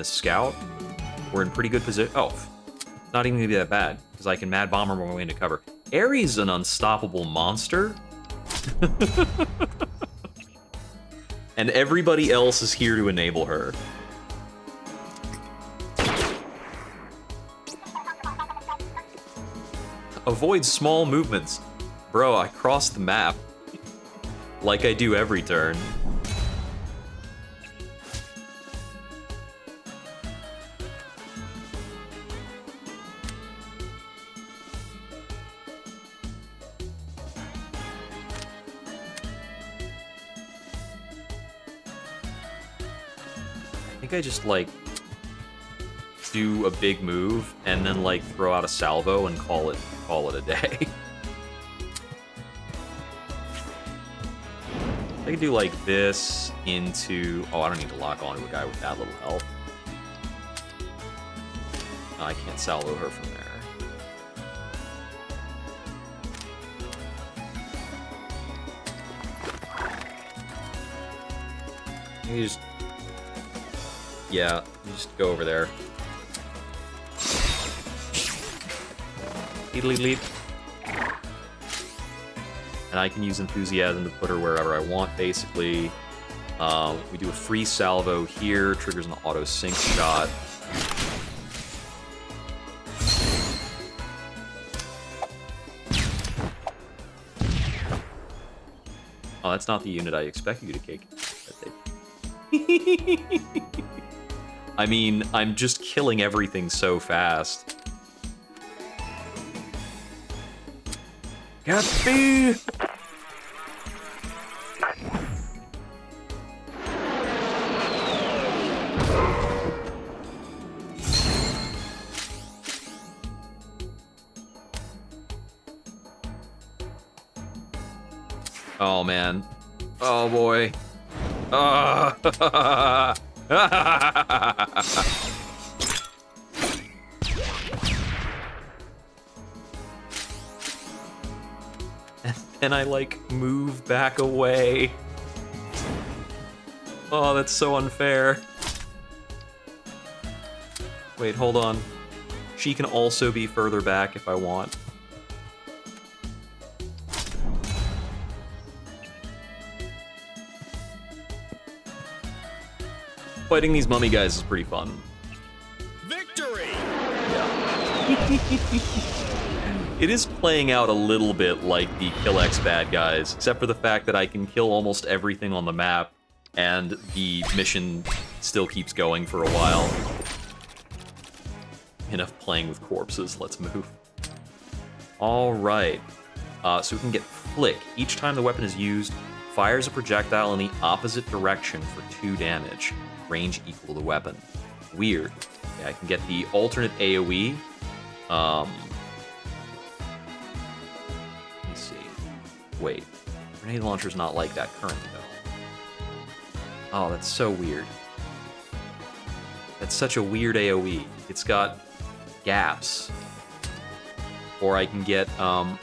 scout, we're in pretty good position. Oh, not even gonna be that bad because I can Mad Bomber my way into cover. Ares is an unstoppable monster. And everybody else is here to enable her. Avoid small movements. Bro, I crossed the map. Like I do every turn. I think I just, like, do a big move and then, like, throw out a salvo and call it a day. I could do, like, this into... Oh, I don't need to lock onto a guy with that little health. No, I can't salvo her from there. You just... Yeah, you just go over there. Leap. And I can use Enthusiasm to put her wherever I want, basically. We do a free salvo here, triggers an auto sync shot. Oh, that's not the unit I expected you to kick. I mean, I'm just killing everything so fast. Gatsby! Oh, man. Oh, boy. And I, like, move back away. Oh, that's so unfair. Wait, hold on. She can also be further back if I want. Fighting these mummy guys is pretty fun. Victory! Yeah. It is playing out a little bit like the Kill X bad guys, except for the fact that I can kill almost everything on the map, and the mission still keeps going for a while. Enough playing with corpses, let's move. Alright, so we can get Flick. Each time the weapon is used, fires a projectile in the opposite direction for 2 damage. Range equal to the weapon. Weird. Yeah, I can get the alternate AoE. Let me see. Wait. Grenade launcher's not like that currently, though. Oh, that's so weird. That's such a weird AoE. It's got gaps. Or I can get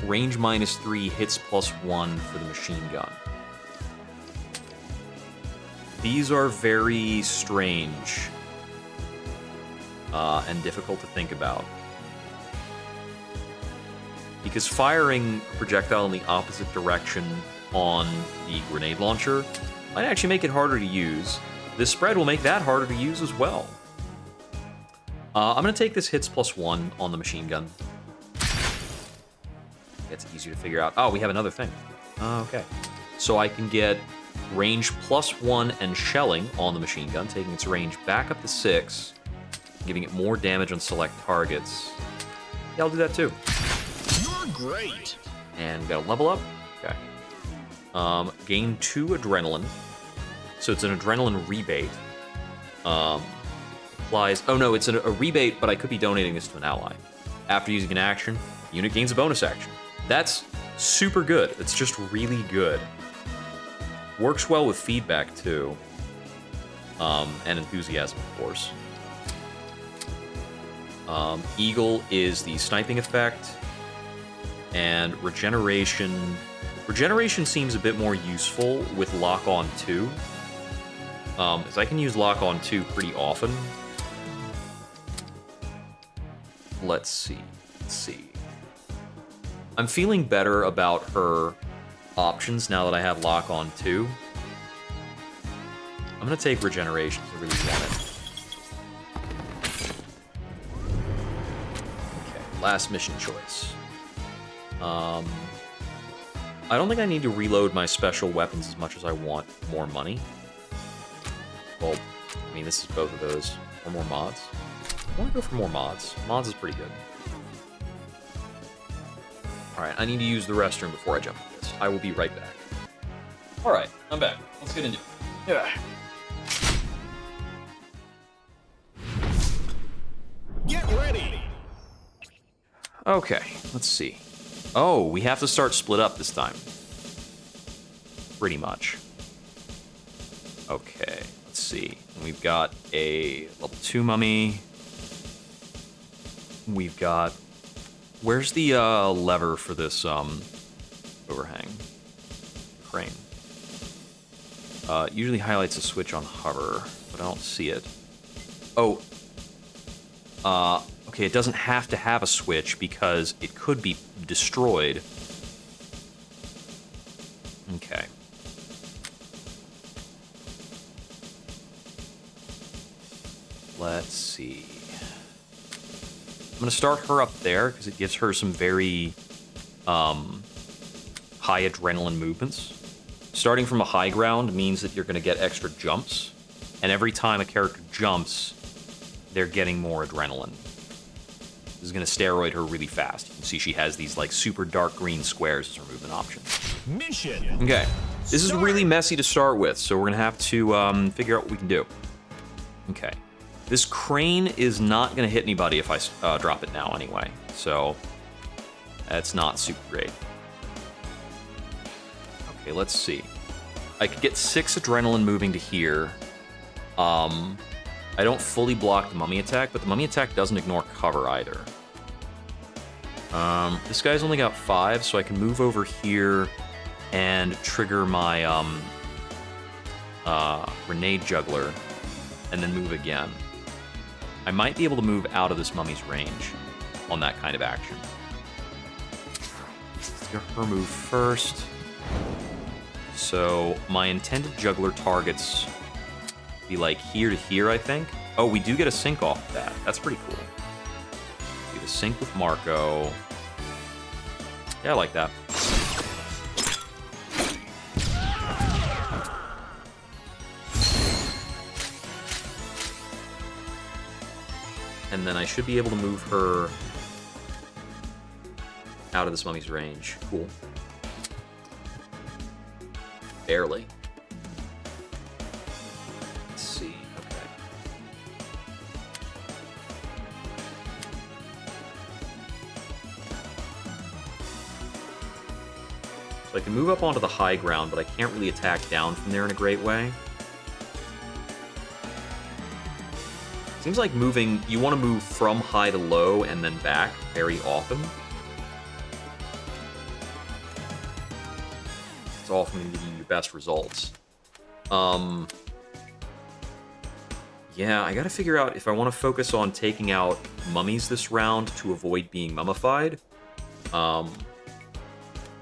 range -3, hits +1 for the machine gun. These are very strange and difficult to think about. Because firing a projectile in the opposite direction on the grenade launcher might actually make it harder to use. This spread will make that harder to use as well. I'm going to take this hits +1 on the machine gun. It's easier to figure out. Oh, we have another thing. Okay. So I can get range +1 and shelling on the machine gun, taking its range back up to 6, giving it more damage on select targets. Yeah, I'll do that too. You're great. And we got a level up. Okay. Gain 2 adrenaline. So it's an adrenaline rebate. Applies. Oh no, it's a rebate, but I could be donating this to an ally. After using an action, the unit gains a bonus action. That's super good. It's just really good. Works well with feedback too. And enthusiasm, of course. Eagle is the sniping effect. And regeneration. Regeneration seems a bit more useful with Lock On 2. As I can use Lock On 2 pretty often. Let's see. I'm feeling better about her options now that I have Lock On 2. I'm gonna take regeneration if I really want it. Okay, last mission choice. I don't think I need to reload my special weapons as much as I want more money. Well, I mean, this is both of those. Or more mods. I want to go for more mods. Mods is pretty good. Alright, I need to use the restroom before I jump into this. I will be right back. Alright, I'm back. Let's get into it. Yeah. Get ready. Okay, let's see. Oh, we have to start split up this time. Pretty much. Okay, let's see. We've got a level 2 mummy. We've got... Where's the lever for this overhang? Crane. Usually highlights a switch on hover, but I don't see it. Oh. Okay, it doesn't have to have a switch because it could be destroyed. Okay. Let's see. I'm going to start her up there because it gives her some very high adrenaline movements. Starting from a high ground means that you're going to get extra jumps, and every time a character jumps, they're getting more adrenaline. This is going to steroid her really fast. You can see she has these like super dark green squares as her movement options. Mission. Okay, this is really messy to start with, so we're going to have to figure out what we can do. Okay. This crane is not going to hit anybody if I drop it now anyway, so that's not super great. Okay, let's see. I could get 6 adrenaline moving to here. I don't fully block the mummy attack, but the mummy attack doesn't ignore cover either. This guy's only got 5, so I can move over here and trigger my grenade juggler, and then move again. I might be able to move out of this mummy's range on that kind of action. Let's get her move first. So my intended juggler targets be like here to here, I think. Oh, we do get a sync off of that. That's pretty cool. Get a sync with Marco. Yeah, I like that. And then I should be able to move her out of this mummy's range. Cool. Barely. Let's see. Okay. So I can move up onto the high ground, but I can't really attack down from there in a great way. Seems like moving, you want to move from high to low and then back very often. It's all going to give you your best results. Yeah, I gotta figure out if I want to focus on taking out mummies this round to avoid being mummified. Or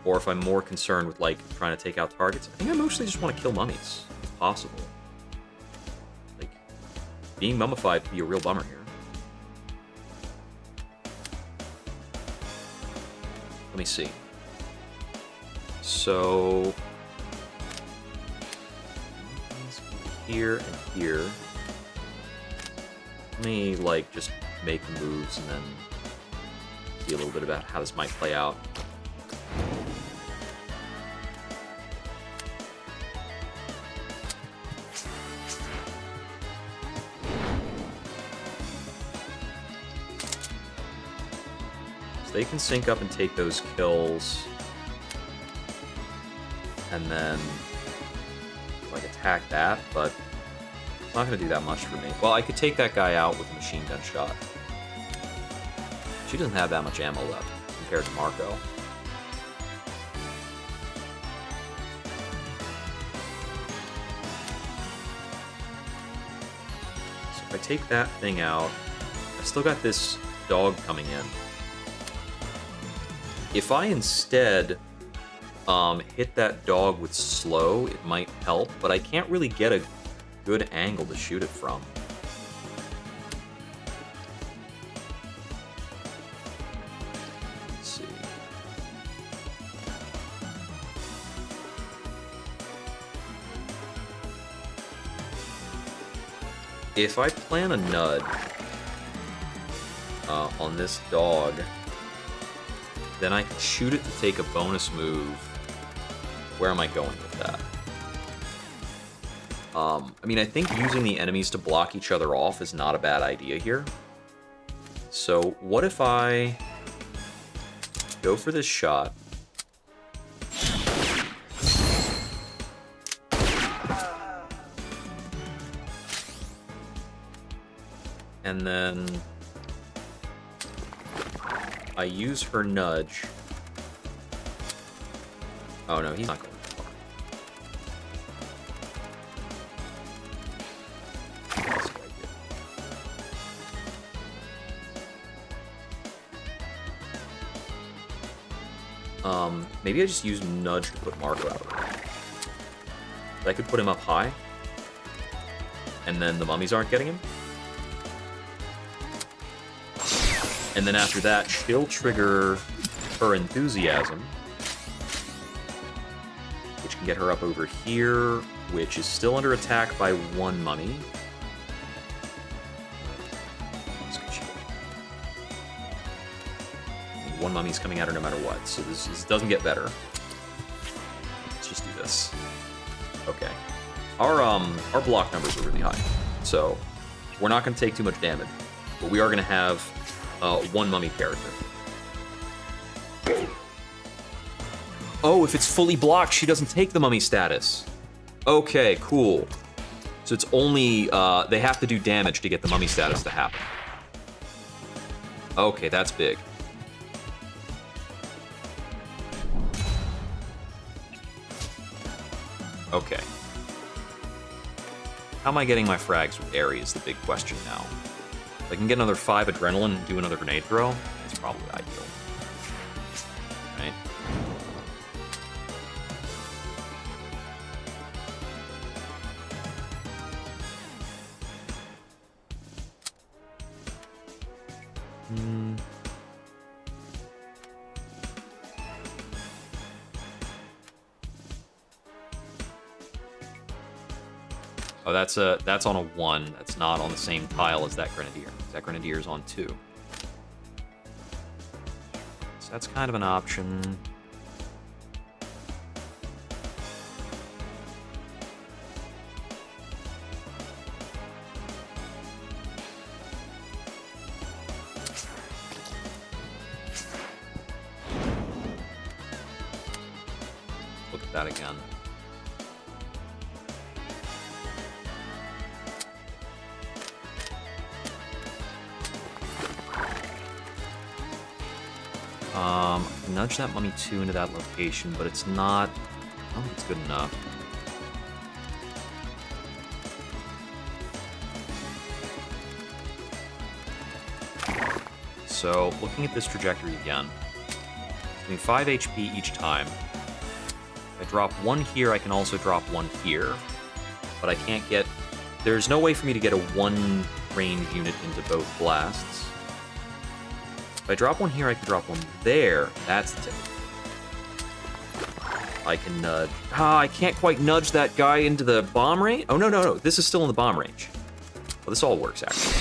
if I'm more concerned with, like, trying to take out targets. I think I mostly just want to kill mummies, if possible. Being mummified would be a real bummer here. Let me see. So... here and here. Let me, like, just make moves and then see a little bit about how this might play out. They can sync up and take those kills, and then like attack that, but it's not going to do that much for me. Well, I could take that guy out with a machine gun shot. She doesn't have that much ammo left compared to Marco. So if I take that thing out, I've still got this dog coming in. If I instead hit that dog with slow, it might help, but I can't really get a good angle to shoot it from. Let's see. if I plan a nudge on this dog, then I can shoot it to take a bonus move. Where am I going with that? I mean, I think using the enemies to block each other off is not a bad idea here. So what if I go for this shot? And then I use her nudge. Oh no, he's not going that far. That's what I did. Maybe I just use nudge to put Marco out of the way. I could put him up high, and then the mummies aren't getting him. And then after that, she'll trigger her enthusiasm, which can get her up over here, which is still under attack by one mummy. One mummy's coming at her no matter what, so this doesn't get better. Let's just do this. Okay. Our block numbers are really high, so we're not going to take too much damage, but we are going to have one mummy character. Oh, if it's fully blocked, she doesn't take the mummy status. Okay, cool. So it's only, they have to do damage to get the mummy status to happen. Okay, that's big. Okay. How am I getting my frags with Aerie is the big question now. If I can get another 5 adrenaline and do another grenade throw, that's probably ideal. Right? Oh, that's on a 1. That's not on the same tile as that Grenadier. That Grenadier's on 2. So that's kind of an option. Look at that again. Nudge that mummy 2 into that location, but it's not... I don't think it's good enough. So, looking at this trajectory again, doing 5 HP each time. If I drop 1 here, I can also drop 1 here, but I can't get... There's no way for me to get a 1 range unit into both blasts. If I drop 1 here, I can drop 1 there. That's the tip. I can nudge... Ah, I can't quite nudge that guy into the bomb range? Oh, no. This is still in the bomb range. Well, this all works, actually.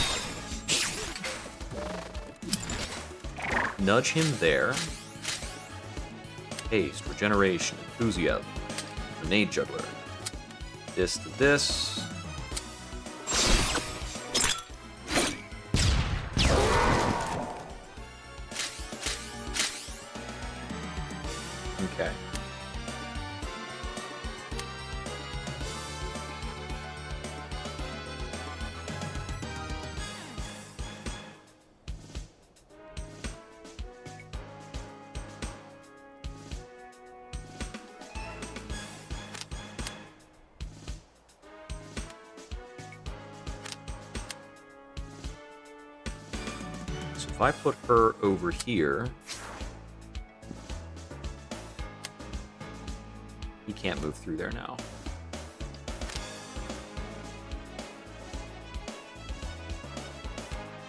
Nudge him there. Haste, regeneration, enthusiasm, grenade juggler. This to this. Okay. So if I put her over here, he can't move through there now.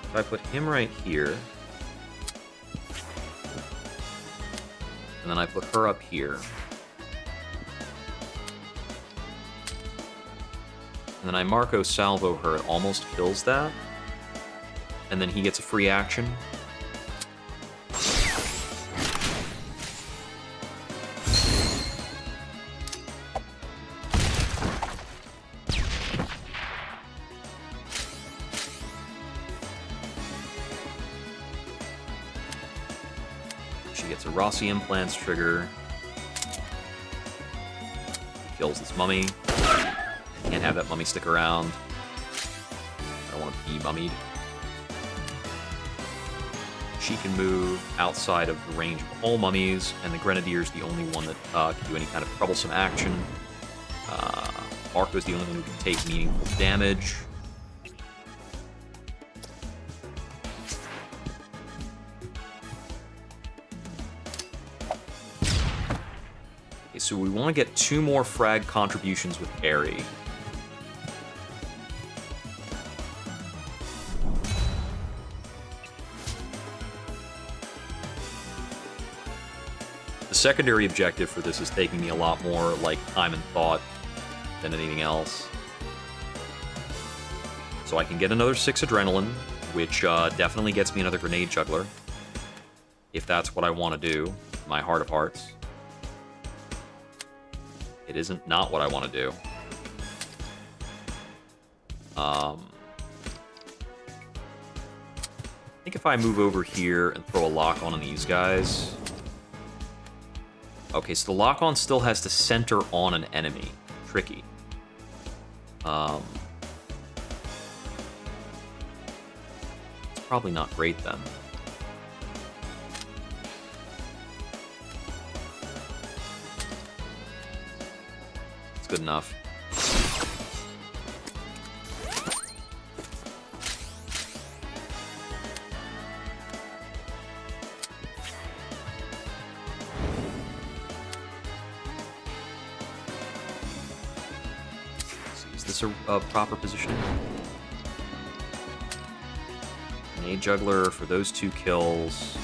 If I put him right here, and then I put her up here, And then I Marco Salvo her. It almost kills that. And then he gets a free action. She gets a Rossi Implants trigger. Kills this mummy. Can't have that mummy stick around. I don't want to be mummied. She can move outside of the range of all mummies, and the Grenadier's the only one that can do any kind of troublesome action. Marco's the only one who can take meaningful damage. Okay, so we want to get 2 more frag contributions with Aerie. The secondary objective for this is taking me a lot more like time and thought than anything else. So I can get another 6 adrenaline, which definitely gets me another grenade juggler. If that's what I want to do, my heart of hearts. It isn't not what I want to do. I think if I move over here and throw a lock-on these guys... Okay, so the lock-on still has to center on an enemy. Tricky. It's probably not great then. It's good enough. Is this a proper positioning? Grenade juggler for those 2 kills.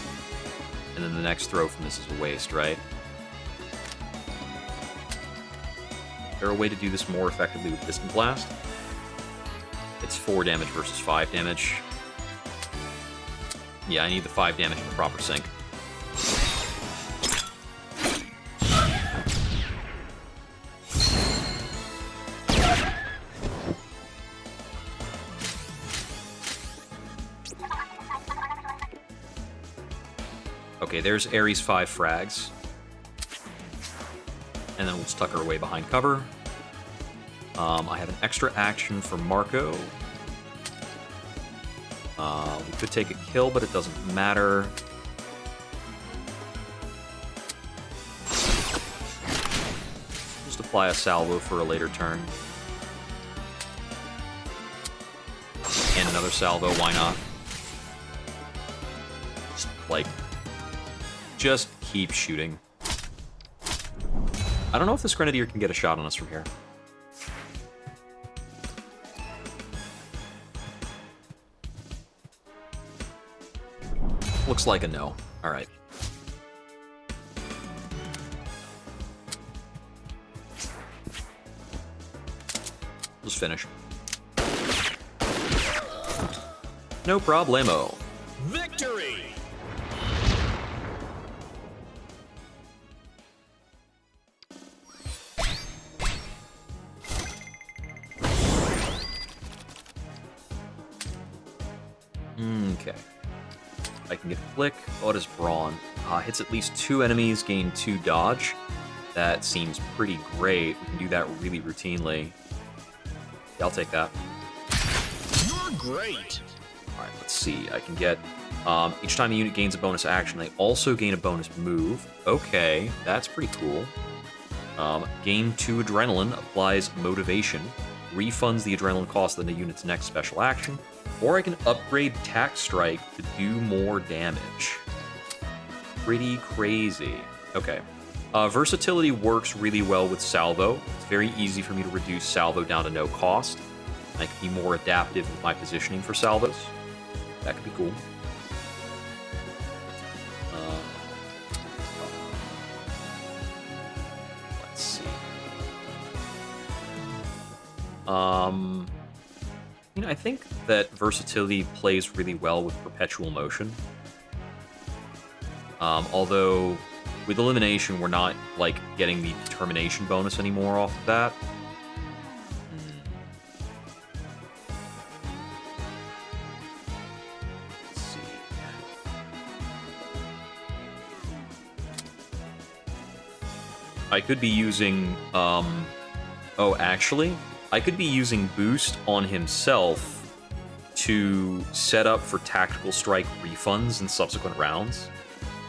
And then the next throw from this is a waste, right? Is there a way to do this more effectively with Distant Blast? It's 4 damage versus 5 damage. Yeah, I need the 5 damage in the proper sync. Okay, there's Ares' 5 frags. And then we'll just tuck her away behind cover. I have an extra action for Marco. We could take a kill, but it doesn't matter. Just apply a salvo for a later turn. And another salvo, why not? Just keep shooting. I don't know if this Grenadier can get a shot on us from here. Looks like a no. Alright. Just finish. No problemo. Victory! Okay. I can get Flick. What is Brawn? Hits at least 2 enemies, gain 2 dodge. That seems pretty great. We can do that really routinely. Yeah, I'll take that. You're great! Alright, let's see. I can get... each time a unit gains a bonus action, they also gain a bonus move. Okay, that's pretty cool. Gain 2 adrenaline, applies motivation, refunds the adrenaline cost of the unit's next special action, or I can upgrade Tack Strike to do more damage. Pretty crazy. Okay. Versatility works really well with Salvo. It's very easy for me to reduce Salvo down to no cost. I can be more adaptive with my positioning for Salvos. That could be cool. Let's see. You know, I think that versatility plays really well with perpetual motion. Although, with elimination, we're not, like, getting the determination bonus anymore off of that. Let's see. I could be using, oh, actually, I could be using Boost on himself to set up for Tactical Strike refunds in subsequent rounds.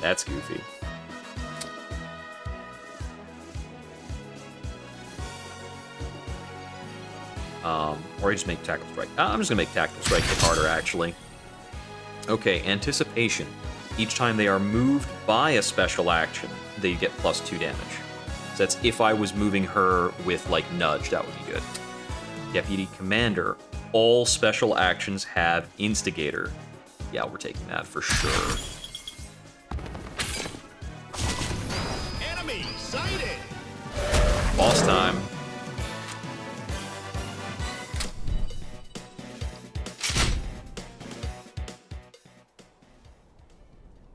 That's goofy. Or I just make Tactical Strike. I'm just gonna make Tactical Strike hit harder, actually. Okay, Anticipation. Each time they are moved by a special action, they get +2 damage. So that's if I was moving her with, like, Nudge, that would be good. Deputy Commander. All special actions have Instigator. Yeah, we're taking that for sure. Enemy sighted. Boss time.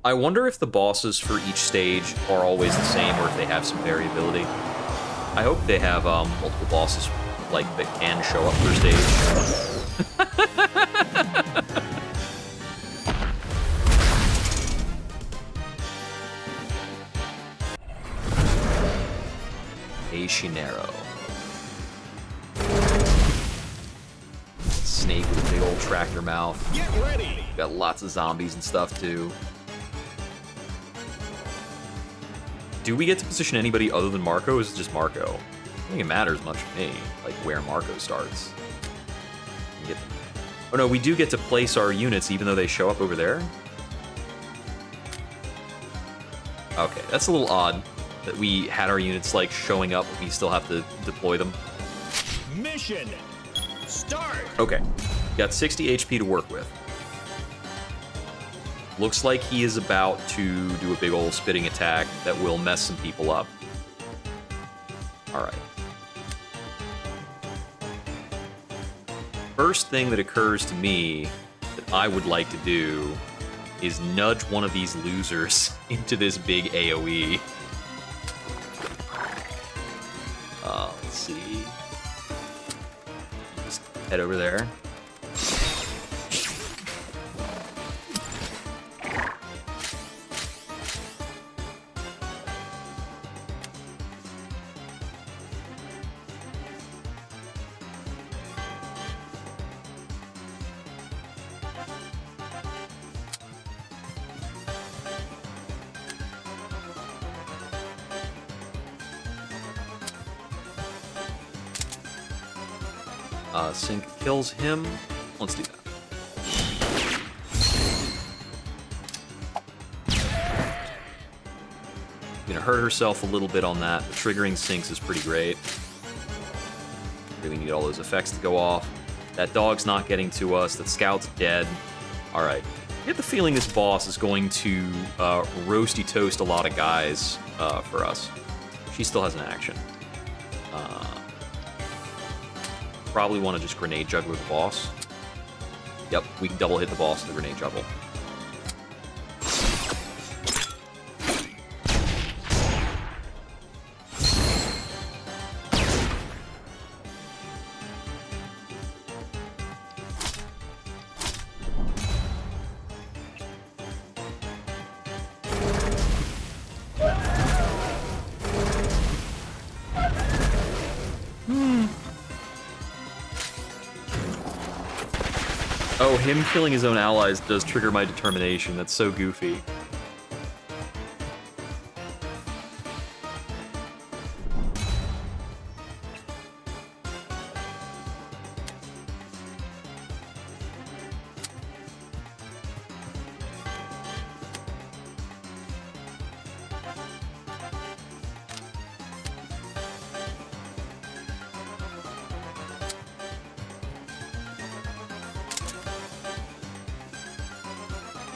I wonder if the bosses for each stage are always the same or if they have some variability. I hope they have multiple bosses like that can show up per stage. A Shinero. Snake with a big old tractor mouth. Get ready. Got lots of zombies and stuff too. Do we get to position anybody other than Marco, or is it just Marco? I don't think it matters much to me, like where Marco starts. Oh no, we do get to place our units even though they show up over there? Okay, that's a little odd that we had our units like showing up, but we still have to deploy them. Mission start. Okay, got 60 HP to work with. Looks like he is about to do a big old spitting attack that will mess some people up. Alright. First thing that occurs to me that I would like to do is nudge one of these losers into this big AoE. Let's see. Just head over there. Sync kills him. Let's do that. Gonna hurt herself a little bit on that. The triggering syncs is pretty great. Really need all those effects to go off. That dog's not getting to us. That scout's dead. Alright. I get the feeling this boss is going to roasty toast a lot of guys for us. She still has an action. Probably want to just grenade juggler the boss. Yep, we can double hit the boss with the grenade juggle. Oh, him killing his own allies does trigger my determination. That's so goofy.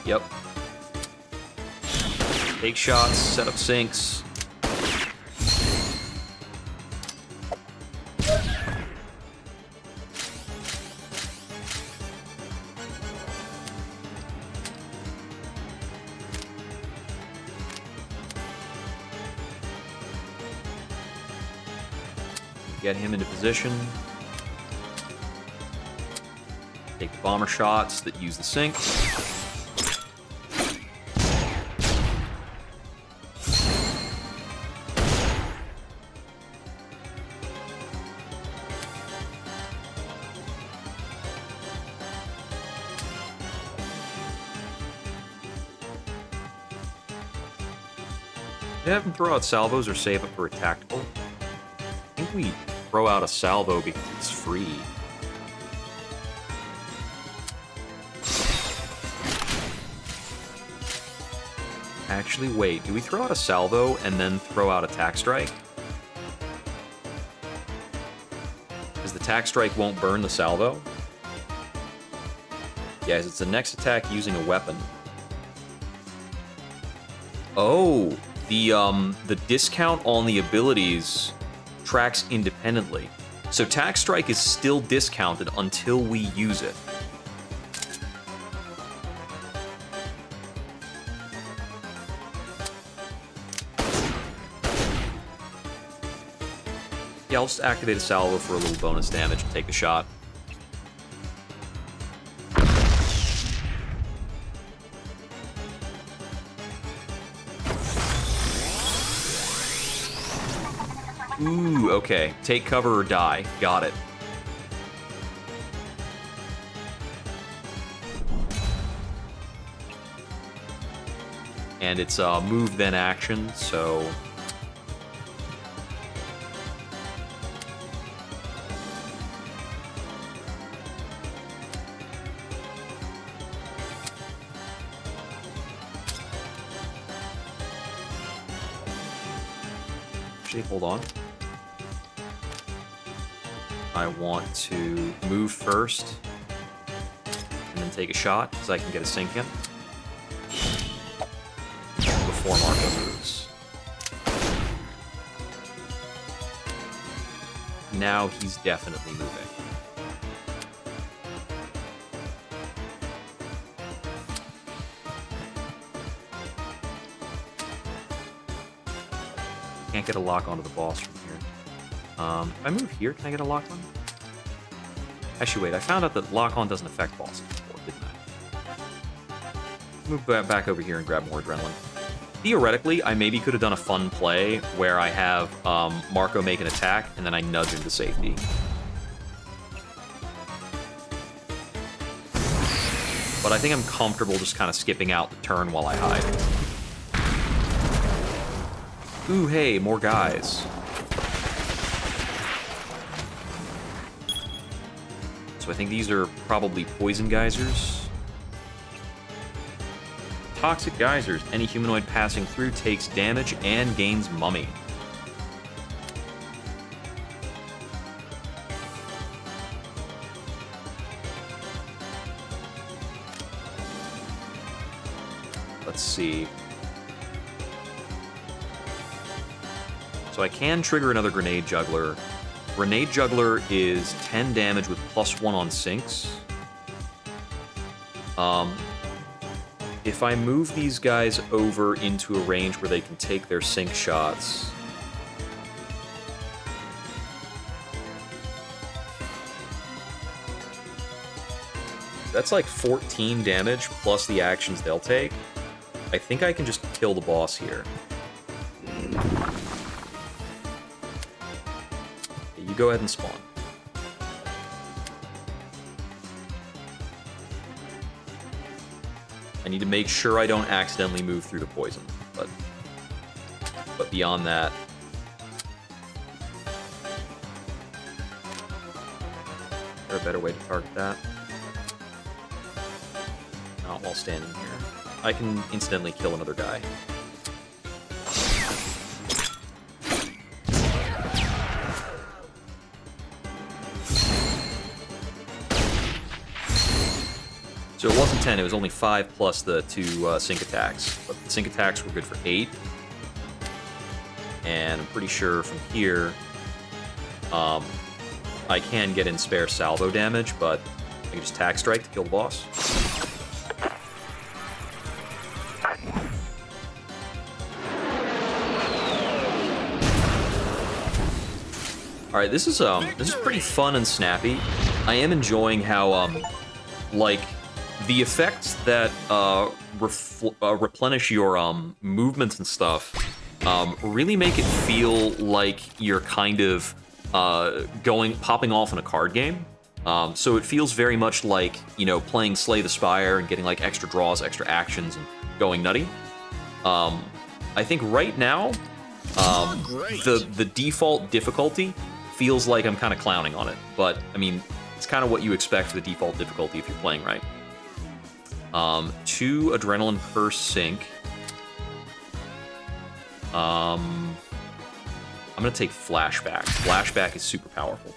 Yep. Take shots, set up sinks. Get him into position. Take the bomber shots that use the sink. Did I have him throw out salvos or save it for a tactical? I think we throw out a salvo because it's free. Actually, wait. Do we throw out a salvo and then throw out a tack strike? Because the tack strike won't burn the salvo? Yes, it's the next attack using a weapon. Oh, the discount on the abilities tracks independently. So tack strike is still discounted until we use it. Yeah, I'll just activate a salvo for a little bonus damage and take the shot. Ooh, okay. Take cover or die. Got it. And it's move then action, so... Actually, hold on. I want to move first and then take a shot because I can get a sink in before Marco moves. Now he's definitely moving. Can't get a lock onto the boss from here. If I move here, can I get a lock on? Actually, wait, I found out that lock on doesn't affect bosses before, didn't I? Move back over here and grab more adrenaline. Theoretically, I maybe could have done a fun play where I have Marco make an attack and then I nudge him to safety. But I think I'm comfortable just kind of skipping out the turn while I hide. Ooh, hey, more guys. So I think these are probably poison geysers. Toxic geysers. Any humanoid passing through takes damage and gains mummy. Let's see. So I can trigger another Grenade Juggler. Grenade Juggler is 10 damage with +1 on sinks. If I move these guys over into a range where they can take their sink shots... That's like 14 damage plus the actions they'll take. I think I can just kill the boss here. You go ahead and spawn. I need to make sure I don't accidentally move through the poison, but beyond that... Is there a better way to target that? Not while standing here. I can instantly kill another guy. So it wasn't 10, it was only 5 plus the 2 sync attacks. But the sync attacks were good for 8. And I'm pretty sure from here, I can get in spare salvo damage, but I can just tack strike to kill the boss. All right, this is pretty fun and snappy. I am enjoying how like the effects that replenish your movements and stuff really make it feel like you're kind of popping off in a card game. So it feels very much like, you know, playing Slay the Spire and getting like extra draws, extra actions, and going nutty. I think right now, the default difficulty feels like I'm kind of clowning on it, but I mean, it's kind of what you expect for the default difficulty if you're playing right. 2 adrenaline per sync. I'm gonna take flashback. Flashback is super powerful.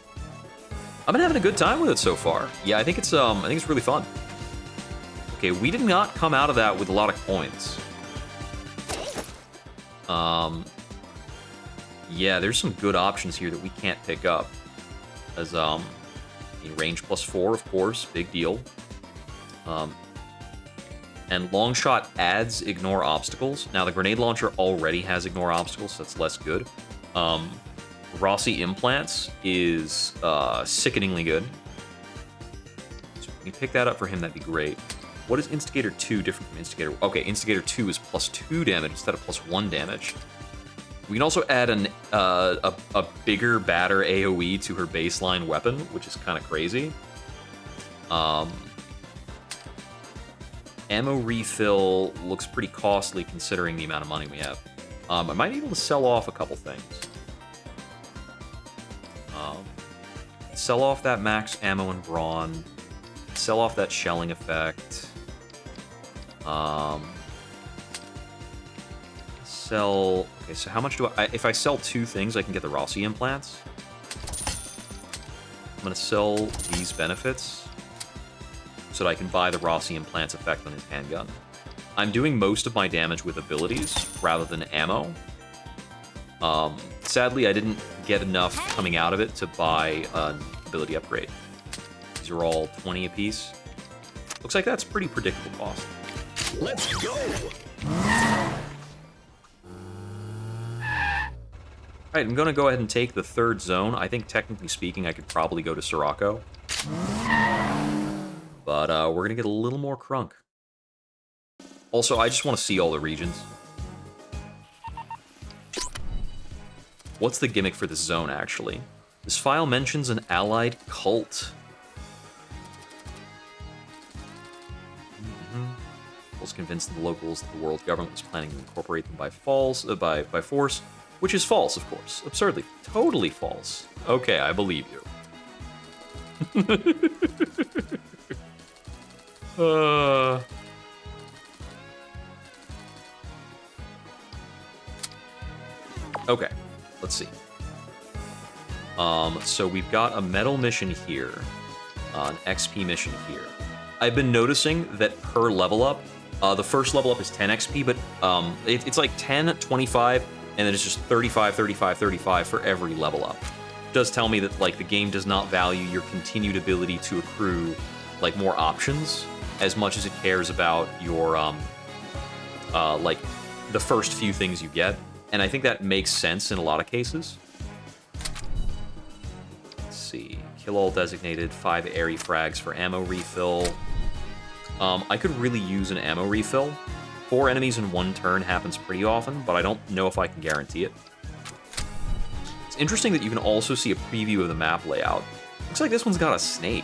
I've been having a good time with it so far. Yeah, I think it's really fun. Okay, we did not come out of that with a lot of coins. Yeah, there's some good options here that we can't pick up. As range +4, of course, big deal. And long shot adds ignore obstacles. Now the grenade launcher already has ignore obstacles, so that's less good. Rossi implants is sickeningly good. So if we pick that up for him, that'd be great. What is Instigator 2 different from Instigator? Okay, Instigator 2 is +2 damage instead of +1 damage. We can also add a bigger batter AoE to her baseline weapon, which is kind of crazy. Ammo refill looks pretty costly considering the amount of money we have. I might be able to sell off a couple things. Sell off that max ammo and brawn. Sell off that shelling effect. Sell... Okay, so how much do I... If I sell 2 things, I can get the Rossi implants. I'm going to sell these benefits so that I can buy the Rossi implants effect on his handgun. I'm doing most of my damage with abilities rather than ammo. Sadly, I didn't get enough coming out of it to buy an ability upgrade. These are all 20 apiece. Looks like that's pretty predictable cost. Let's go! Alright, I'm going to go ahead and take the 3rd zone. I think, technically speaking, I could probably go to Sirocco. But we're going to get a little more crunk. Also, I just want to see all the regions. What's the gimmick for this zone, actually? This file mentions an allied cult. Was convinced the locals that the world government was planning to incorporate them by force, which is false, of course. Absurdly, totally false. Okay, I believe you. Okay, let's see. So we've got a metal mission here, an XP mission here. I've been noticing that per level up, the first level up is 10 XP, but it's like 10, 25, and then it's just 35, 35, 35 for every level up. It does tell me that like the game does not value your continued ability to accrue like more options as much as it cares about your like the first few things you get, and I think that makes sense in a lot of cases. Let's see, kill all designated, 5 airy frags for ammo refill. I could really use an ammo refill. 4 enemies in 1 turn happens pretty often, but I don't know if I can guarantee it. It's interesting that you can also see a preview of the map layout. Looks like this one's got a snake.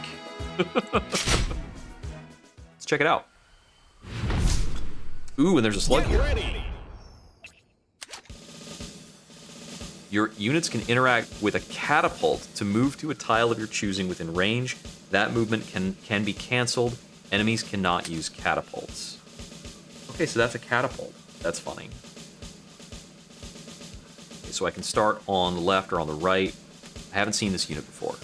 Let's check it out. Ooh, and there's a slug here. Ready. Your units can interact with a catapult to move to a tile of your choosing within range. That movement can be canceled. Enemies cannot use catapults. Okay, so that's a catapult. That's funny. Okay, so I can start on the left or on the right. I haven't seen this unit before.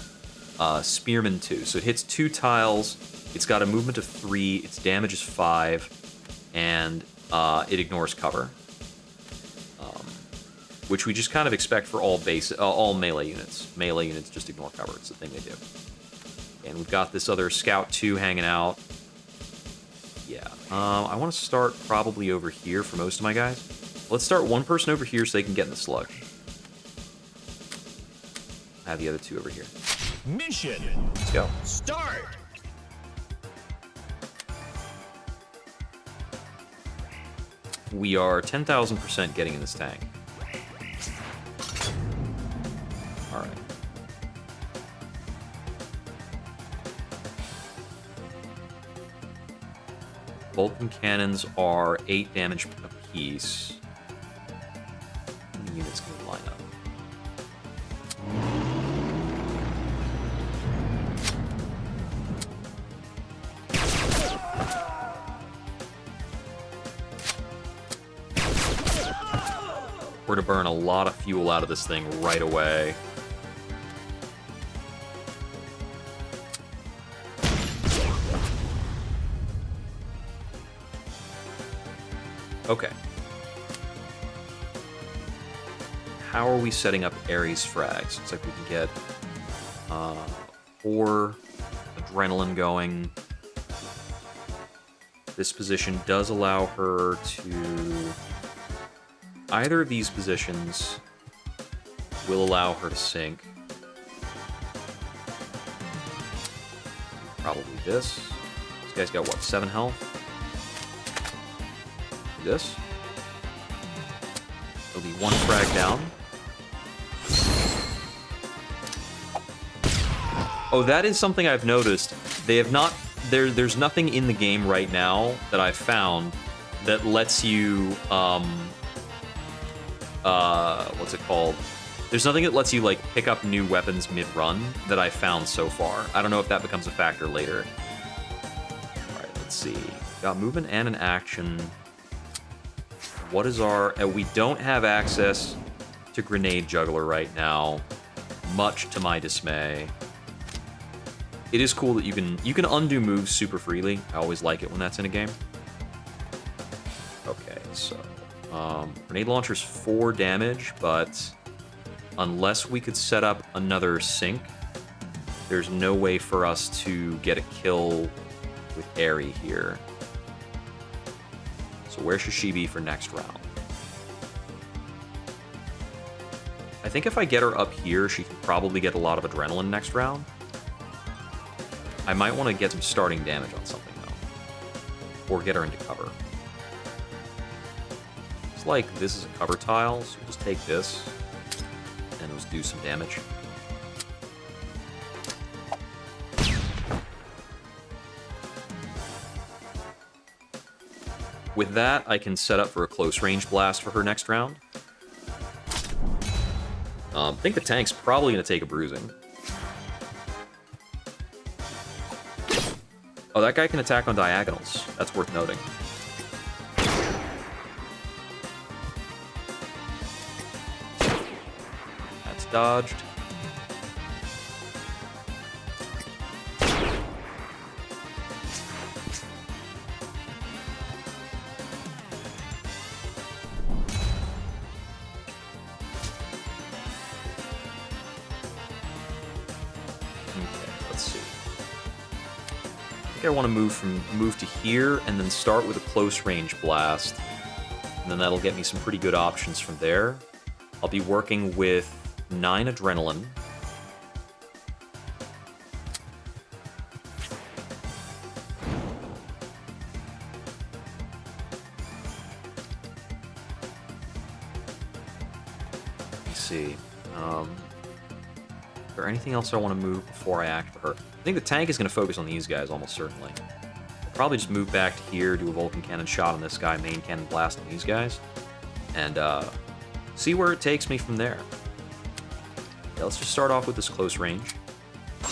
Spearman 2. So it hits 2 tiles. It's got a movement of 3. Its damage is 5. And it ignores cover. Which we just kind of expect for all melee units. Melee units just ignore cover. It's the thing they do. And we've got this other Scout 2 hanging out. Yeah. I want to start probably over here for most of my guys. Let's start one person over here so they can get in the slug. I have the other two over here. Mission. Let's go. Start. We are 10,000% getting in this tank. All right. Vulcan cannons are 8 damage apiece. How many units can we line up? We're to burn a lot of fuel out of this thing right away. Okay. How are we setting up Ares frags? Looks like we can get 4 adrenaline going. This position does allow her to... Either of these positions will allow her to sink. Probably this. This guy's got, what, 7 health? This. It'll be 1 frag down. Oh, that is something I've noticed. They have not... There's nothing in the game right now that I've found that lets you... what's it called? There's nothing that lets you, like, pick up new weapons mid-run that I've found so far. I don't know if that becomes a factor later. Alright, let's see. Got movement and an action. What is our... we don't have access to Grenade Juggler right now, much to my dismay. It is cool that you can undo moves super freely. I always like it when that's in a game. Okay, so... grenade launcher's 4 damage, but unless we could set up another sink, there's no way for us to get a kill with Aerie here. So where should she be for next round? I think if I get her up here, she can probably get a lot of adrenaline next round. I might want to get some starting damage on something, though. Or get her into cover. Like this is a cover tile, so we'll just take this and let's do some damage. With that, I can set up for a close range blast for her next round. I think the tank's probably going to take a bruising. Oh, that guy can attack on diagonals. That's worth noting. Dodged. Okay, let's see. I think I want to move to here and then start with a close range blast. And then that'll get me some pretty good options from there. I'll be working with 9 adrenaline. Let's see. Is there anything else I want to move before I act for her? I think the tank is going to focus on these guys almost certainly. I'll probably just move back to here, do a Vulcan Cannon shot on this guy, main cannon blast on these guys, and see where it takes me from there. Yeah, let's just start off with this close range. Okay.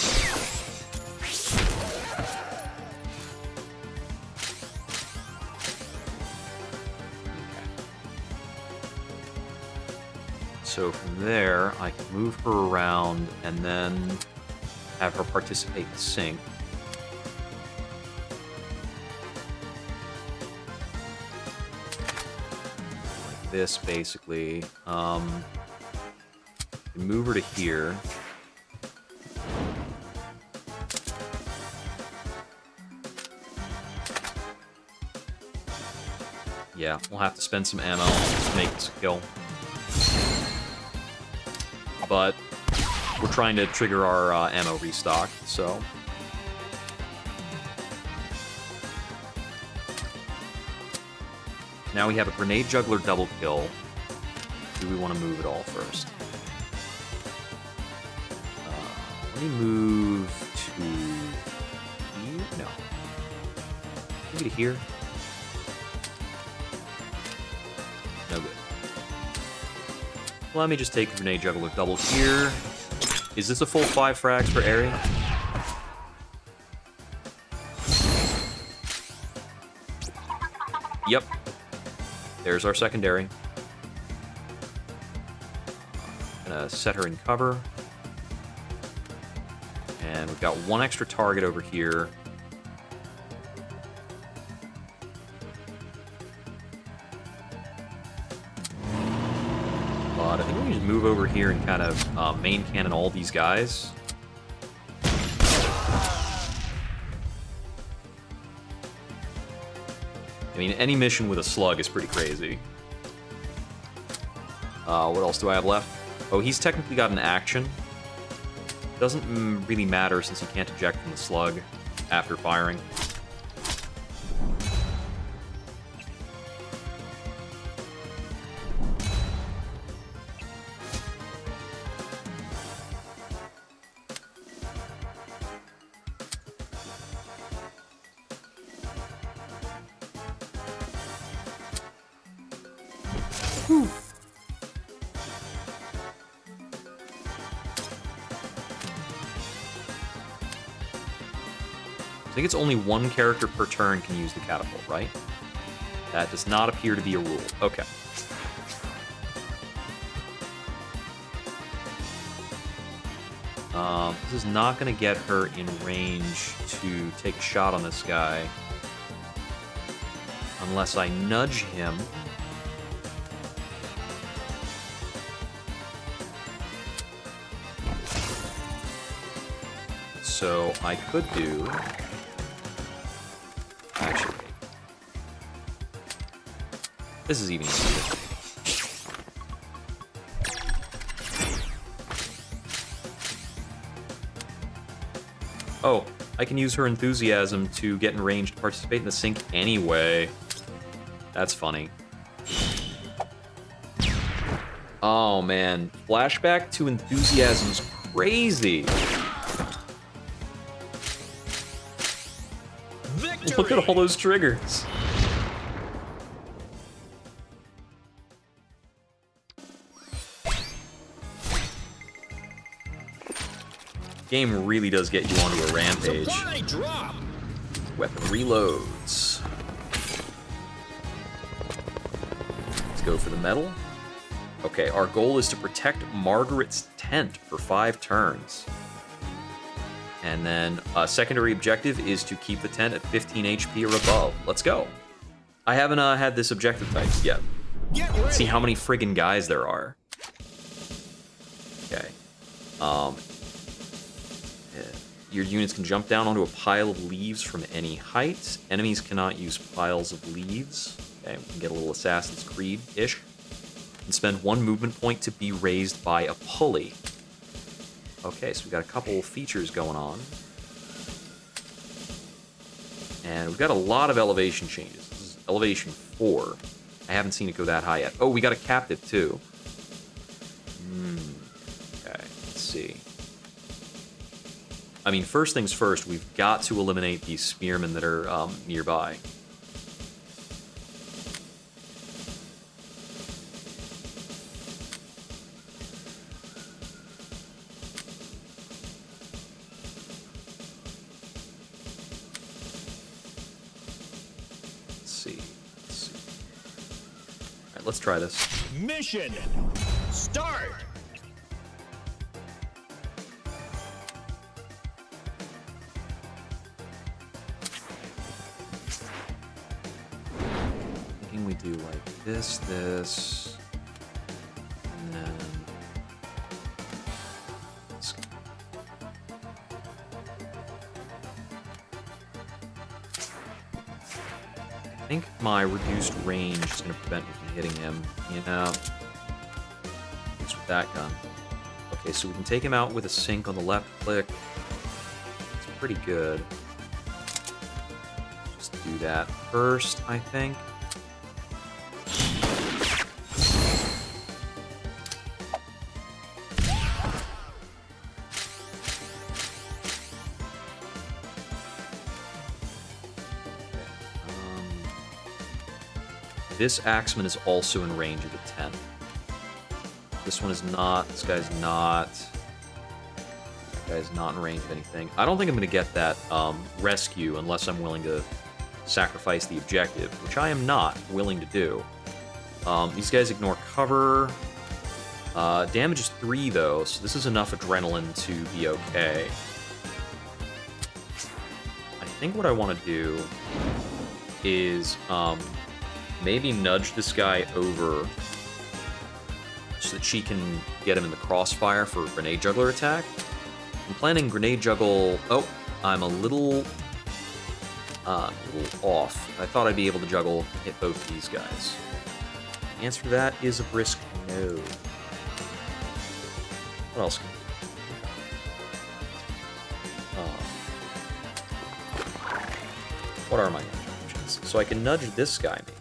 So from there, I can move her around and then have her participate in sync. Like this, basically. Move her to here. Yeah, we'll have to spend some ammo to make this a kill. But we're trying to trigger our ammo restock, so... Now we have a grenade juggler double kill. Do we want to move it all first? Let me move to here? No. Maybe to here? No good. Let me just take a grenade juggler double here. Is this a full 5 frags for area? Yep. There's our secondary. Gonna set her in cover. And we've got one extra target over here. But I think we can just move over here and kind of main cannon all these guys. I mean, any mission with a slug is pretty crazy. What else do I have left? Oh, he's technically got an action. Doesn't really matter since he can't eject from the slug after firing. Whew. I think it's only one character per turn can use the catapult, right? That does not appear to be a rule. Okay. This is not going to get her in range to take a shot on this guy. Unless I nudge him. So I could do... Actually, this is even easier. Oh, I can use her enthusiasm to get in range to participate in the sync anyway. That's funny. Oh man, flashback to enthusiasm's crazy. Victory! Look at all those triggers. Game really does get you onto a rampage. Supply drop! Weapon reloads. Let's go for the metal. Okay, our goal is to protect Margaret's tent for 5 turns. And then a secondary objective is to keep the tent at 15 HP or above. Let's go. I haven't had this objective typed yet. Let's see how many friggin' guys there are. Okay. Your units can jump down onto a pile of leaves from any height. Enemies cannot use piles of leaves. Okay, we can get a little Assassin's Creed-ish. And spend 1 movement point to be raised by a pulley. Okay, so we've got a couple features going on. And we've got a lot of elevation changes. This is elevation 4. I haven't seen it go that high yet. Oh, we got a captive, too. Okay, let's see. I mean, first things first, we've got to eliminate these spearmen that are nearby. Let's try this. Mission start. Thinking we do like this, and then I think my reduced range is going to prevent me from hitting him. You know, at least with that gun. Okay, so we can take him out with a sync on the left click. It's pretty good. Just do that first, I think. This Axeman is also in range of the 10. This one is not. This guy's not. That guy's not in range of anything. I don't think I'm going to get that rescue unless I'm willing to sacrifice the objective, which I am not willing to do. These guys ignore cover. Damage is 3, though, so this is enough adrenaline to be okay. I think what I want to do is maybe nudge this guy over so that she can get him in the crossfire for a grenade juggler attack. I'm planning grenade juggle. Oh, I'm a little off. I thought I'd be able to juggle hit both of these guys. The answer to that is a brisk no. What else can we do? What are my options? So I can nudge this guy, maybe.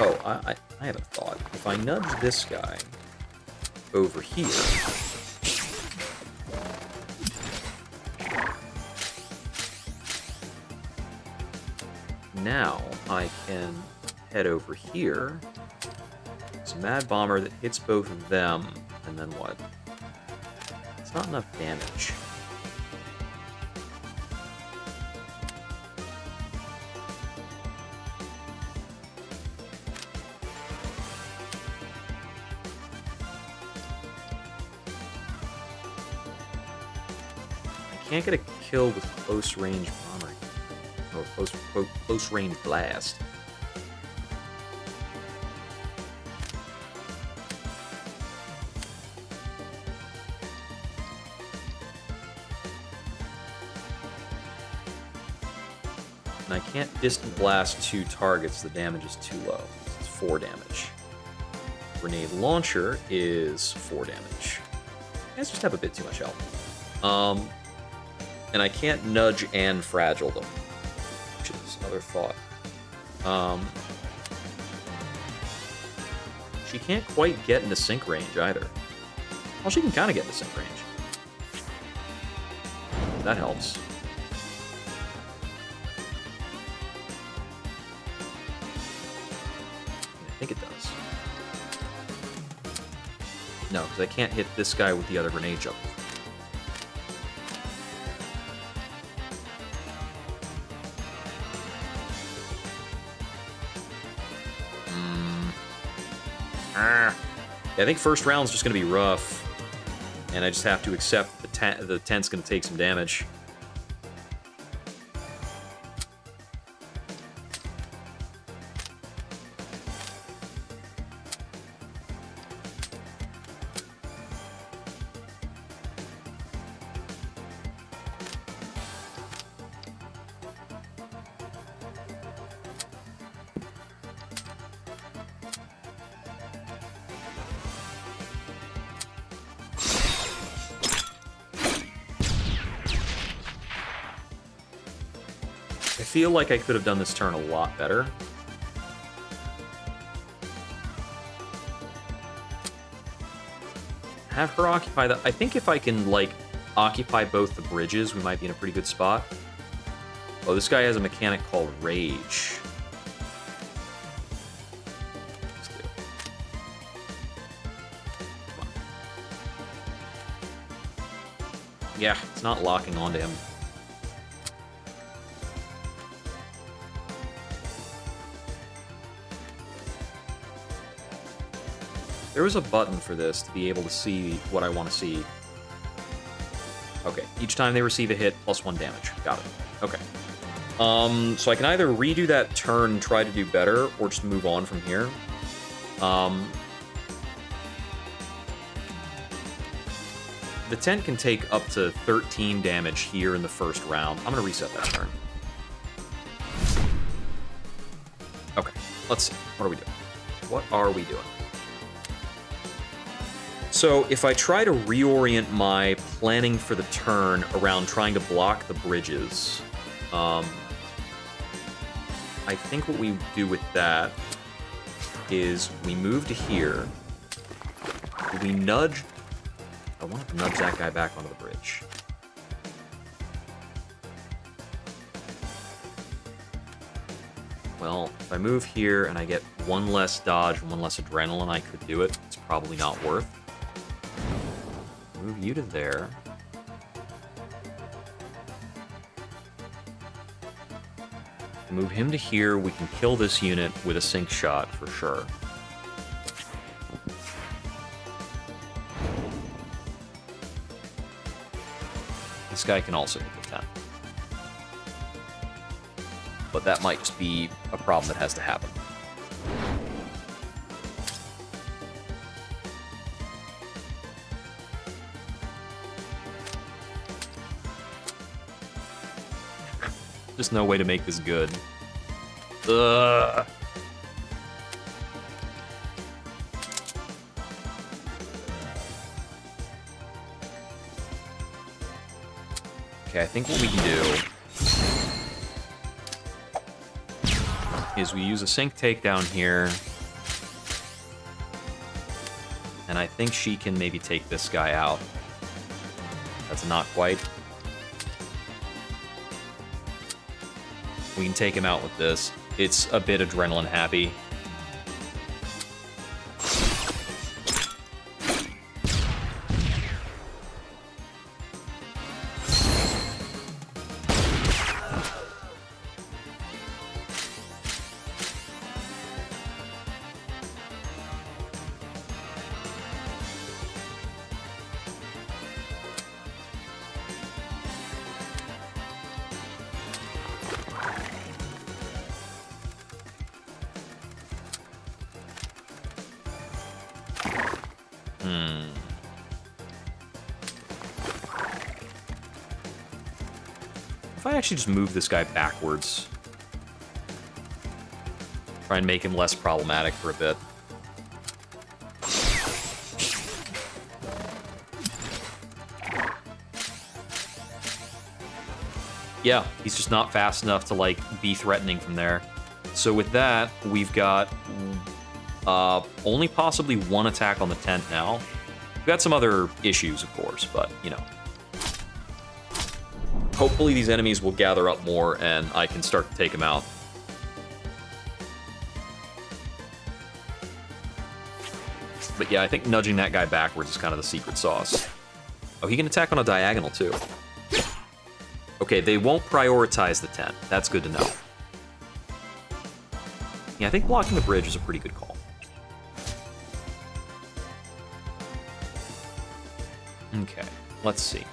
Oh, I have a thought. If I nudge this guy over here, now I can head over here. It's a Mad Bomber that hits both of them, and then what? It's not enough damage. Can't get a kill with close range bomber or close range blast. And I can't distant blast 2 targets. The damage is too low. It's 4 damage. Grenade launcher is 4 damage. You guys just have a bit too much health. And I can't nudge and fragile them, which is another thought. She can't quite get into sync range either. Well, she can kind of get into sync range. That helps. I think it does. No, because I can't hit this guy with the other grenade jump. I think first round's just going to be rough, and I just have to accept the 10's going to take some damage. I feel like I could have done this turn a lot better. Have her occupy the... I think if I can, like, occupy both the bridges, we might be in a pretty good spot. Oh, this guy has a mechanic called Rage. Let's do it. Come on. Yeah, it's not locking onto him. There was a button for this to be able to see what I want to see. Okay, each time they receive a hit, +1 damage. Got it. Okay. So I can either redo that turn and try to do better, or just move on from here. The tent can take up to 13 damage here in the first round. I'm going to reset that turn. Okay, let's see. What are we doing? What are we doing? So if I try to reorient my planning for the turn around trying to block the bridges, I think what we do with that is we move to here. We nudge. I want to nudge that guy back onto the bridge. Well, if I move here and I get one less dodge and one less adrenaline, I could do it. It's probably not worth. Move you to there. Move him to here. We can kill this unit with a sync shot for sure. This guy can also hit the 10. But that might just be a problem that has to happen. Just no way to make this good. Ugh. Okay, I think what we can do is we use a sync takedown here. And I think she can maybe take this guy out. That's not quite. We can take him out with this. It's a bit adrenaline happy. If I actually just move this guy backwards, try and make him less problematic for a bit. Yeah, he's just not fast enough to, like, be threatening from there. So with that, we've got only possibly one attack on the tent now. We've got some other issues, of course, but, you know. Hopefully these enemies will gather up more and I can start to take them out. But yeah, I think nudging that guy backwards is kind of the secret sauce. Oh, he can attack on a diagonal too. Okay, they won't prioritize the tent. That's good to know. Yeah, I think blocking the bridge is a pretty good call. Okay, let's see.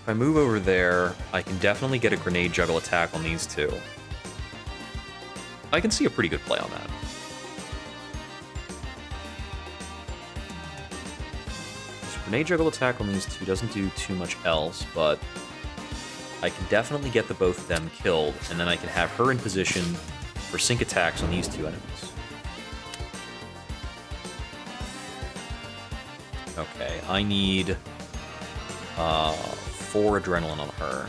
If I move over there, I can definitely get a grenade juggle attack on these two. I can see a pretty good play on that. This grenade juggle attack on these two doesn't do too much else, but I can definitely get the both of them killed, and then I can have her in position for sync attacks on these two enemies. Okay, I need 4 adrenaline on her.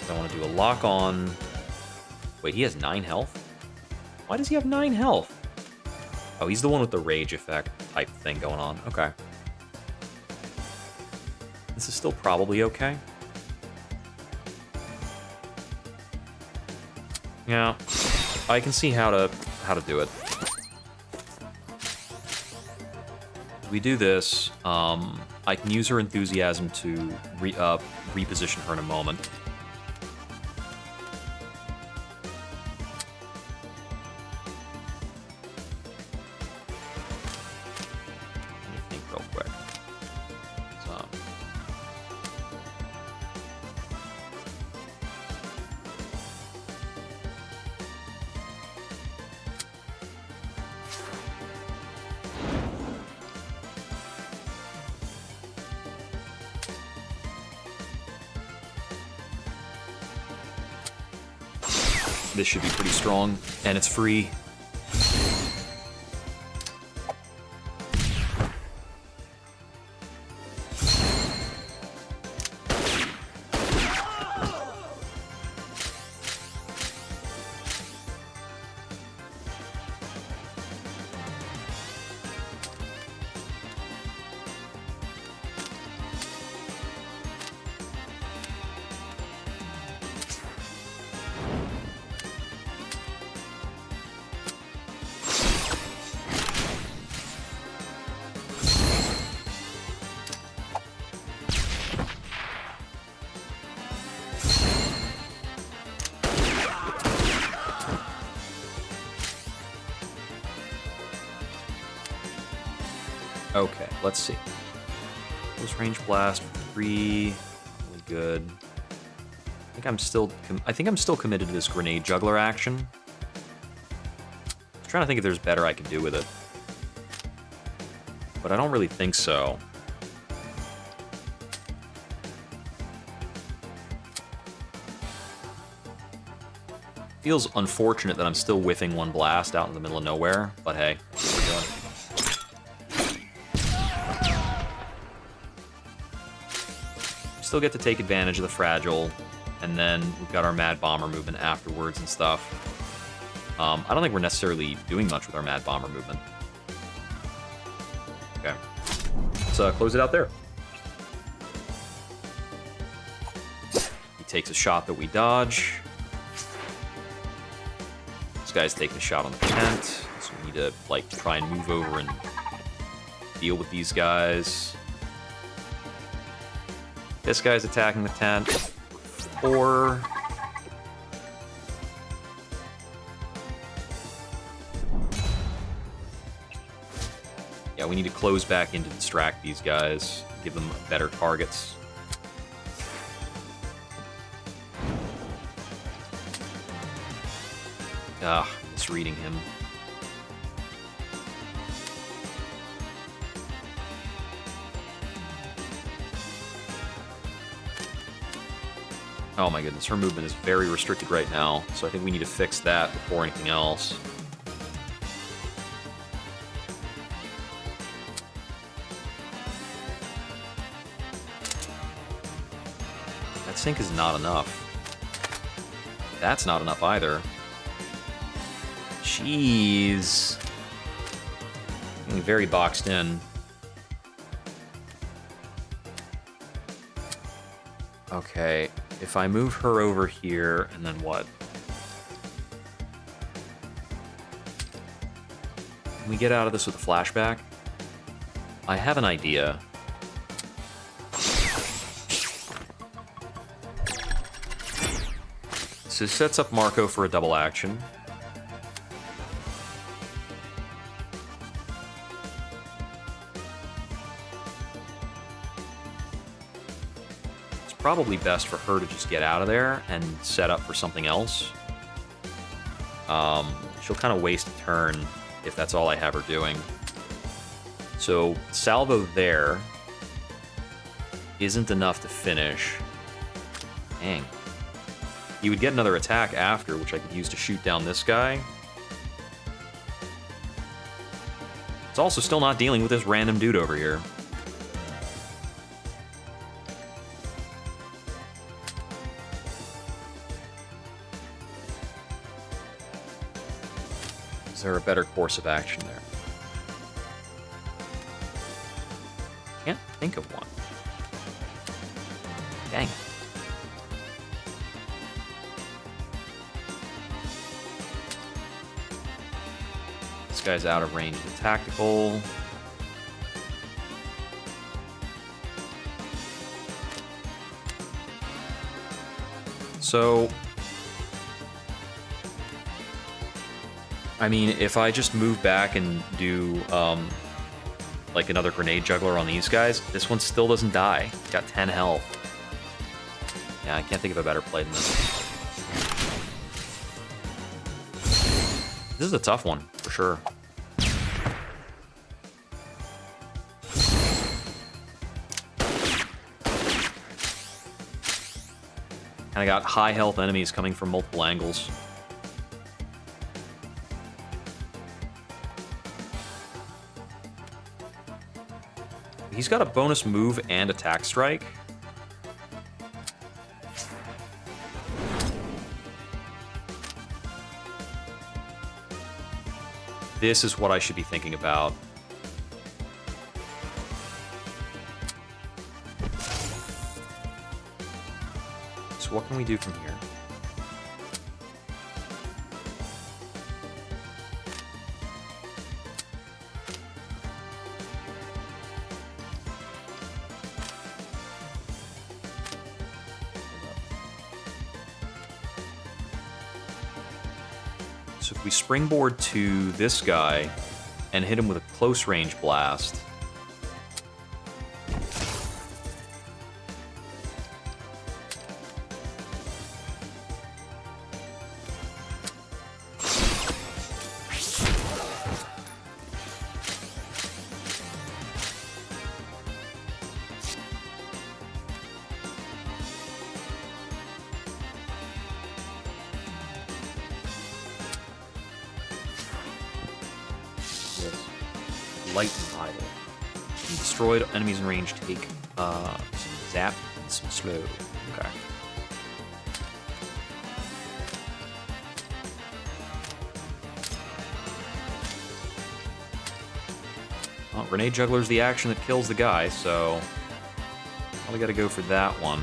I want to do a lock on. Wait, he has 9 health? Why does he have 9 health? Oh, he's the one with the rage effect type thing going on. Okay. This is still probably okay. Yeah, I can see how to do it. We do this. I can use her enthusiasm to reposition her in a moment. Let me think real quick. This should be pretty strong, and it's free. Okay, let's see. Close range blast for 3, really good. I think I'm still committed to this grenade juggler action. I'm trying to think if there's better I can do with it, but I don't really think so. Feels unfortunate that I'm still whiffing one blast out in the middle of nowhere, but hey, that's what we're doing. Still get to take advantage of the fragile, and then we've got our Mad Bomber movement afterwards and stuff. I don't think we're necessarily doing much with our Mad Bomber movement. Okay, let's close it out there. He takes a shot that we dodge. This guy's taking a shot on the tent, so we need to like try and move over and deal with these guys. This guy's attacking the tent. 4. Yeah, we need to close back in to distract these guys, give them better targets. Misreading him. Oh my goodness, her movement is very restricted right now, so I think we need to fix that before anything else. That sync is not enough. That's not enough either. Jeez. Getting very boxed in. Okay. If I move her over here, and then what? Can we get out of this with a flashback? I have an idea. So sets up Marco for a double action. Probably best for her to just get out of there and set up for something else. She'll kind of waste a turn if that's all I have her doing. So salvo there isn't enough to finish. Dang. He would get another attack after, which I could use to shoot down this guy. It's also still not dealing with this random dude over here. Is there a better course of action there? Can't think of one. Dang it. This guy's out of range with tactical. So I mean, if I just move back and do, like another grenade juggler on these guys, this one still doesn't die. It's got 10 health. Yeah, I can't think of a better play than this. This is a tough one, for sure. And I got high health enemies coming from multiple angles. He's got a bonus move and attack strike. This is what I should be thinking about. So what can we do from here? So if we springboard to this guy and hit him with a close range blast, light and idle. When destroyed, enemies in range take some zap and some slow. Okay. Well, Grenade Juggler's the action that kills the guy, so probably gotta go for that one.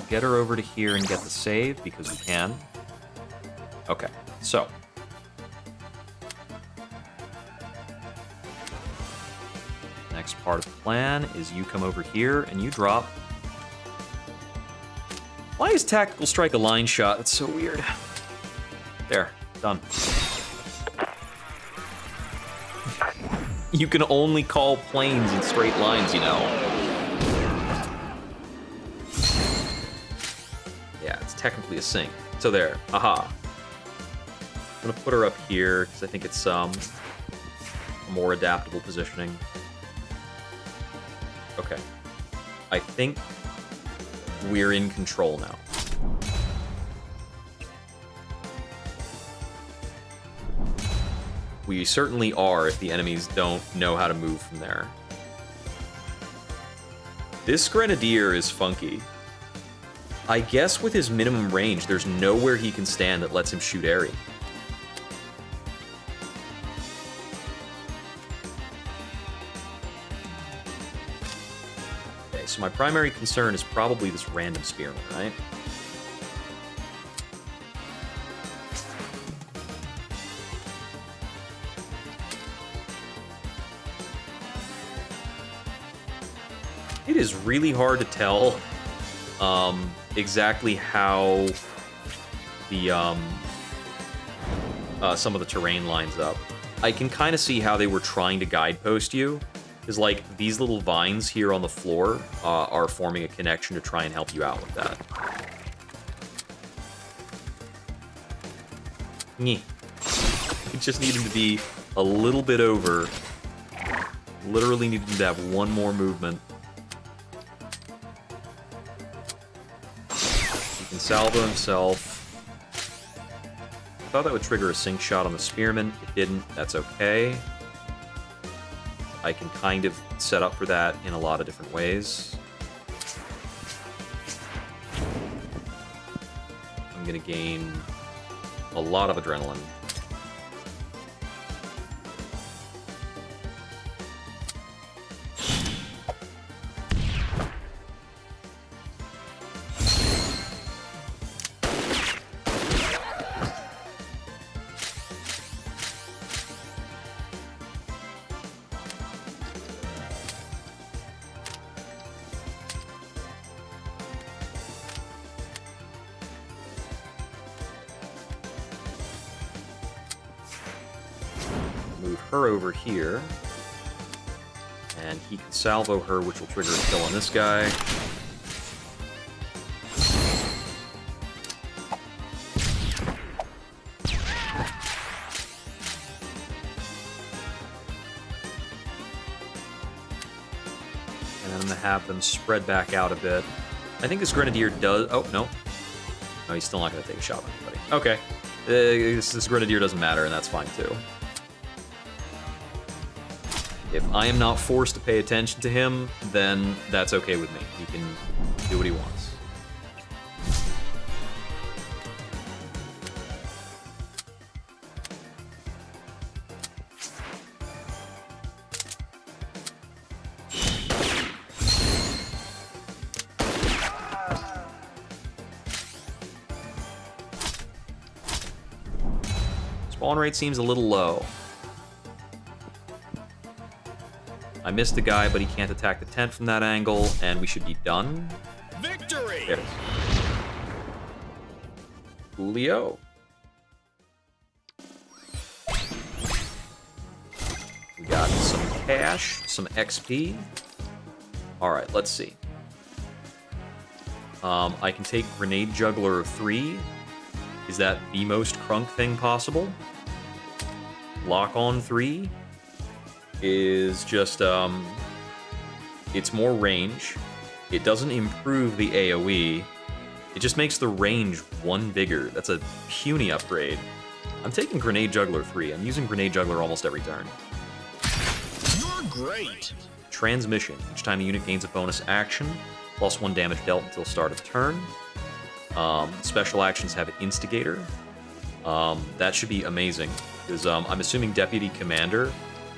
Get her over to here and get the save, because we can. Okay, so. Next part of the plan is you come over here and you drop. Why is Tactical Strike a line shot? That's so weird. There, done. You can only call planes in straight lines, you know. Technically a sink. So there, aha. I'm gonna put her up here because I think it's a more adaptable positioning. Okay. I think we're in control now. We certainly are if the enemies don't know how to move from there. This Grenadier is funky. I guess with his minimum range, there's nowhere he can stand that lets him shoot airy. Okay, so my primary concern is probably this random spearman, right? It is really hard to tell exactly how the some of the terrain lines up. I can kind of see how they were trying to guidepost you, because like these little vines here on the floor are forming a connection to try and help you out with that. Nyeh. It just needed to be a little bit over. Literally needed to have one more movement. Salvo himself. I thought that would trigger a sink shot on the spearman. It didn't. That's okay. I can kind of set up for that in a lot of different ways. I'm going to gain a lot of adrenaline. Her over here, and he can salvo her, which will trigger a kill on this guy. to have them spread back out a bit. I think this Grenadier does... Oh, no. No, he's still not going to take a shot on anybody. Okay. This Grenadier doesn't matter, and that's fine, too. If I am not forced to pay attention to him, then that's okay with me. He can do what he wants. Spawn rate seems a little low. I missed the guy, but he can't attack the tent from that angle, and we should be done. Victory! There it is. Julio. We got some cash, some XP. Alright, let's see. I can take Grenade Juggler of 3. Is that the most crunk thing possible? Lock on 3 is just, it's more range. It doesn't improve the AoE. It just makes the range 1 bigger. That's a puny upgrade. I'm taking Grenade Juggler 3. I'm using Grenade Juggler almost every turn. You're great! Transmission. Each time a unit gains a bonus action, +1 damage dealt until start of turn. Special actions have Instigator. That should be amazing, because I'm assuming Deputy Commander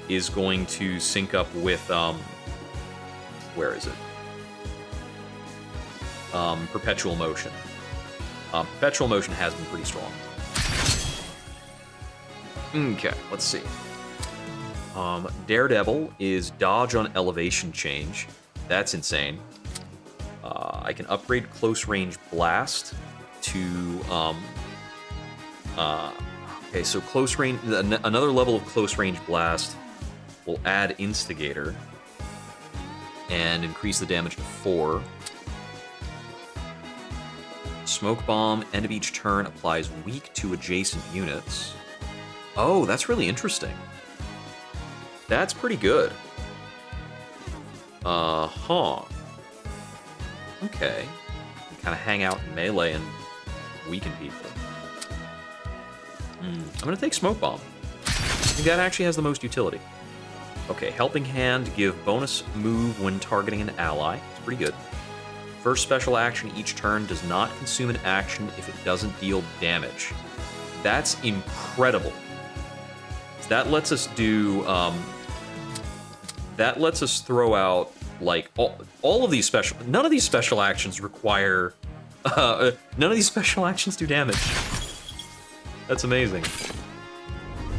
is going to sync up with, where is it? Perpetual Motion. Perpetual Motion has been pretty strong. Okay, let's see. Daredevil is dodge on elevation change. That's insane. I can upgrade Close Range Blast to, okay, so close range, another level of Close Range Blast will add Instigator and increase the damage to 4. Smoke Bomb, end of each turn, applies weak to adjacent units. Oh, that's really interesting. That's pretty good. Uh-huh. Okay. Kind of hang out in melee and weaken people. I'm gonna take Smoke Bomb. I think that actually has the most utility. Okay, Helping Hand, give bonus move when targeting an ally. It's pretty good. First special action each turn does not consume an action if it doesn't deal damage. That's incredible. That lets us do, that lets us throw out, like, all of these special... None of these special actions require... none of these special actions do damage. That's amazing.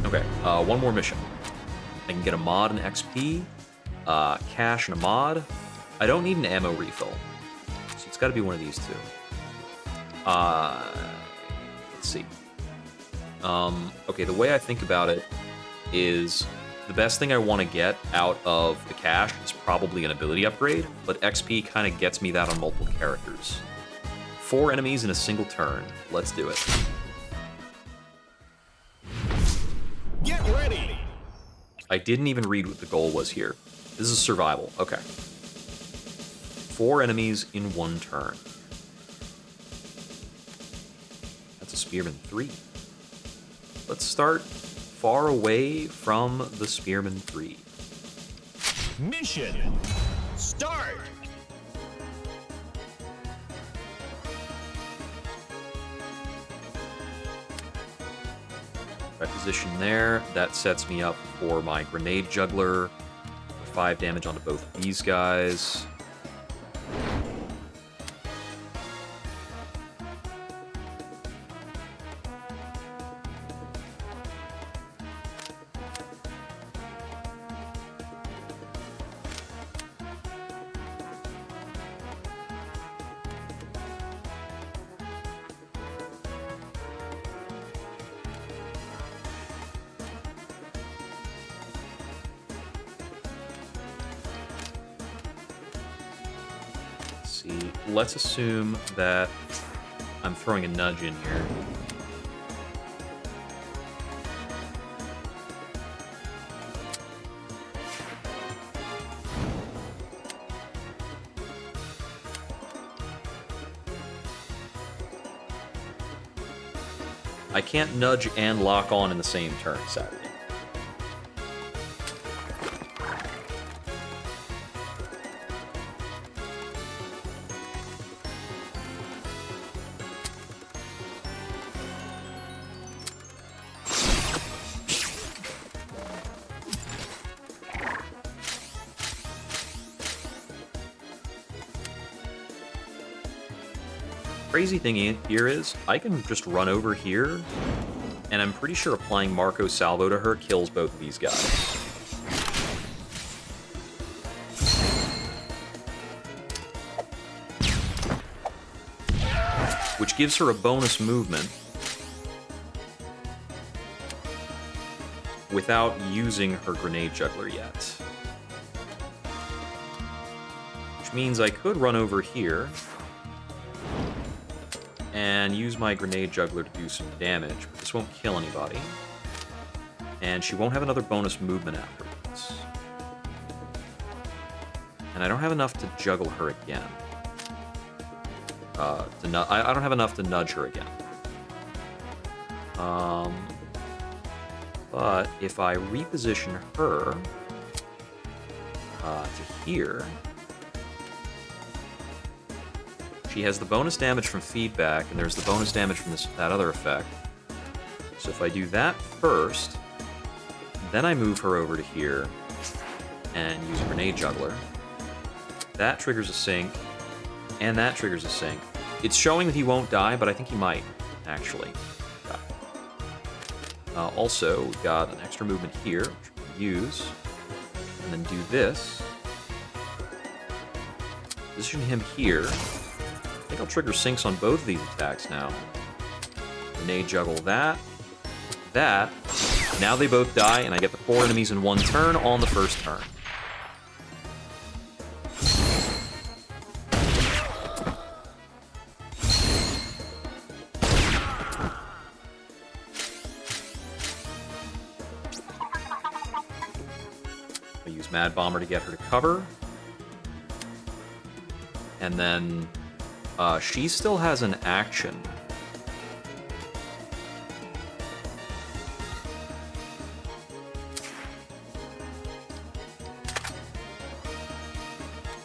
Okay, one more mission. I can get a mod and XP, cash and a mod. I don't need an ammo refill, so it's got to be one of these two. Let's see. Okay, the way I think about it is the best thing I want to get out of the cash is probably an ability upgrade, but XP kind of gets me that on multiple characters. 4 enemies in a single turn. Let's do it. Get ready! I didn't even read what the goal was here. This is survival. Okay. 4 enemies in 1 turn. That's a Spearman 3. Let's start far away from the Spearman 3. Mission start! If I position there, that sets me up for my Grenade Juggler. 5 damage onto both of these guys. Let's assume that I'm throwing a nudge in here. I can't nudge and lock on in the same turn, sadly. Crazy thing here is, I can just run over here, and I'm pretty sure applying Marco Salvo to her kills both of these guys. Which gives her a bonus movement without using her grenade juggler yet. Which means I could run over here and use my grenade juggler to do some damage, but this won't kill anybody. And she won't have another bonus movement afterwards. And I don't have enough to juggle her again. I don't have enough to nudge her again. But if I reposition her to here, she has the bonus damage from feedback, and there's the bonus damage from that other effect. So if I do that first, then I move her over to here and use a grenade juggler. That triggers a sync, and that triggers a sync. It's showing that he won't die, but I think he might, actually. Also, we've got an extra movement here, which we can use, and then do this. Position him here. I think I'll trigger syncs on both of these attacks now. Grenade juggle that. That. Now they both die, and I get the 4 enemies in one turn on the first turn. I use Mad Bomber to get her to cover. And then she still has an action.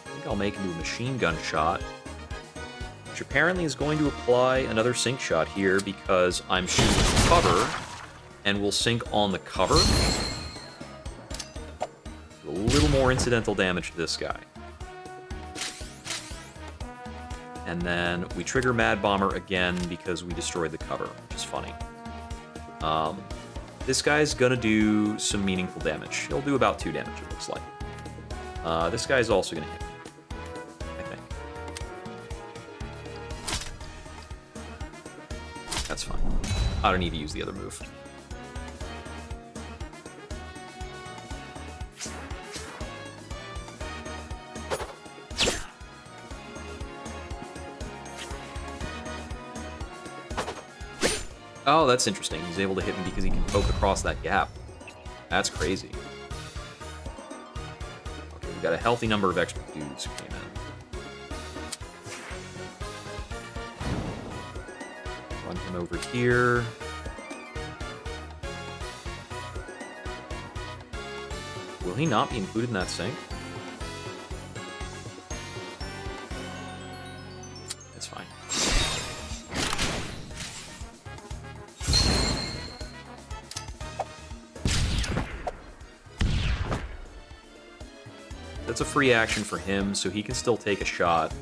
I think I'll make into a machine gun shot, which apparently is going to apply another sync shot here because I'm shooting cover and will sync on the cover. A little more incidental damage to this guy. And then we trigger Mad Bomber again because we destroyed the cover, which is funny. This guy's gonna do some meaningful damage. He'll do about 2 damage, it looks like. This guy's also gonna hit me, I think. That's fine. I don't need to use the other move. Oh, that's interesting. He's able to hit me because he can poke across that gap. That's crazy. Okay, we've got a healthy number of extra dudes who came in. Run him over here. Will he not be included in that sync? It's fine. That's a free action for him, so he can still take a shot.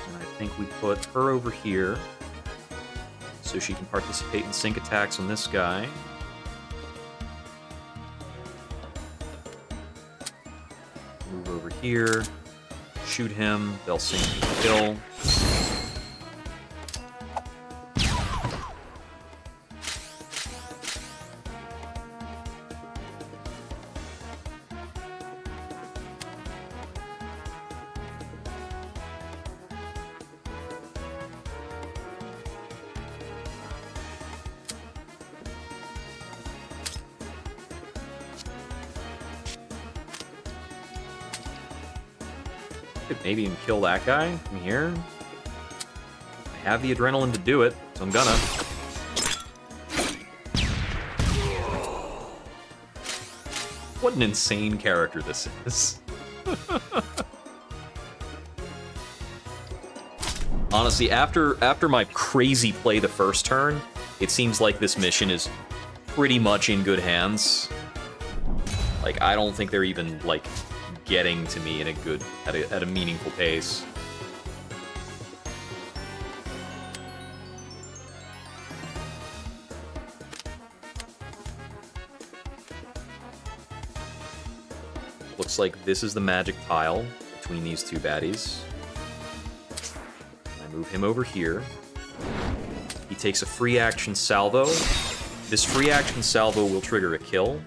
And I think we put her over here, so she can participate in sync attacks on this guy. Here, shoot him, they'll sync and kill. could maybe even kill that guy from here. I have the adrenaline to do it, so I'm gonna. What an insane character this is. Honestly, after my crazy play the first turn, it seems like this mission is pretty much in good hands. Like, I don't think they're even, like, getting to me in a good, at a meaningful pace. Looks like this is the magic tile between these two baddies. I move him over here. He takes a free action salvo. This free action salvo will trigger a kill.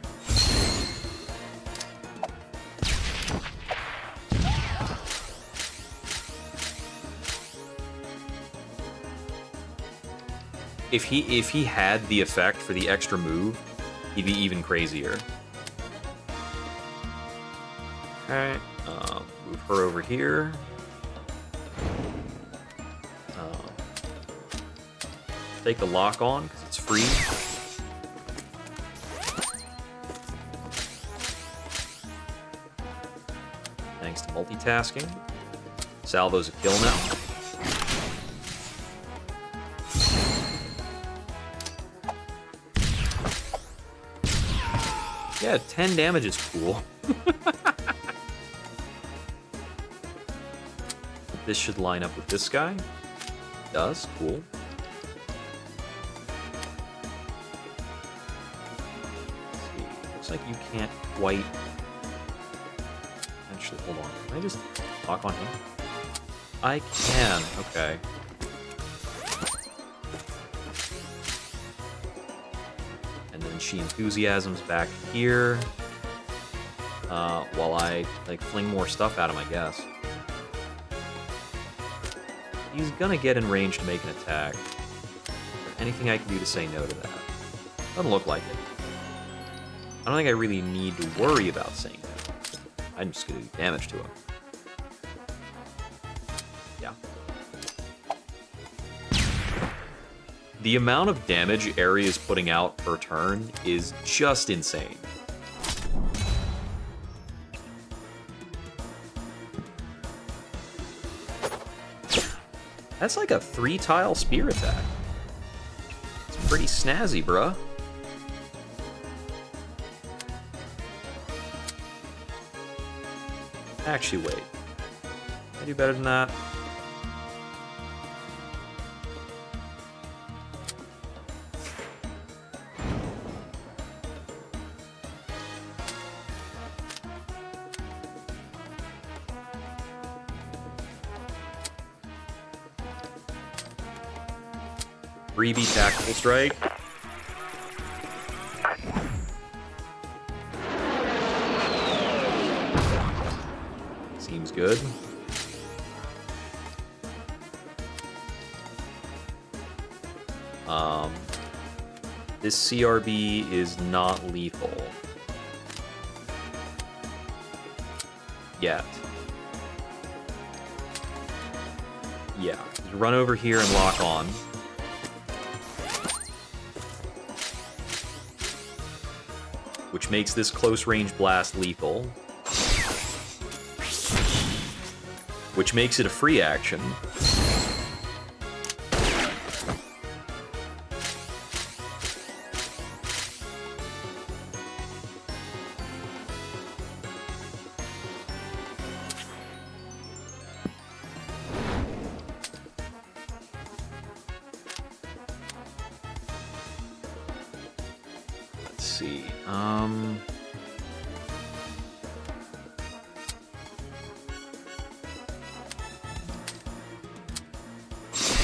If he had the effect for the extra move, he'd be even crazier. Okay, move her over here. Take the lock on, because it's free. Thanks to multitasking. Salvo's a kill now. Yeah, 10 damage is cool. This should line up with this guy. It does, cool. Let's see. Looks like you can't quite... Actually, hold on. Can I just lock on him? I can, okay. And then she enthusiasms back here. While I, like, fling more stuff at him, I guess. He's gonna get in range to make an attack. Anything I can do to say no to that? Doesn't look like it. I don't think I really need to worry about saying no. I'm just gonna do damage to him. Yeah. The amount of damage Area is putting out per turn is just insane. That's like a 3-tile spear attack. It's pretty snazzy, bruh. Actually, wait. Can I do better than that? Freebie tactical strike. Seems good. This CRB is not lethal. Yet. Yeah, you run over here and lock on. Which makes this close-range blast lethal. Which makes it a free action. Let's see.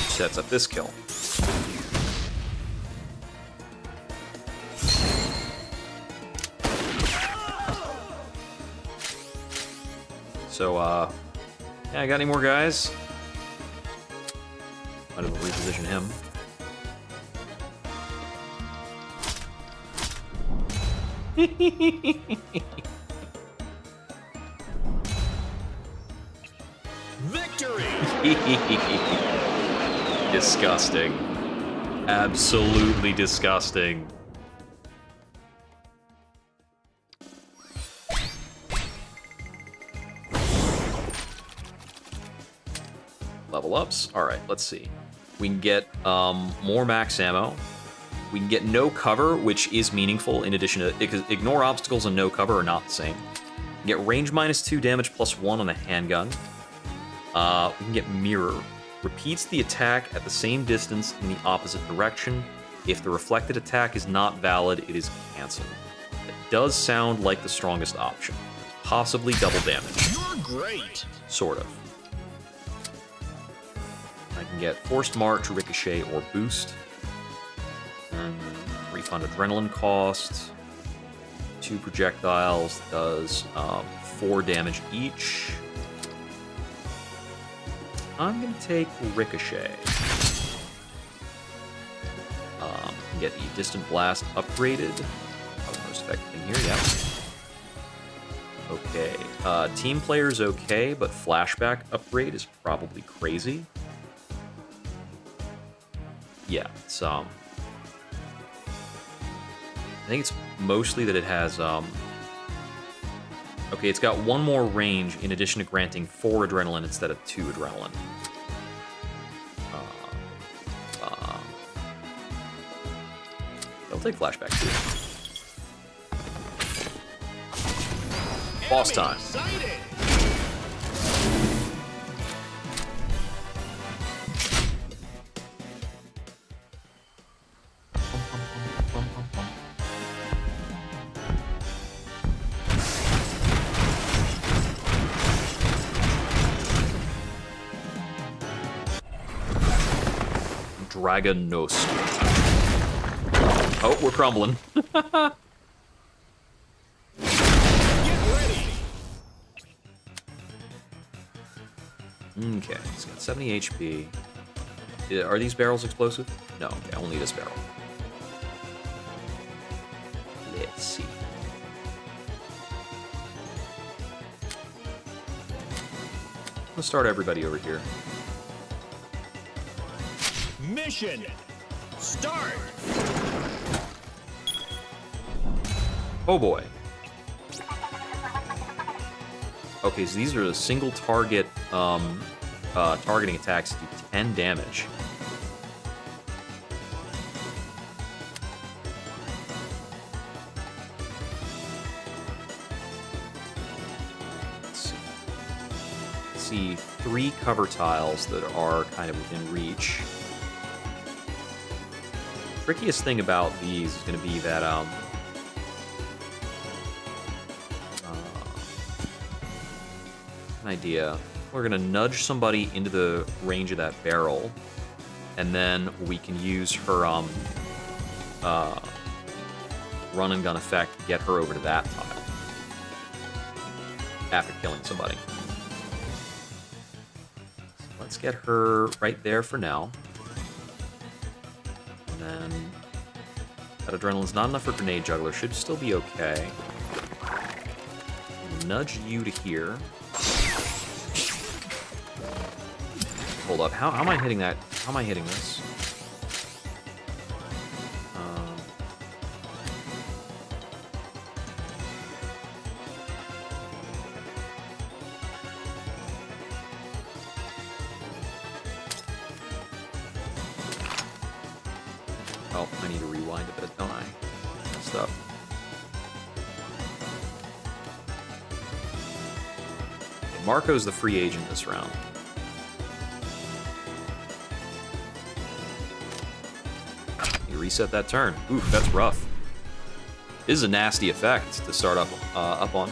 Sets up this kill. So, yeah, I got any more guys? Might as well reposition him. Disgusting. Absolutely disgusting. Level ups. All right, let's see. We can get more max ammo. We can get no cover, which is meaningful in addition to... Because ignore obstacles and no cover are not the same. We can get range -2, damage +1 on a handgun. We can get mirror. Repeats the attack at the same distance in the opposite direction. If the reflected attack is not valid, it is cancelled. It does sound like the strongest option. Possibly double damage. You're great. Sort of. I can get Forced March, Ricochet, or Boost. Refund adrenaline cost. 2 projectiles does 4 damage each. I'm going to take Ricochet. Can get the Distant Blast upgraded. Probably the most effective thing here, yeah. Okay. Team player's okay, but Flashback upgrade is probably crazy. Yeah, it's I think it's mostly that it has okay, it's got 1 more range in addition to granting 4 adrenaline instead of 2 adrenaline. I'll take Flashback too. Boss time. Excited. Dragonos. Oh, we're crumbling. Get ready. Okay, it's got 70 HP. Are these barrels explosive? No, okay, only this barrel. Let's see. Let's start everybody over here. Mission. Start. Oh boy. Okay, so these are the single target targeting attacks do 10 damage. Let's see 3 cover tiles that are kind of within reach. Trickiest thing about these is going to be that an idea. We're going to nudge somebody into the range of that barrel, and then we can use her run and gun effect to get her over to that tile after killing somebody. So let's get her right there for now. And then that adrenaline's not enough for Grenade Juggler. Should still be okay. Nudge you to here. Hold up. How am I hitting that? How am I hitting this? Oh, I need to rewind a bit, don't I? Messed up. Marco's the free agent this round. You reset that turn. Oof, that's rough. This is a nasty effect to start up on.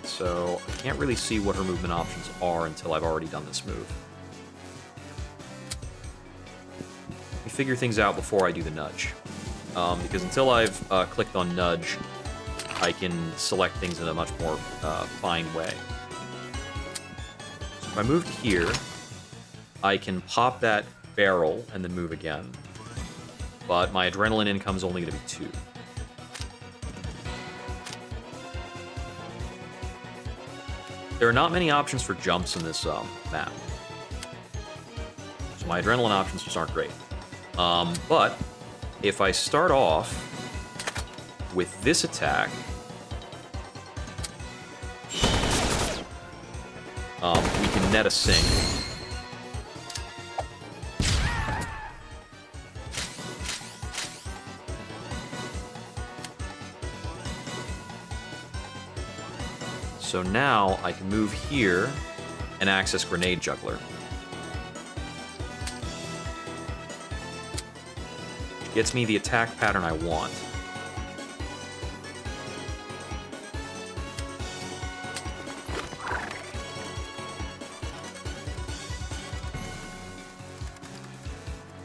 So I can't really see what her movement options are until I've already done this move. Let me figure things out before I do the nudge. Because until I've clicked on nudge, I can select things in a much more fine way. So if I move to here, I can pop that barrel and then move again. But my adrenaline income is only going to be 2. There are not many options for jumps in this map. So my adrenaline options just aren't great. But if I start off with this attack, we can net a sink. So now I can move here and access Grenade Juggler. Which gets me the attack pattern I want.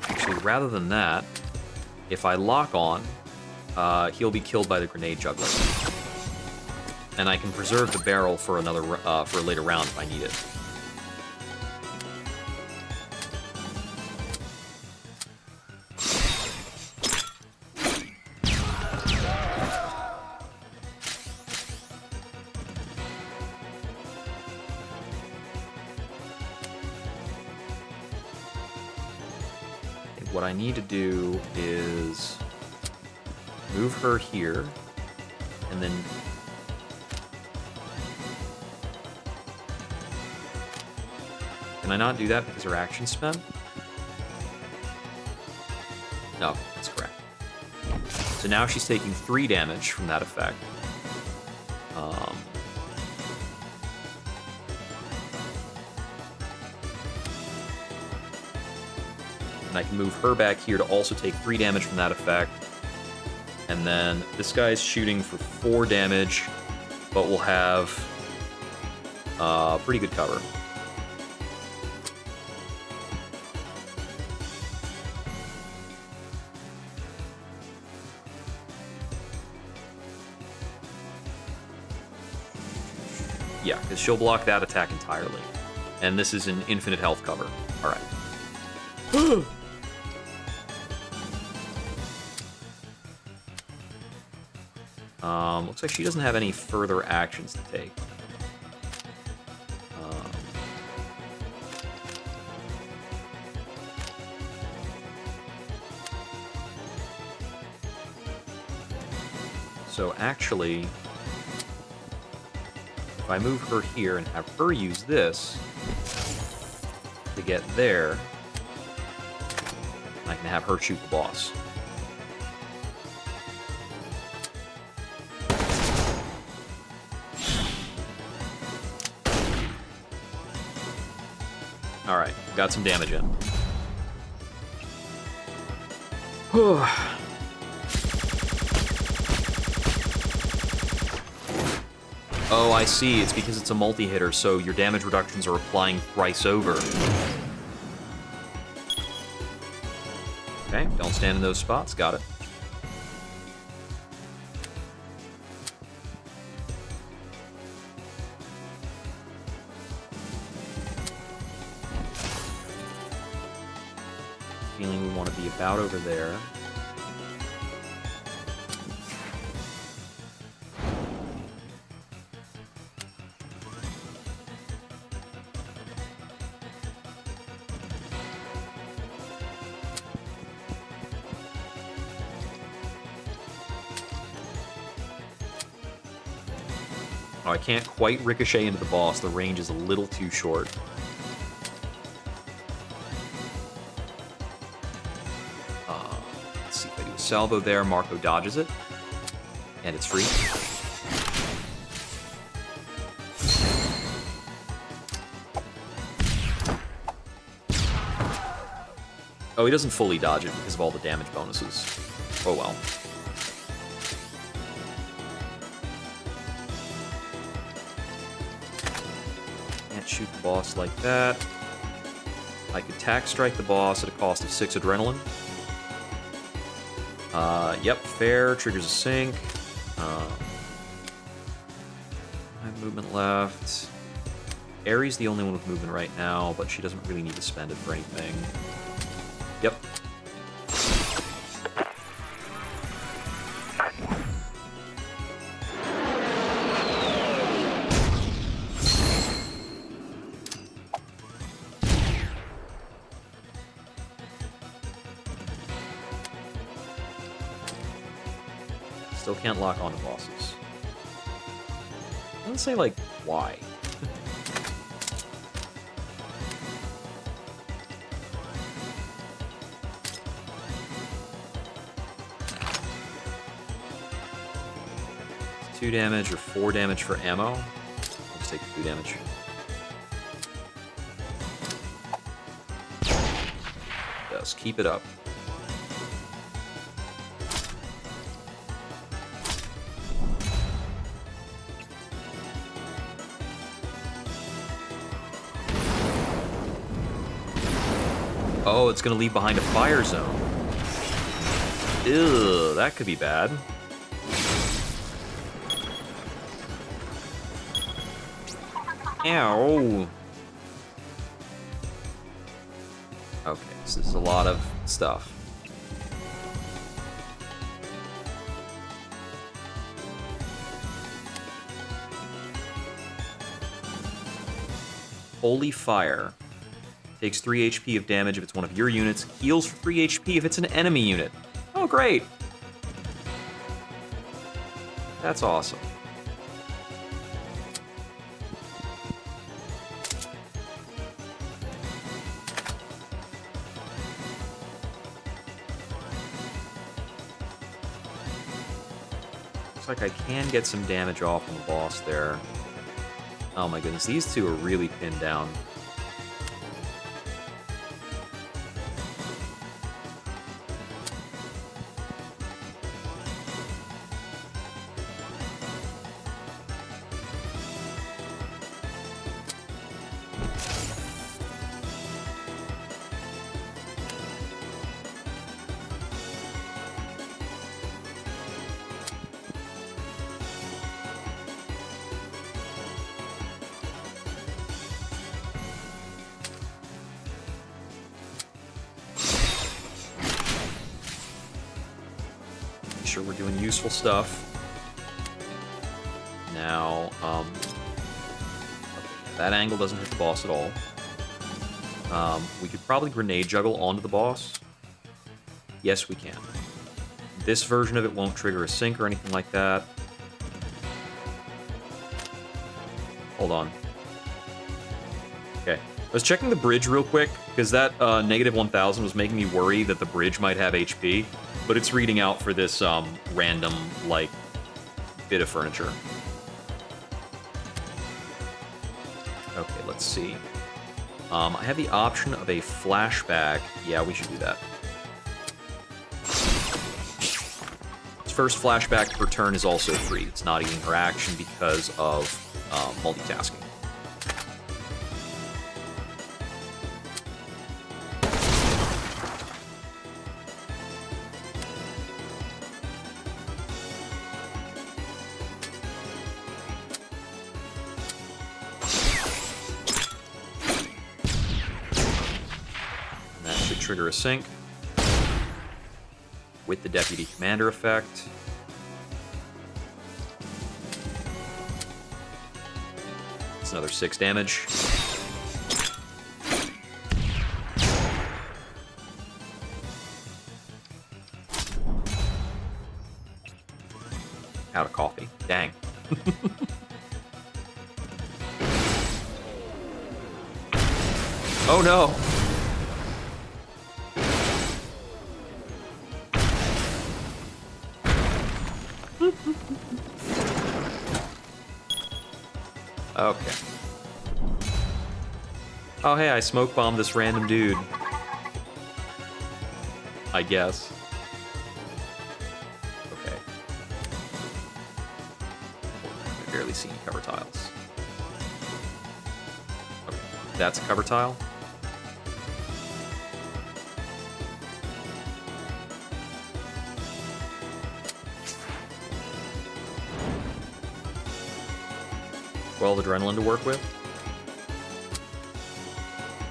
Actually, rather than that, if I lock on, he'll be killed by the Grenade Juggler. And I can preserve the barrel for another for a later round if I need it. Okay, what I need to do is move her here, and then can I not do that because her action's spent? No, that's correct. So now she's taking 3 damage from that effect. And I can move her back here to also take 3 damage from that effect. And then this guy's shooting for 4 damage, but will have pretty good cover. Yeah, because she'll block that attack entirely. And this is an infinite health cover. Alright. Looks like she doesn't have any further actions to take. So actually, if I move her here and have her use this to get there, I can have her shoot the boss. Alright, got some damage in. Oh, I see. It's because it's a multi-hitter, so your damage reductions are applying thrice over. Okay, don't stand in those spots. Got it. Feeling we want to be about over there. Oh, I can't quite ricochet into the boss. The range is a little too short. Let's see if I do a salvo there. Marco dodges it. And it's free. Oh, he doesn't fully dodge it because of all the damage bonuses. Oh well. Shoot the boss like that. I could tack strike the boss at a cost of 6 adrenaline. Yep, fair. Triggers a sink. I have movement left. Aerie's the only one with movement right now, but she doesn't really need to spend it for anything. Yep. Still can't lock onto bosses. I wouldn't say, like, why. It's 2 damage or 4 damage for ammo. I'll just take the 2 damage. Yes, keep it up. Oh, it's gonna leave behind a fire zone. Ew, that could be bad. Ow. Okay, so this is a lot of stuff. Holy Fire. Takes 3 HP of damage if it's one of your units. Heals for 3 HP if it's an enemy unit. Oh, great. That's awesome. Looks like I can get some damage off on the boss there. Oh my goodness, these two are really pinned down. Sure we're doing useful stuff. Now, okay, that angle doesn't hit the boss at all. We could probably grenade juggle onto the boss. Yes, we can. This version of it won't trigger a sync or anything like that. Hold on. Okay. I was checking the bridge real quick, because that negative 1000 was making me worry that the bridge might have HP. But it's reading out for this random, like, bit of furniture. Okay, let's see. I have the option of a flashback. Yeah, we should do that. This first flashback per turn is also free. It's not eating her action because of multitasking. Trigger a sync with the Deputy Commander effect. It's another 6 damage. Out of coffee. Dang. Oh no! Okay. Oh, hey, I smoke bombed this random dude. I guess. Okay. I barely see any cover tiles. Okay, that's a cover tile. Adrenaline to work with.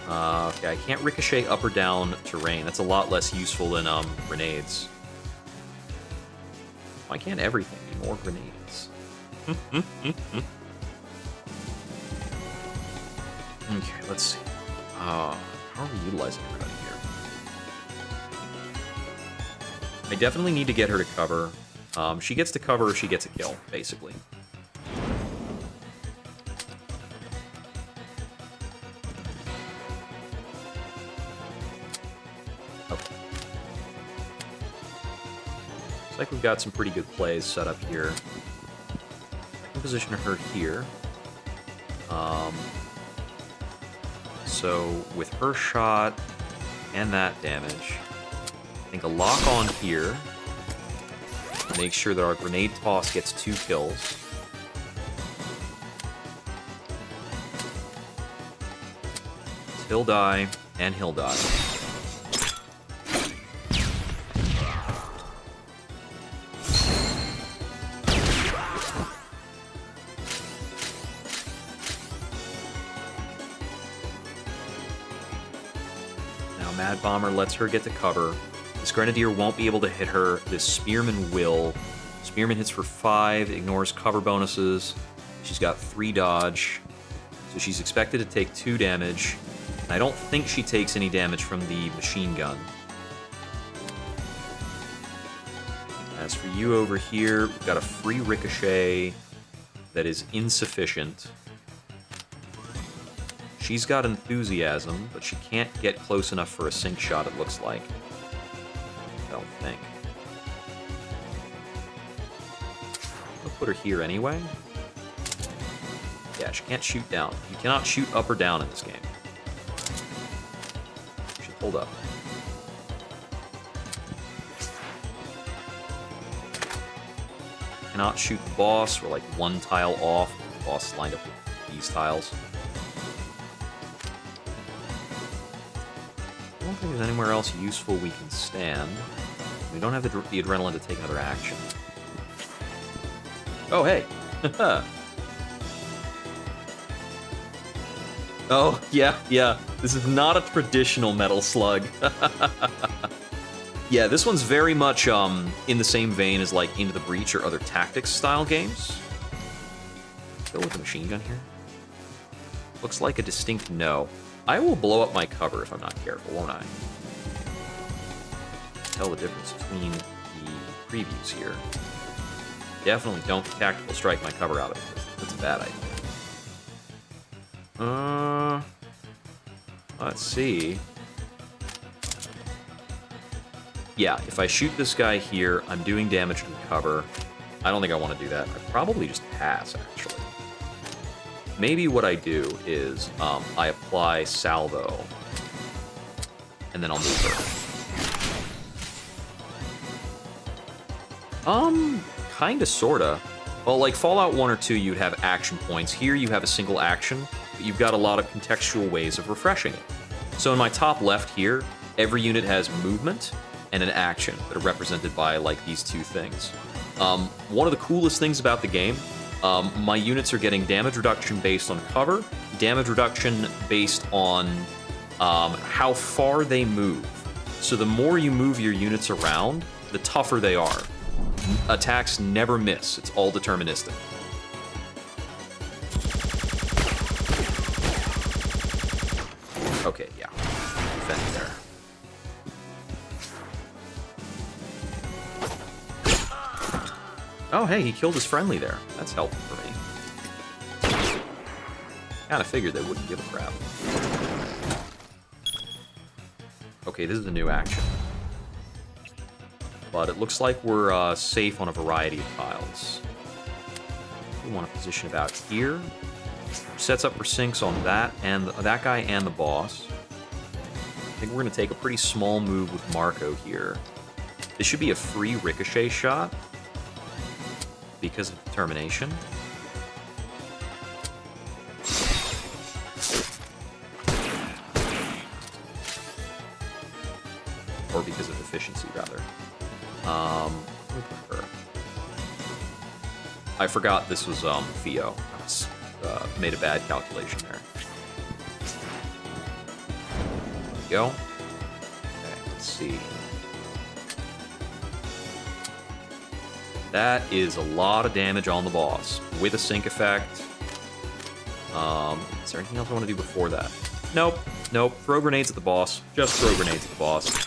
Okay, I can't ricochet up or down terrain. That's a lot less useful than grenades. Why can't everything be more grenades? Okay, let's see. How are we utilizing everybody here? I definitely need to get her to cover. She gets to cover or she gets a kill, basically. Okay. Looks like we've got some pretty good plays set up here. I can position her here. So with her shot and that damage, I think a lock on here. Make sure that our grenade toss gets 2 kills. He'll die, and he'll die. Mad Bomber lets her get to cover. This Grenadier won't be able to hit her. This Spearman will. Spearman hits for 5, ignores cover bonuses. She's got 3 dodge. So she's expected to take 2 damage. And I don't think she takes any damage from the machine gun. As for you over here, we've got a free ricochet that is insufficient. She's got enthusiasm, but she can't get close enough for a sync shot, it looks like. I don't think. I'll put her here anyway. Yeah, she can't shoot down. You cannot shoot up or down in this game. She pulled up. Cannot shoot the boss. We're like 1 tile off. The boss is lined up with these tiles. I don't think there's anywhere else useful we can stand. We don't have the adrenaline to take another action. Oh, hey! Oh, yeah. This is not a traditional Metal Slug. Yeah, this one's very much in the same vein as like Into the Breach or other tactics-style games. Go with the machine gun here. Looks like a distinct no. I will blow up my cover if I'm not careful, won't I? Tell the difference between the previews here. Definitely don't tactical strike my cover out of it. That's a bad idea. Let's see. Yeah, if I shoot this guy here, I'm doing damage to the cover. I don't think I want to do that. I probably just pass, actually. Maybe what I do is I apply salvo, and then I'll move her. Kinda, sorta. Well, like Fallout 1 or 2, you'd have action points. Here you have a single action, but you've got a lot of contextual ways of refreshing it. So in my top left here, every unit has movement and an action that are represented by, like, these 2 things. One of the coolest things about the game, my units are getting damage reduction based on cover, damage reduction based on how far they move. So the more you move your units around, the tougher they are. Attacks never miss. It's all deterministic. Okay, yeah. Defend there. Oh, hey, he killed his friendly there. That's helpful for me. Kinda figured they wouldn't give a crap. Okay, this is a new action. But it looks like we're safe on a variety of tiles. We want to position about here. Sets up for syncs on that and that guy and the boss. I think we're going to take a pretty small move with Marco here. This should be a free ricochet shot because of determination. Or because of efficiency, rather. Let me put her. I forgot this was Theo. I was, made a bad calculation there. There we go. Okay, let's see. That is a lot of damage on the boss with a sync effect. Is there anything else I want to do before that? Nope. Throw grenades at the boss. Just throw grenades at the boss.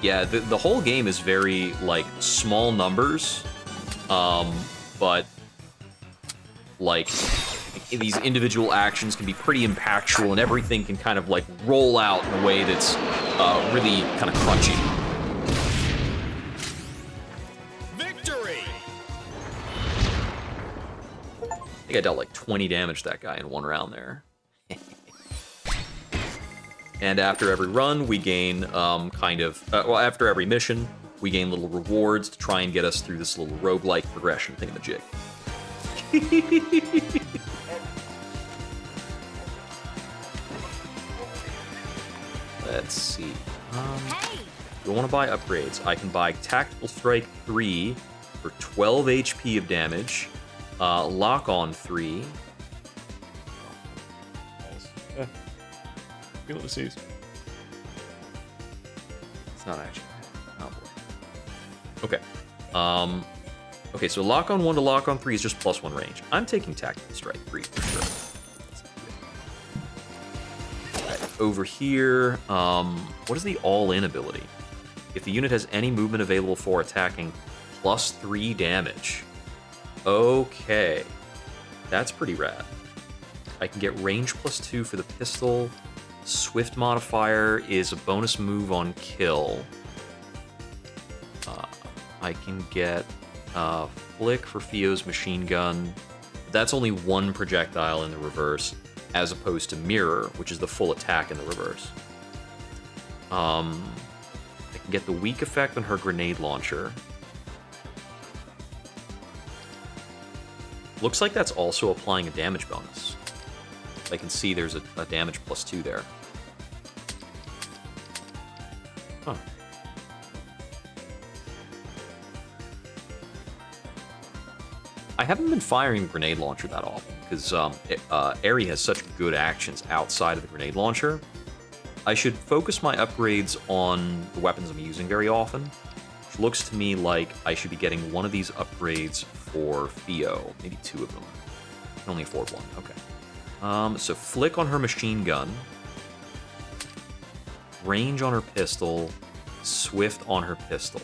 Yeah, the whole game is very, like, small numbers, but, like, these individual actions can be pretty impactful, and everything can kind of, like, roll out in a way that's really kind of crunchy. Victory! I think I dealt, like, 20 damage to that guy in one round there. And after every run, we gain well, after every mission, we gain little rewards to try and get us through this little roguelike progression thingamajig. Let's see. Do I want to buy upgrades? I can buy Tactical Strike 3 for 12 HP of damage, Lock On 3. Ulysses. It's not actually. Oh boy. Okay. Okay, so Lock On 1 to Lock On 3 is just +1 range. I'm taking Tactical Strike 3 for sure. Right, over here, what is the All-In ability? If the unit has any movement available for attacking, +3 damage. Okay. That's pretty rad. I can get range +2 for the pistol. Swift modifier is a bonus move on kill. I can get flick for Theo's machine gun. That's only one projectile in the reverse, as opposed to mirror, which is the full attack in the reverse. I can get the weak effect on her grenade launcher. Looks like that's also applying a damage bonus. I can see there's a damage +2 there. Huh. I haven't been firing the grenade launcher that often, because Aerie has such good actions outside of the grenade launcher. I should focus my upgrades on the weapons I'm using very often, which looks to me like I should be getting one of these upgrades for Theo, maybe 2 of them. I can only afford 1, okay. So flick on her machine gun, range on her pistol, swift on her pistol.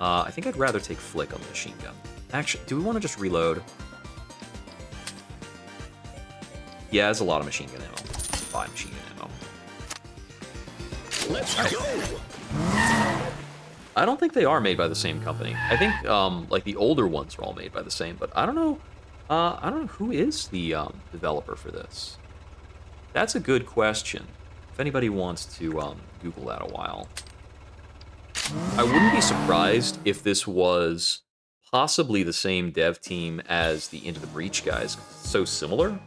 I think I'd rather take flick on the machine gun. Actually, do we want to just reload? Yeah, there's a lot of machine gun ammo. 5 machine gun ammo. Let's go! I don't think they are made by the same company. I think like the older ones are all made by the same, but I don't know. I don't know who is the developer for this. That's a good question. If anybody wants to Google that a while. I wouldn't be surprised if this was possibly the same dev team as the Into the Breach guys. So similar.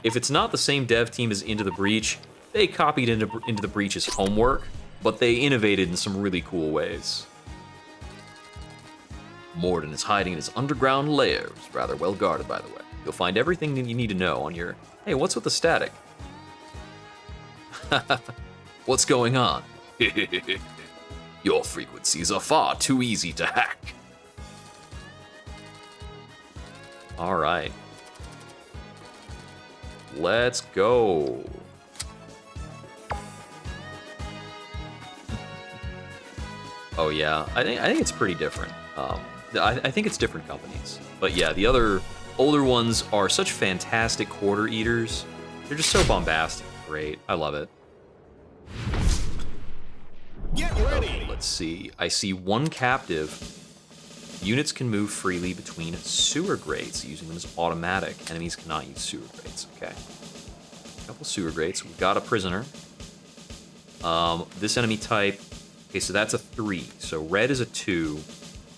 If it's not the same dev team as Into the Breach, they copied Into the Breach's homework, but they innovated in some really cool ways. Morden is hiding in his underground lair. It's rather well guarded, by the way. You'll find everything that you need to know on your... Hey, what's with the static? What's going on? Your frequencies are far too easy to hack. All right. Let's go. Oh yeah, I think it's pretty different. I think it's different companies. But yeah, the other older ones are such fantastic quarter eaters. They're just so bombastic. Great. I love it. Get ready! Okay, let's see. I see 1 captive. Units can move freely between sewer grates, using them as automatic. Enemies cannot use sewer grates. Okay. A couple sewer grates. We've got a prisoner. This enemy type... Okay, so that's a 3. So red is a 2,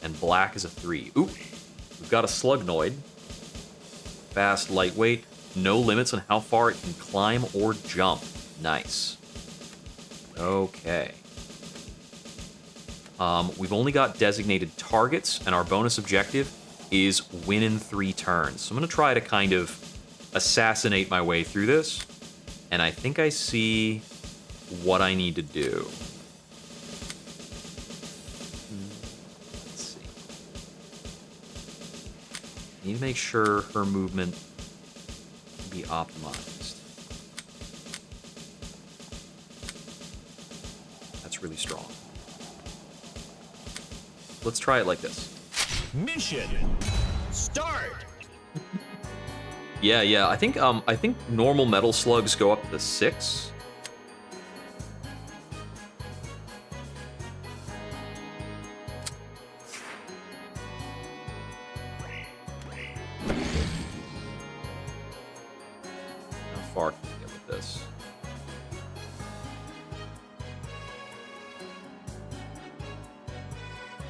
and black is a 3. Ooh, we've got a Slugnoid. Fast, lightweight, no limits on how far it can climb or jump. Nice. Okay. We've only got designated targets, and our bonus objective is win in 3 turns. So I'm going to try to kind of assassinate my way through this, and I think I see what I need to do. Need to make sure her movement can be optimized. That's really strong. let's try it like this. Mission. Start. Yeah. I think normal metal slugs go up to 6. How far can we get with this?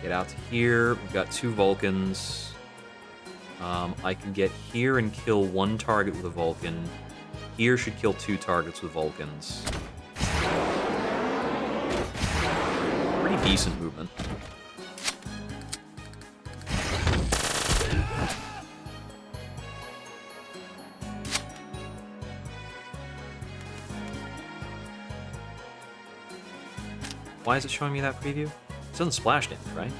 Get out to here. We've got 2 Vulcans. I can get here and kill 1 target with a Vulcan. Here should kill 2 targets with Vulcans. Pretty decent movement. Why is it showing me that preview? It doesn't splash damage, right?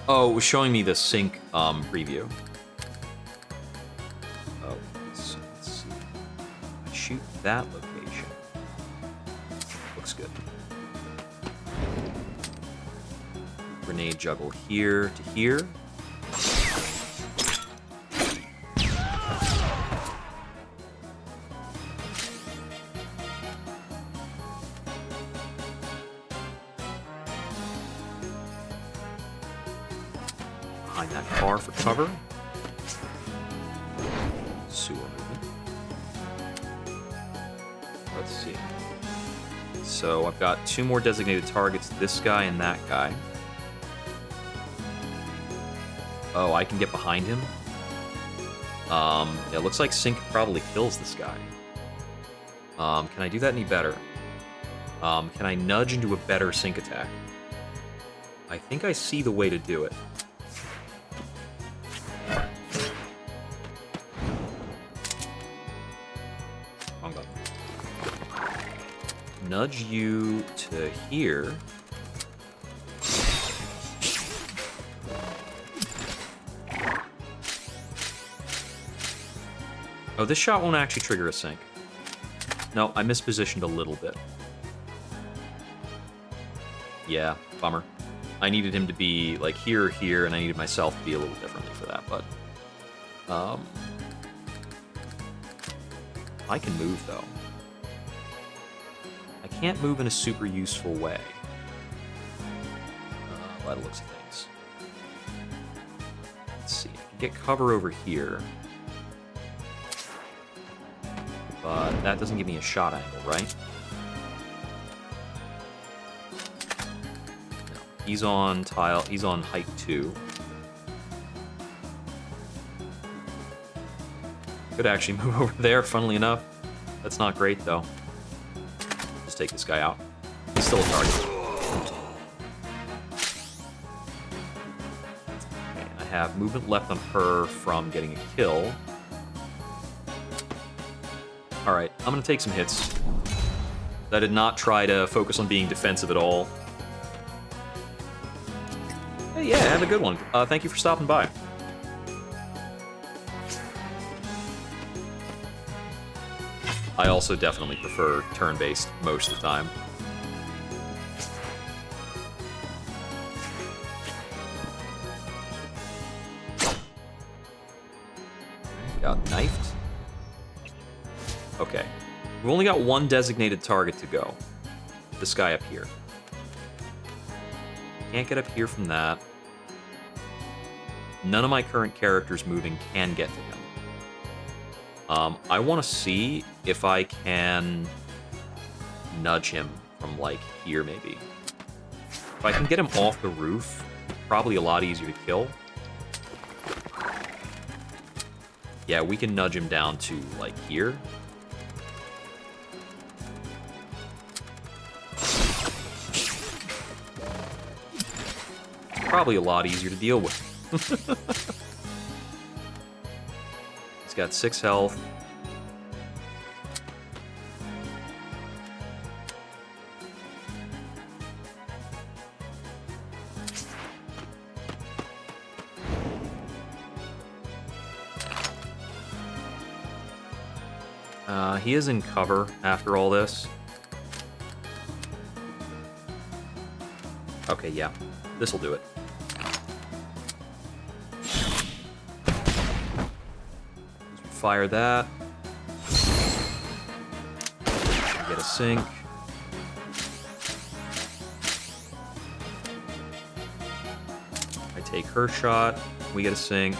Oh, it was showing me the sync preview. Oh, let's see. I shoot that location. Looks good. Grenade juggle here to here. Behind that car for cover. Sewer movement. Let's see. So I've got 2 more designated targets, this guy and that guy. Oh, I can get behind him. Yeah, it looks like Sync probably kills this guy. Can I do that any better? Can I nudge into a better Sync attack? I think I see the way to do it. Wrong button. Nudge you to here. Oh, this shot won't actually trigger a sync. No, I mispositioned a little bit. Yeah, bummer. I needed him to be like here or here, and I needed myself to be a little differently for that, but I can move though. I can't move in a super useful way. By the looks of things. Let's see. I can get cover over here. But that doesn't give me a shot angle, right? No. He's on tile. He's on height 2. Could actually move over there, funnily enough. That's not great, though. Just take this guy out. He's still a target. Okay, I have movement left on her from getting a kill. Alright, I'm gonna take some hits. I did not try to focus on being defensive at all. Hey, yeah, have a good one. Thank you for stopping by. I also definitely prefer turn-based most of the time. Got knifed. Okay. We've only got 1 designated target to go. This guy up here. Can't get up here from that. None of my current characters moving can get to him. I want to see if I can nudge him from, like, here, maybe. If I can get him off the roof, probably a lot easier to kill. Yeah, we can nudge him down to, like, here. Probably a lot easier to deal with. He's got 6 health. He is in cover after all this. Okay, yeah. This'll do it. Fire that. Get a sink. I take her shot. We get a sink.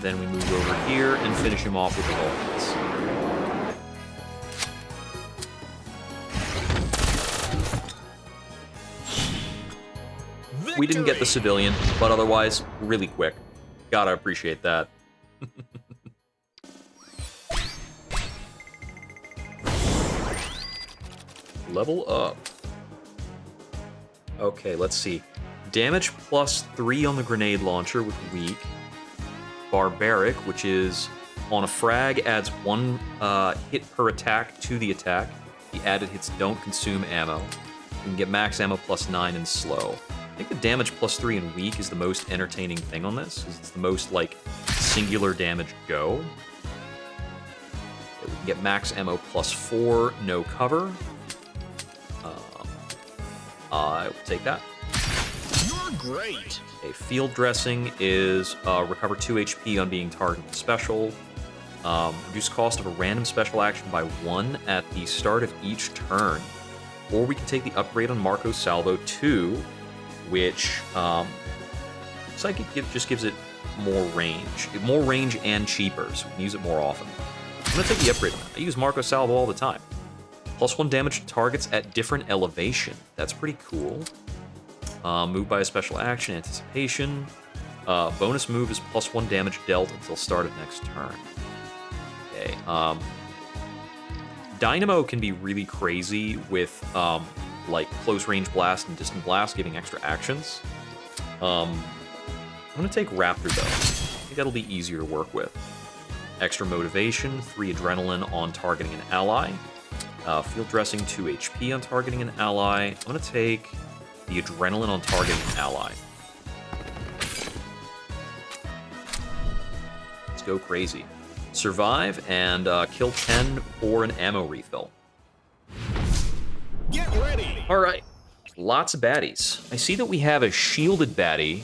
Then we move over here and finish him off with the ultimates. We didn't get the civilian, but otherwise, really quick. Gotta appreciate that. Level up. Okay, let's see. Damage +3 on the grenade launcher with weak. Barbaric, which is on a frag, adds 1 hit per attack to the attack. The added hits don't consume ammo. You can get max ammo +9 and slow. I think the damage +3 and weak is the most entertaining thing on this, because it's the most, like, singular damage go. We can get max ammo +4, no cover. I will take that. You're great. Okay, field dressing is recover 2 HP on being targeted with special. Reduce cost of a random special action by 1 at the start of each turn. Or we can take the upgrade on Marco's Salvo 2, which Psychic just gives it more range. More range and cheaper, so we can use it more often. I'm going to take the upgrade on that. I use Marco's Salvo all the time. +1 damage to targets at different elevation. That's pretty cool. Move by a special action, anticipation. Bonus move is +1 damage dealt until start of next turn. Okay. Dynamo can be really crazy with like close range blast and distant blast, giving extra actions. I'm gonna take Raptor though. I think that'll be easier to work with. Extra motivation, 3 adrenaline on targeting an ally. Field dressing, 2 HP on targeting an ally. I'm gonna take the adrenaline on targeting an ally. Let's go crazy. Survive and kill 10 for an ammo refill. Get ready. All right, lots of baddies. I see that we have a shielded baddie.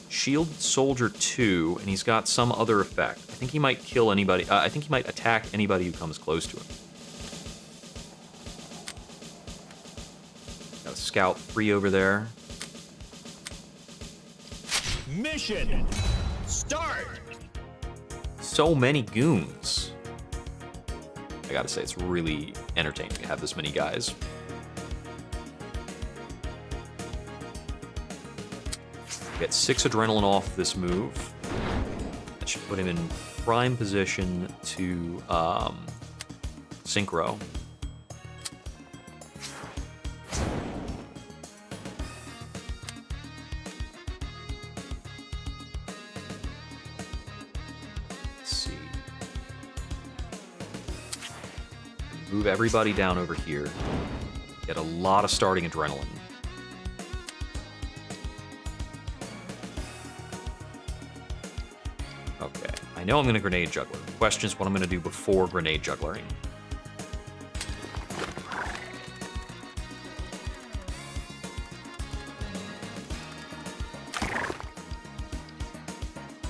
Shield Soldier 2, and he's got some other effect. I think he might kill anybody. I think he might attack anybody who comes close to him. Got a Scout 3 over there. Mission start. So many goons. I gotta say, it's really entertaining to have this many guys. Get 6 adrenaline off this move. That should put him in prime position to synchro. Let's see. Move everybody down over here. Get a lot of starting adrenaline. Okay, I know I'm going to grenade juggler. The question is what I'm going to do before grenade jugglering.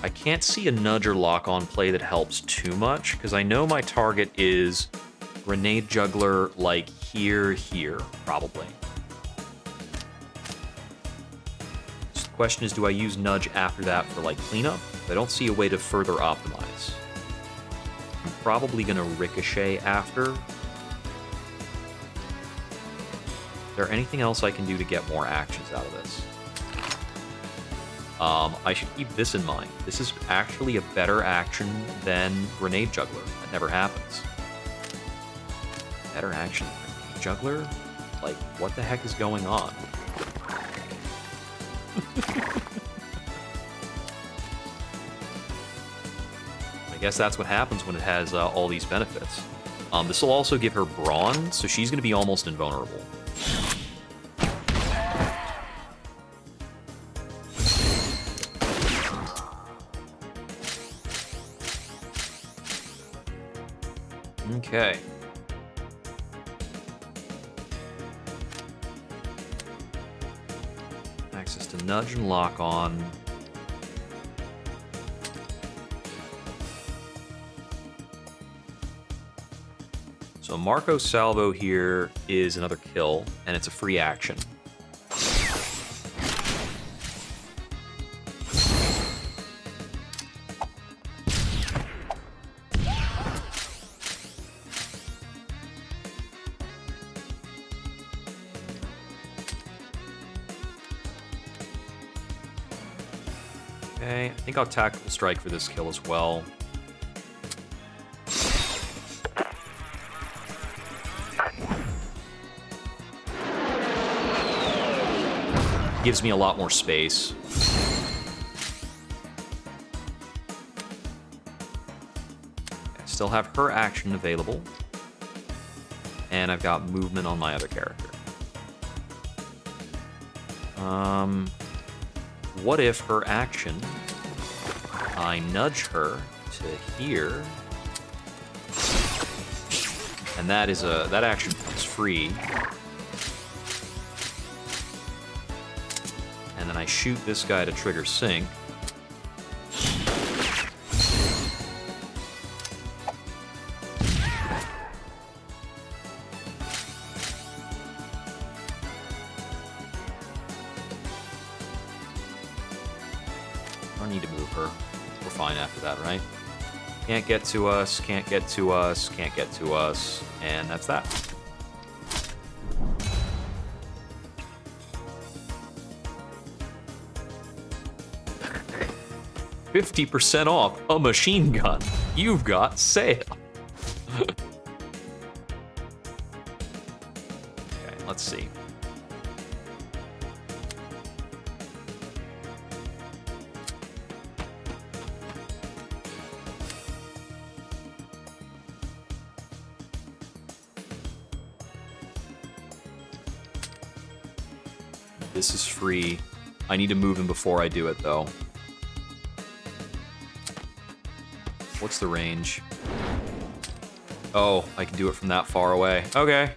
I can't see a nudge or lock-on play that helps too much, because I know my target is grenade juggler, like here, probably. So the question is, do I use nudge after that for, like, cleanup? I don't see a way to further optimize. I'm probably going to ricochet after. Is there anything else I can do to get more actions out of this? I should keep this in mind. This is actually a better action than Grenade Juggler. That never happens. Better action than Grenade Juggler? Like, what the heck is going on? guess that's what happens when it has all these benefits. This will also give her brawn, so she's going to be almost invulnerable. Okay. Access to nudge and lock on. So Marco Salvo here is another kill, and it's a free action. Okay, I think I'll tactical strike for this kill as well. Gives me a lot more space. I still have her action available. And I've got movement on my other character. What if her action, I nudge her to here, and that action becomes free. And then I shoot this guy to trigger sync. I don't need to move her. We're fine after that, right? Can't get to us, can't get to us, can't get to us, and that's that. $50% off a machine gun. You've got sale. Okay, let's see. This is free. I need to move him before I do it, though. What's the range? Oh, I can do it from that far away. Okay.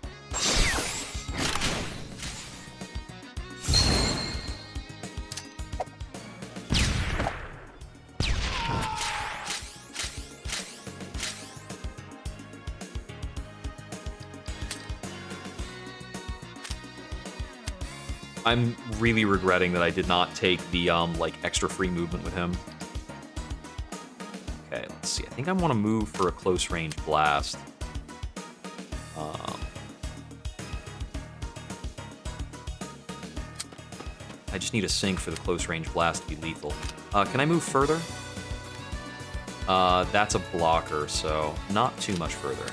I'm really regretting that I did not take the, like, extra free movement with him. Okay, let's see. I think I want to move for a close-range blast. I just need a sync for the close-range blast to be lethal. Can I move further? That's a blocker, so not too much further.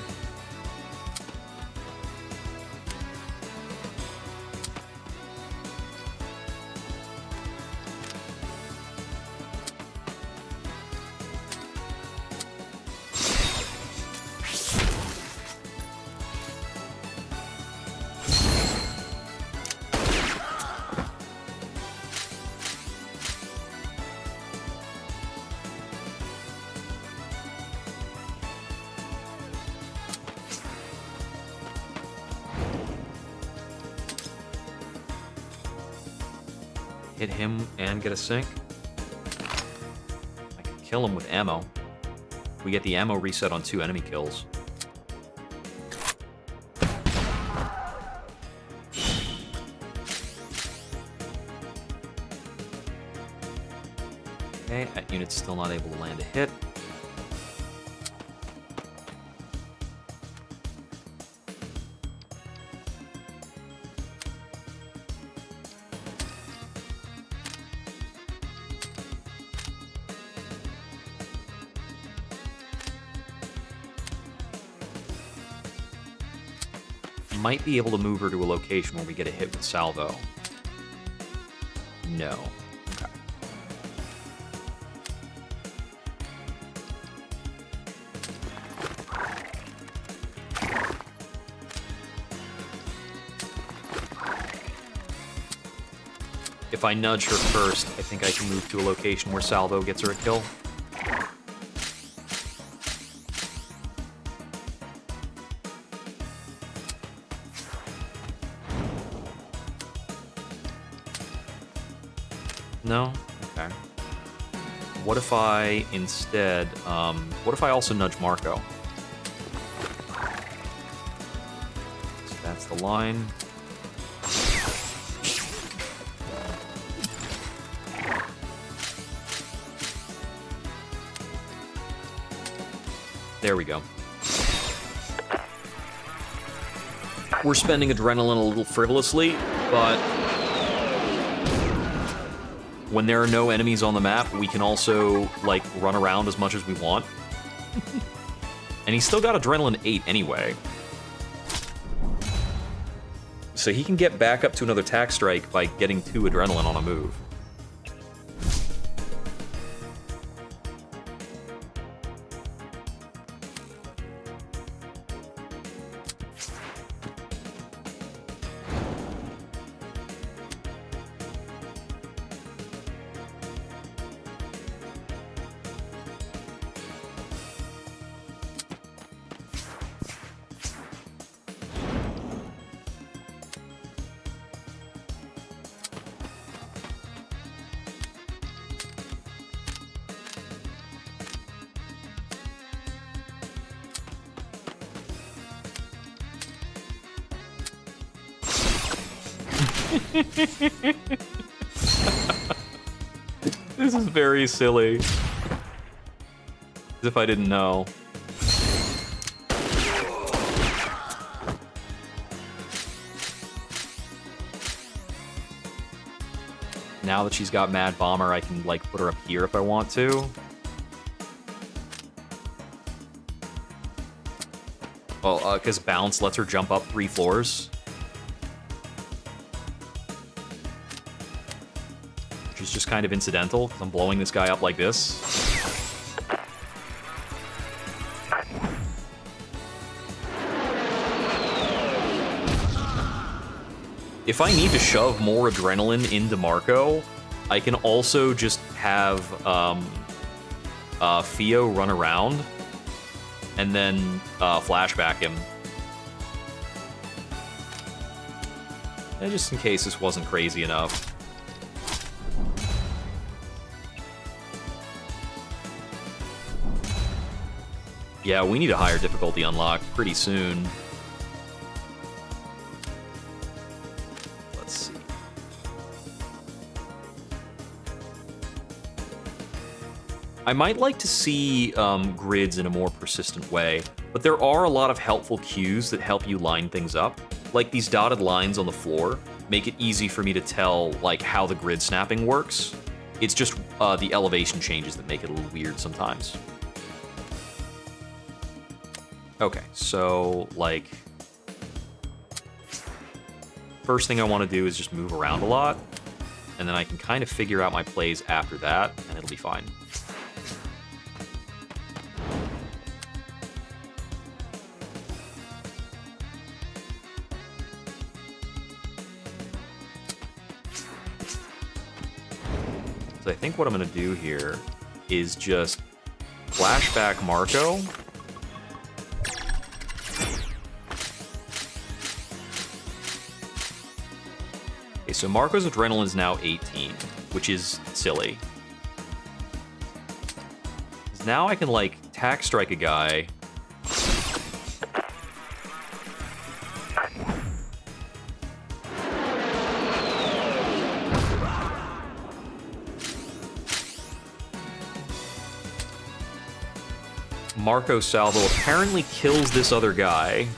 Hit him and get a sync. I can kill him with ammo. We get the ammo reset on 2 enemy kills. Okay, that unit's still not able to land a hit. Might be able to move her to a location where we get a hit with salvo. No. Okay. If I nudge her first, I think I can move to a location where Salvo gets her a kill. No? Okay. What if I instead, what if I also nudge Marco? So that's the line. There we go. We're spending adrenaline a little frivolously, but when there are no enemies on the map, we can also, like, run around as much as we want. And he's still got adrenaline 8 anyway. So he can get back up to another tack strike by getting 2 adrenaline on a move. This is very silly. As if I didn't know. Now that she's got Mad Bomber, I can, like, put her up here if I want to. Well, because Bounce lets her jump up 3 floors. Which is just kind of incidental, because I'm blowing this guy up like this. If I need to shove more adrenaline into Marco, I can also just have Theo run around and then flashback him. And just in case this wasn't crazy enough. Yeah, we need a higher difficulty unlock pretty soon. Let's see. I might like to see grids in a more persistent way, but there are a lot of helpful cues that help you line things up. Like these dotted lines on the floor make it easy for me to tell like how the grid snapping works. It's just the elevation changes that make it a little weird sometimes. Okay, so, like, first thing I want to do is just move around a lot, and then I can kind of figure out my plays after that, and it'll be fine. So I think what I'm going to do here is just flashback Marco. So Marco's adrenaline is now 18, which is silly. Now I can, like, tack strike a guy. Marco salvo apparently kills this other guy.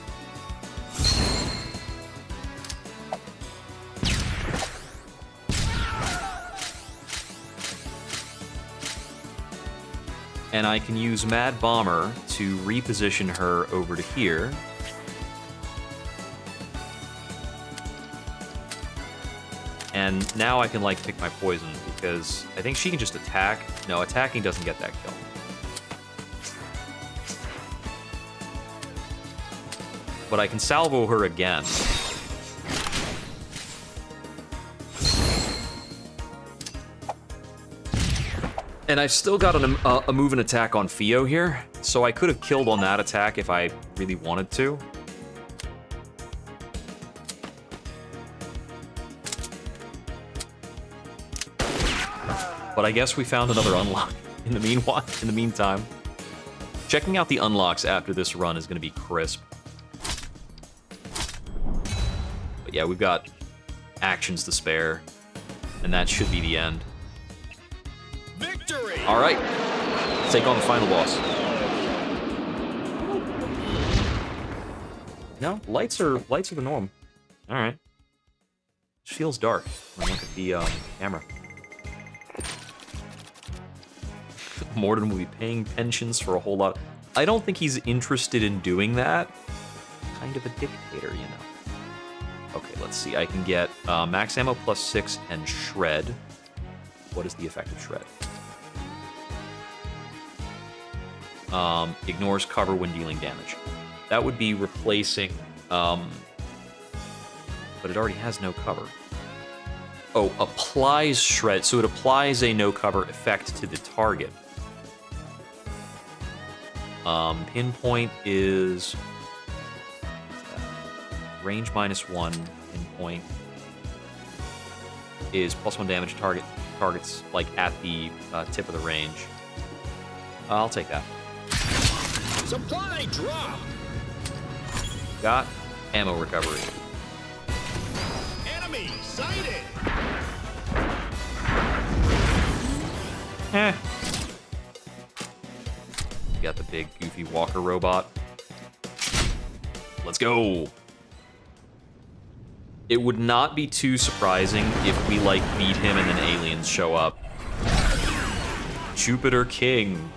And I can use Mad Bomber to reposition her over to here. And now I can, like, pick my poison, because I think she can just attack. No, attacking doesn't get that kill. But I can salvo her again. And I've still got a move and attack on Fio here, so I could have killed on that attack if I really wanted to. But I guess we found another unlock in the meantime. Checking out the unlocks after this run is going to be crisp. But yeah, we've got actions to spare, and that should be the end. Victory! All right, let's take on the final boss. No, lights are the norm. All right. It feels dark when I look at the camera. Morden will be paying pensions for a whole lot. I don't think he's interested in doing that. Kind of a dictator, you know. Okay, let's see. I can get max ammo +6 and shred. What is the effect of shred? Ignores cover when dealing damage. That would be replacing... but it already has no cover. Oh, applies shred. So it applies a no cover effect to the target. Pinpoint is... range -1. Pinpoint is +1 damage targets like at the tip of the range. I'll take that. Supply drop! Got ammo recovery. Enemy sighted! Got the big goofy walker robot. Let's go. It would not be too surprising if we like beat him and then aliens show up. Jupiter King.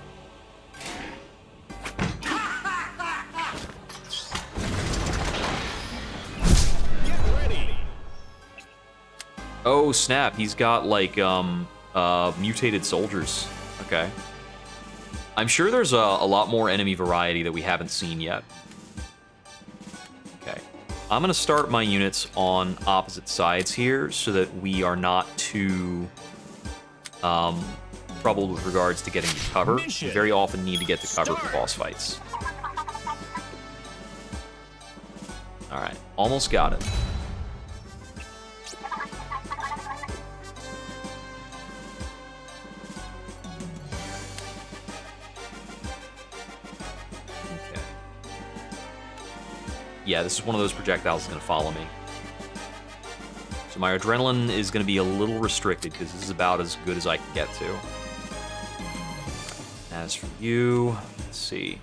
Get ready! Oh snap, he's got like mutated soldiers. Okay. I'm sure there's a lot more enemy variety that we haven't seen yet. Okay. I'm gonna start my units on opposite sides here so that we are not too troubled with regards to getting to cover. We very often need to get to cover for boss fights. Alright, almost got it. Yeah, this is one of those projectiles that's going to follow me. So my adrenaline is going to be a little restricted because this is about as good as I can get to. As for you, let's see.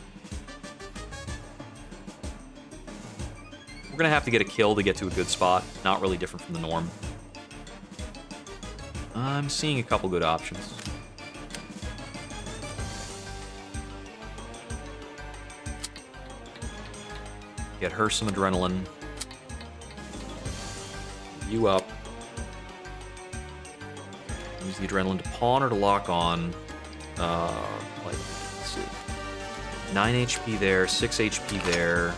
We're going to have to get a kill to get to a good spot. Not really different from the norm. I'm seeing a couple good options. Get her some adrenaline. You up. Use the adrenaline to pawn or to lock on. Like, let's see. 9 HP there, 6 HP there.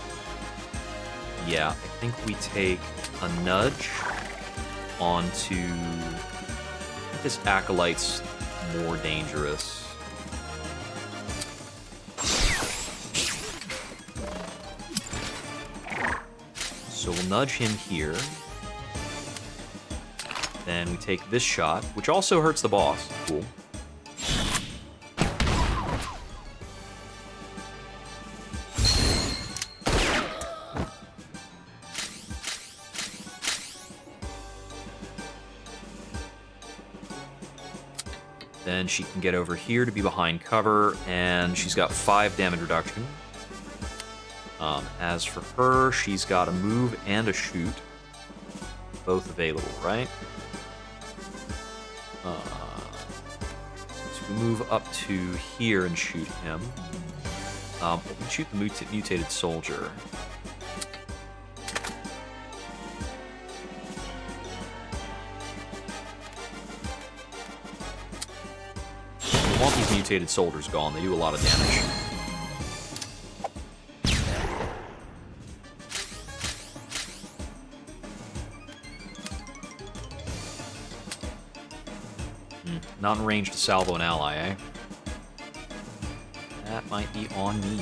Yeah, I think we take a nudge onto... I think this Acolyte's more dangerous. So we'll nudge him here. Then we take this shot, which also hurts the boss. Cool. Then she can get over here to be behind cover, and she's got 5 damage reduction. As for her, she's got a move and a shoot. Both available, right? So we move up to here and shoot him. We can shoot the mutated soldier. We want these mutated soldiers gone. They do a lot of damage. Not in range to salvo an ally, eh? That might be on me.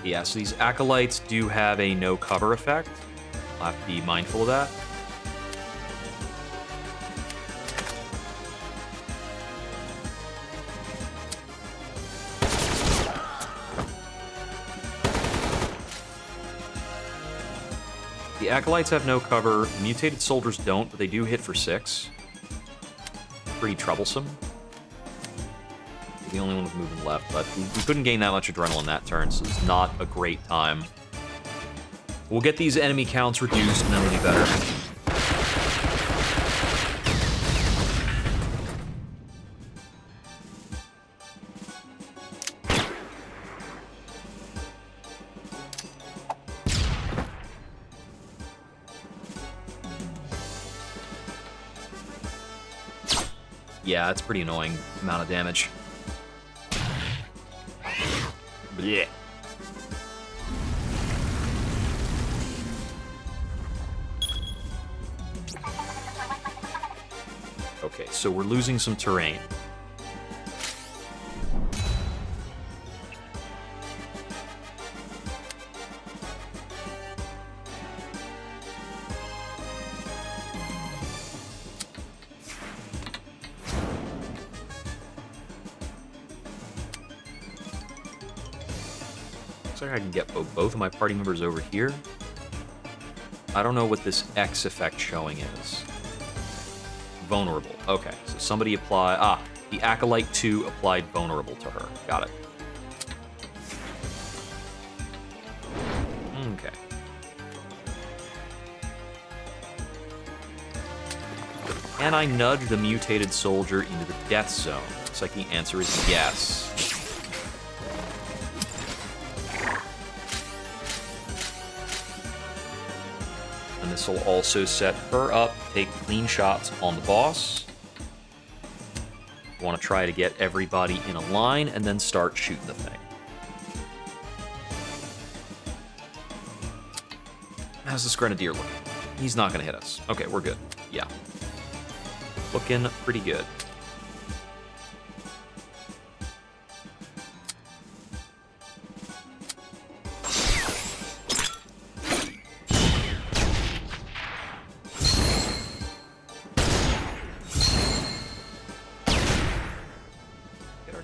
Yeah, so these acolytes do have a no cover effect. I'll have to be mindful of that. The acolytes have no cover. The mutated soldiers don't, but they do hit for 6. Pretty troublesome. The only one with movement left, but we couldn't gain that much adrenaline that turn, so it's not a great time. We'll get these enemy counts reduced, and then we'll be better. Yeah, it's pretty annoying amount of damage. Yeah. Okay, so we're losing some terrain. Looks like I can get both of my party members over here. I don't know what this X effect showing is. Vulnerable. Okay, so somebody apply... Ah, the Acolyte 2 applied vulnerable to her. Got it. Okay. Can I nudge the mutated soldier into the death zone? Looks like the answer is yes. And this will also set her up, take clean shots on the boss. Want to try to get everybody in a line and then start shooting the thing. How's this Grenadier looking? He's not going to hit us. Okay, we're good. Yeah. Looking pretty good.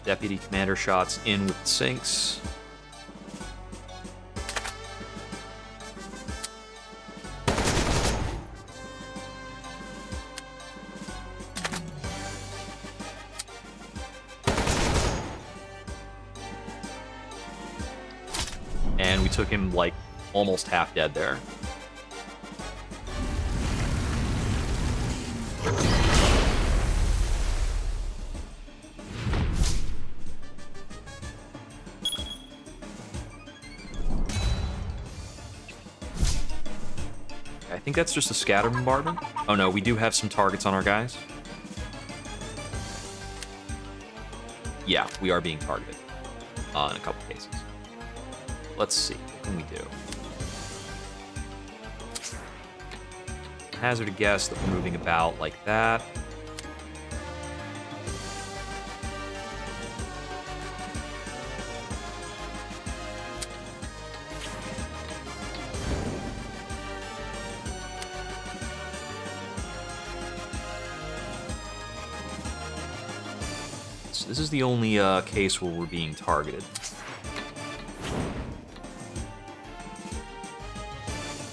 Deputy commander shots in with the sinks. And we took him like almost half dead there. I think that's just a scatter bombardment. Oh no, we do have some targets on our guys. Yeah, we are being targeted in a couple cases. Let's see, what can we do? Hazard a guess that we're moving about like that. This is the only case where we're being targeted.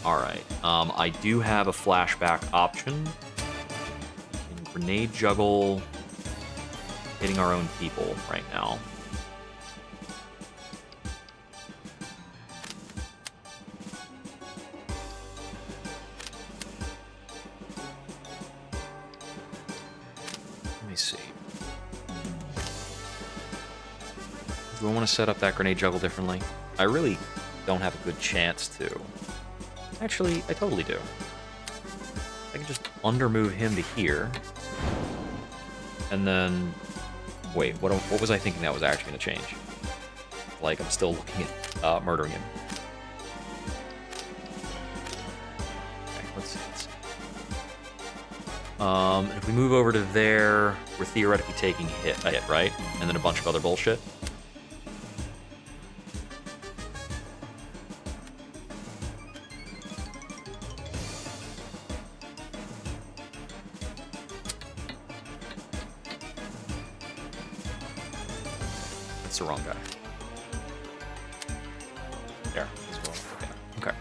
Alright, I do have a flashback option. We can grenade juggle, hitting our own people right now. Let me see. Do I want to set up that grenade juggle differently? I really don't have a good chance to. Actually, I totally do. I can just undermove him to here. And then... Wait, what was I thinking that was actually going to change? like I'm still looking at murdering him. Okay, let's see. If we move over to there, we're theoretically taking a hit, right? And then a bunch of other bullshit. That's the wrong guy. There, as well. Okay.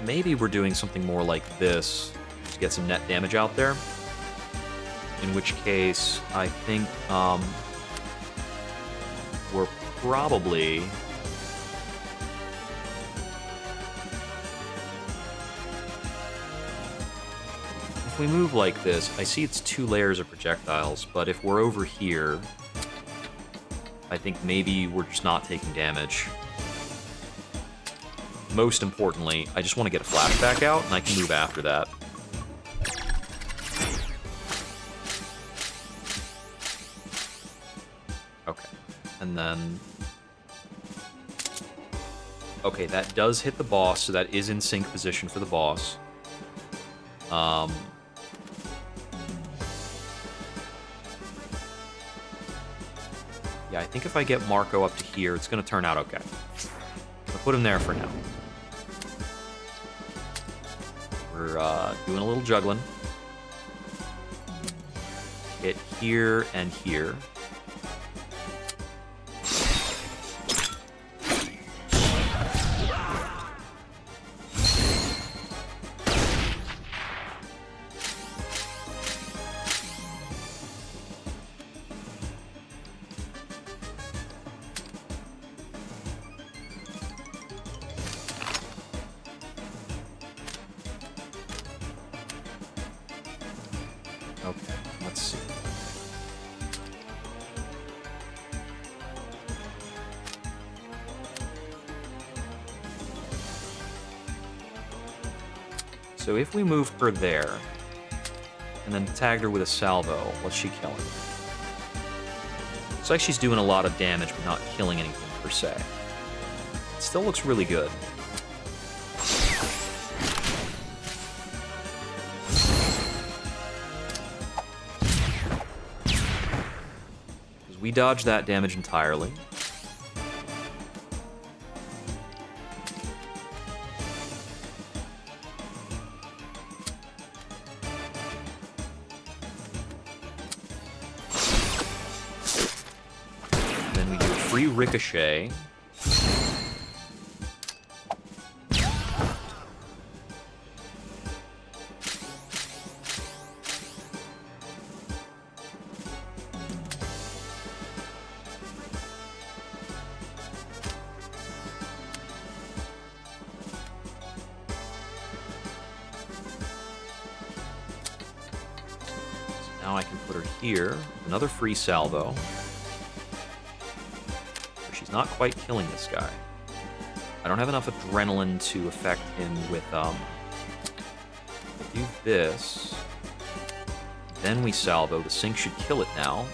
Maybe we're doing something more like this to get some net damage out there. In which case, I think we're probably... If we move like this, I see it's 2 layers of projectiles, but if we're over here, I think maybe we're just not taking damage. Most importantly, I just want to get a flashback out, and I can move after that. Okay, and then... Okay, that does hit the boss, so that is in sync position for the boss. Yeah, I think if I get Marco up to here, it's going to turn out okay. I'll put him there for now. We're doing a little juggling. Hit here and here. Okay, let's see. So if we move her there, and then tagged her with a salvo, what's she killing? Looks like she's doing a lot of damage, but not killing anything per se. It still looks really good. We dodged that damage entirely. Then we do a free ricochet. Now I can put her here. Another free salvo. But she's not quite killing this guy. I don't have enough adrenaline to affect him with, I'll do this. Then we salvo. The sync should kill it now.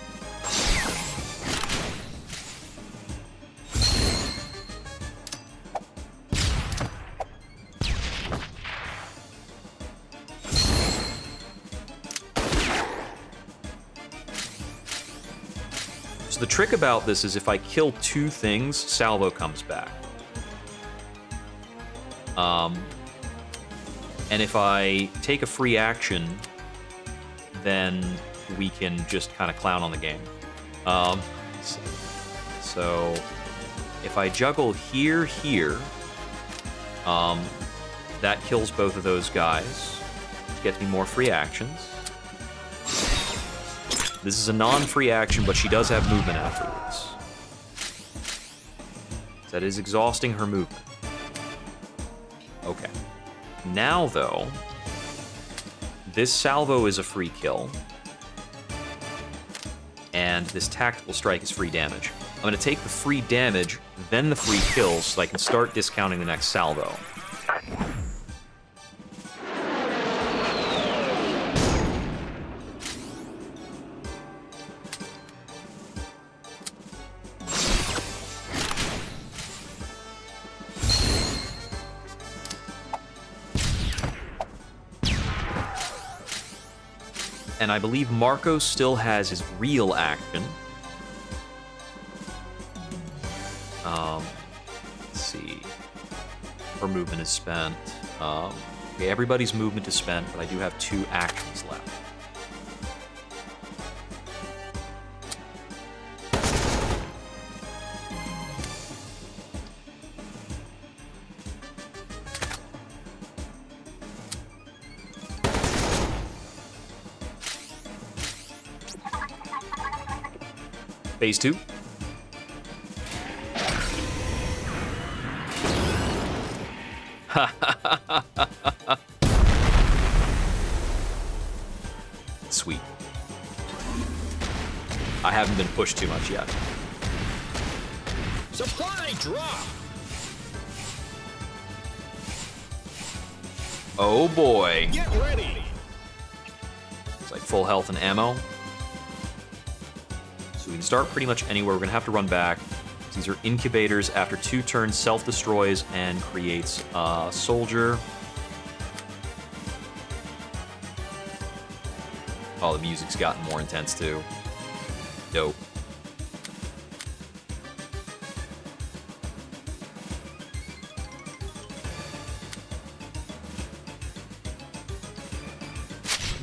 The trick about this is if I kill 2 things, salvo comes back. And if I take a free action, then we can just kind of clown on the game. So if I juggle here, that kills both of those guys, which gets me more free actions. This is a non-free action, but she does have movement afterwards. That is exhausting her movement. Okay. Now, though, this salvo is a free kill. And this tactical strike is free damage. I'm going to take the free damage, then the free kills, so I can start discounting the next salvo. And I believe Marco still has his real action. Let's see. Her movement is spent. Okay, everybody's movement is spent, but I do have 2 actions left. Phase 2. Sweet. I haven't been pushed too much yet. Supply drop. Oh boy. Get ready. It's like full health and ammo. So we can start pretty much anywhere. We're going to have to run back. These are incubators. After 2 turns, self-destroys and creates a soldier. Oh, the music's gotten more intense too. Dope.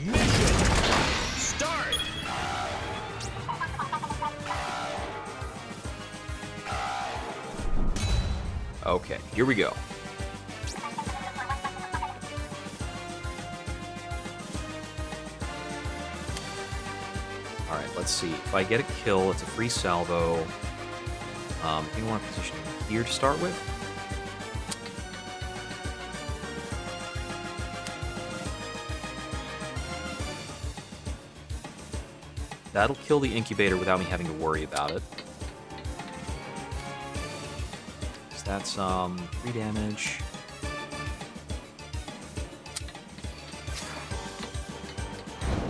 Mission. Start. Okay, here we go. Alright, let's see. If I get a kill, it's a free salvo. I think I want to position him here to start with. That'll kill the incubator without me having to worry about it. So that's 3 damage.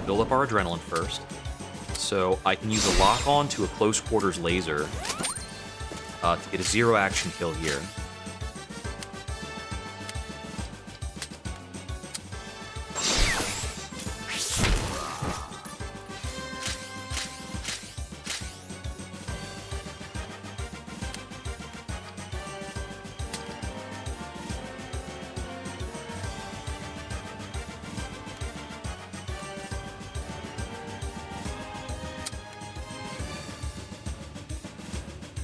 Build up our adrenaline first. So I can use a lock-on to a close quarters laser to get a 0 action kill here.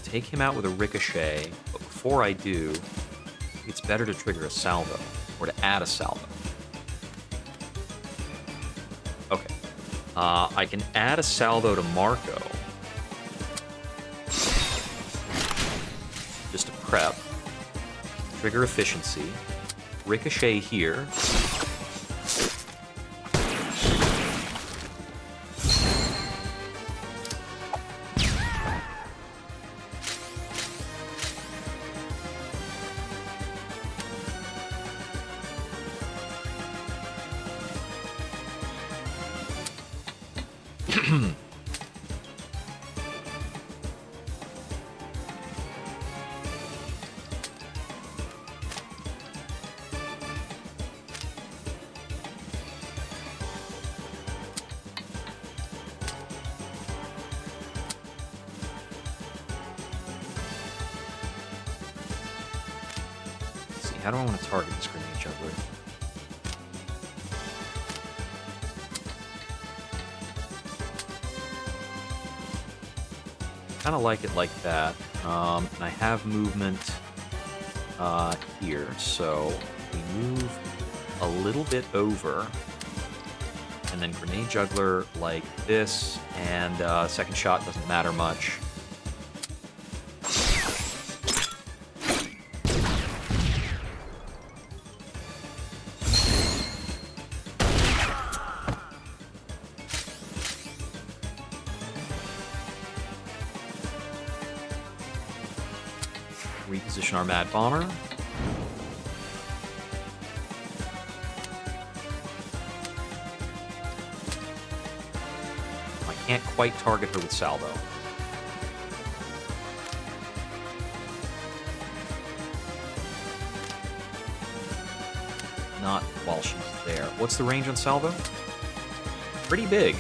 Take him out with a ricochet, but before I do, it's better to trigger a salvo, or to add a salvo. Okay. I can add a salvo to Marco. Just to prep. Trigger efficiency. Ricochet here. How do I want to target this grenade juggler? Kind of like it like that. And I have movement here, so we move a little bit over, and then grenade juggler like this, and second shot doesn't matter much. Reposition our Mad Bomber. I can't quite target her with salvo. Not while she's there. What's the range on salvo? pretty big.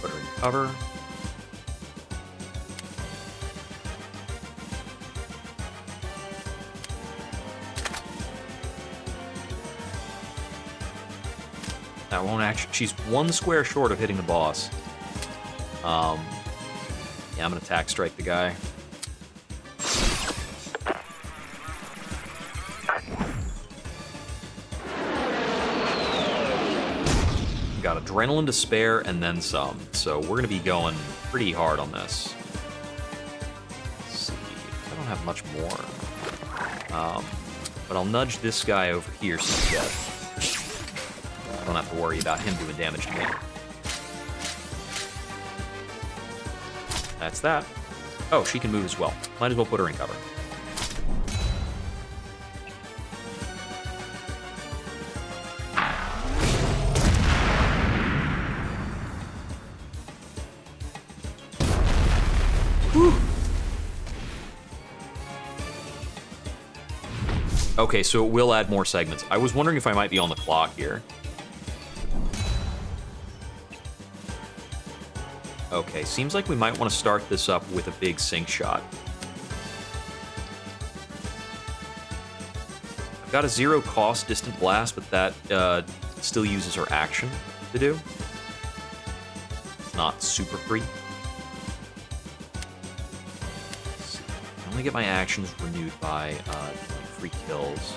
Put her in cover. That won't actually. She's one square short of hitting the boss. Yeah, I'm gonna attack strike the guy. Got adrenaline to spare and then some, so we're gonna be going pretty hard on this. Let's see, I don't have much more, but I'll nudge this guy over here so he's dead. I don't have to worry about him doing damage to me. That's that. Oh, she can move as well. Might as well put her in cover. Okay, so it will add more segments. I was wondering if I might be on the clock here. Okay, seems like we might want to start this up with a big sink shot. I've got a 0 cost distant blast, but that still uses her action to do. It's not super free. I only get my actions renewed by free kills.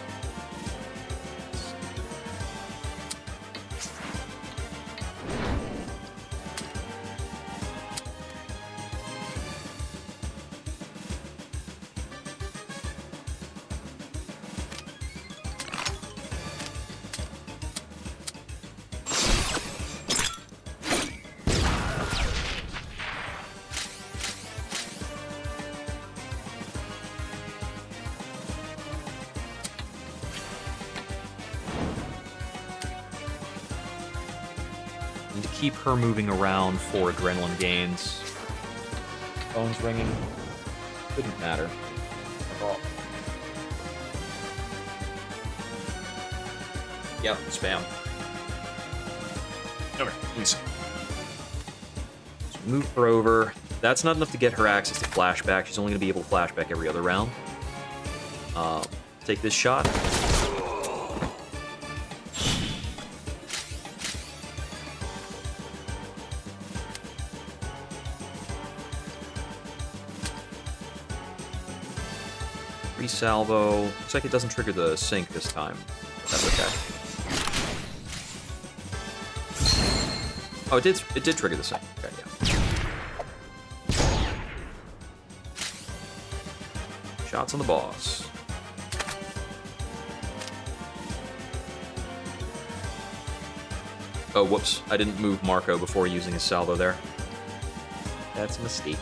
And to keep her moving around for adrenaline gains. Phone's ringing. Couldn't matter at all. Yep, spam. Okay, please. So move her over. That's not enough to get her access to flashback. She's only going to be able to flashback every other round. Take this shot. Salvo. Looks like it doesn't trigger the sink this time. That's okay. Oh, it did trigger the sink. Okay, yeah. Shots on the boss. Oh, whoops. I didn't move Marco before using his salvo there. That's a mistake.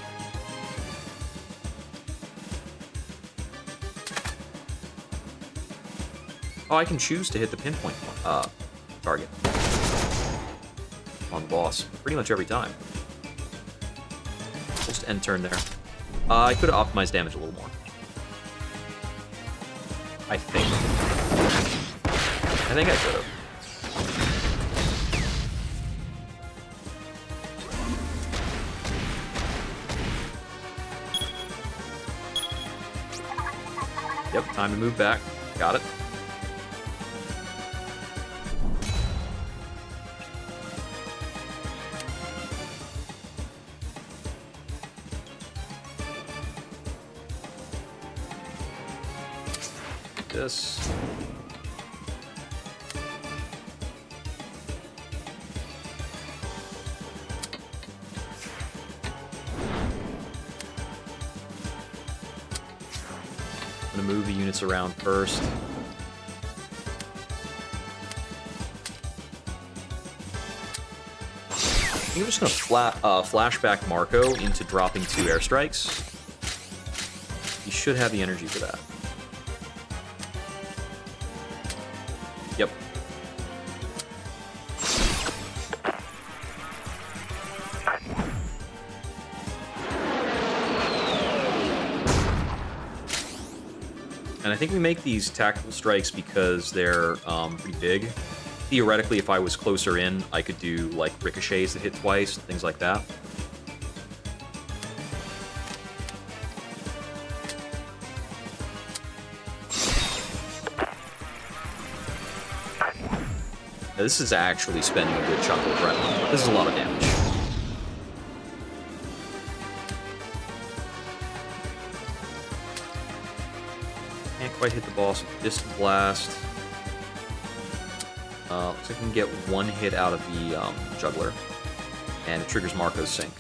Oh, I can choose to hit the pinpoint target on the boss pretty much every time. Just end turn there. I could have optimized damage a little more. I think I could have. Yep, time to move back. Got it. This. I'm gonna move the units around first. think I'm just gonna flashback Marco into dropping 2 airstrikes. He should have the energy for that. Yep. And I think we make these tactical strikes because they're pretty big. Theoretically, if I was closer in, I could do like ricochets that hit twice and things like that. Now, this is actually spending a good chunk of adrenaline. This is a lot of damage. Can't quite hit the boss with Distant Blast. Looks like we can get 1 hit out of the juggler, and it triggers Marco's sync.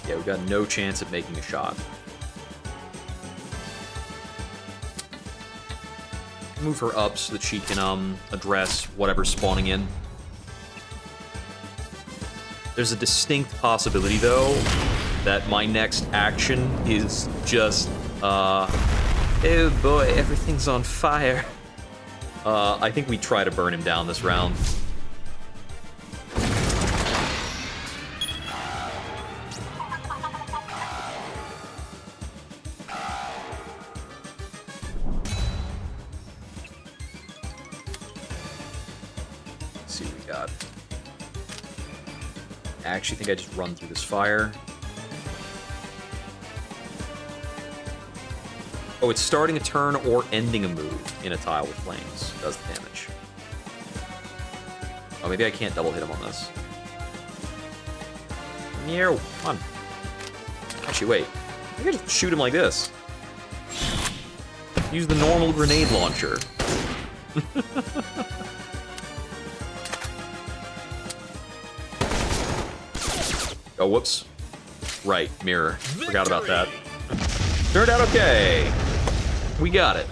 Yeah, we've got no chance at making a shot. Move her up so that she can address whatever's spawning in. There's a distinct possibility, though, that my next action is just, oh boy, everything's on fire. I think we try to burn him down this round. I actually think I just run through this fire. Oh, it's starting a turn or ending a move in a tile with flames. Does the damage. Oh, maybe I can't double hit him on this. Meow, come on. Actually, wait. I can just shoot him like this. Use the normal grenade launcher. Oh, whoops. Right, mirror. Forgot about that. Turned out okay. We got it.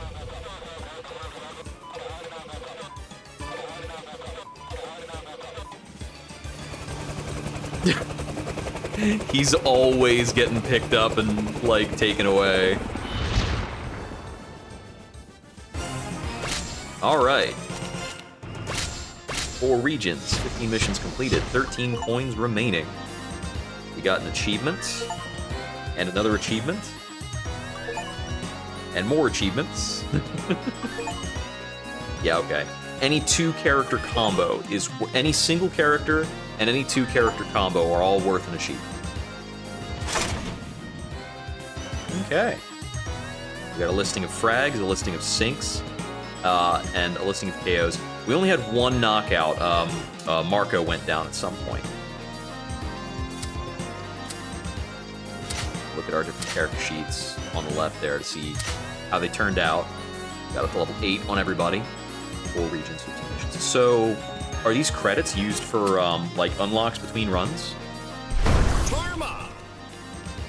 He's always getting picked up and, like, taken away. Alright. 4 regions, 15 missions completed, 13 coins remaining. We got an achievement, and another achievement, and more achievements. Yeah, okay. Any 2-character combo is... Any single character and any 2-character combo are all worth an achievement. Okay. We got a listing of frags, a listing of sinks, and a listing of KOs. We only had 1 knockout. Marco went down at some point. Look at our different character sheets on the left there to see how they turned out. Got up to level 8 on everybody. 4 regions, 15 missions. So, are these credits used for, like, unlocks between runs? Tarma!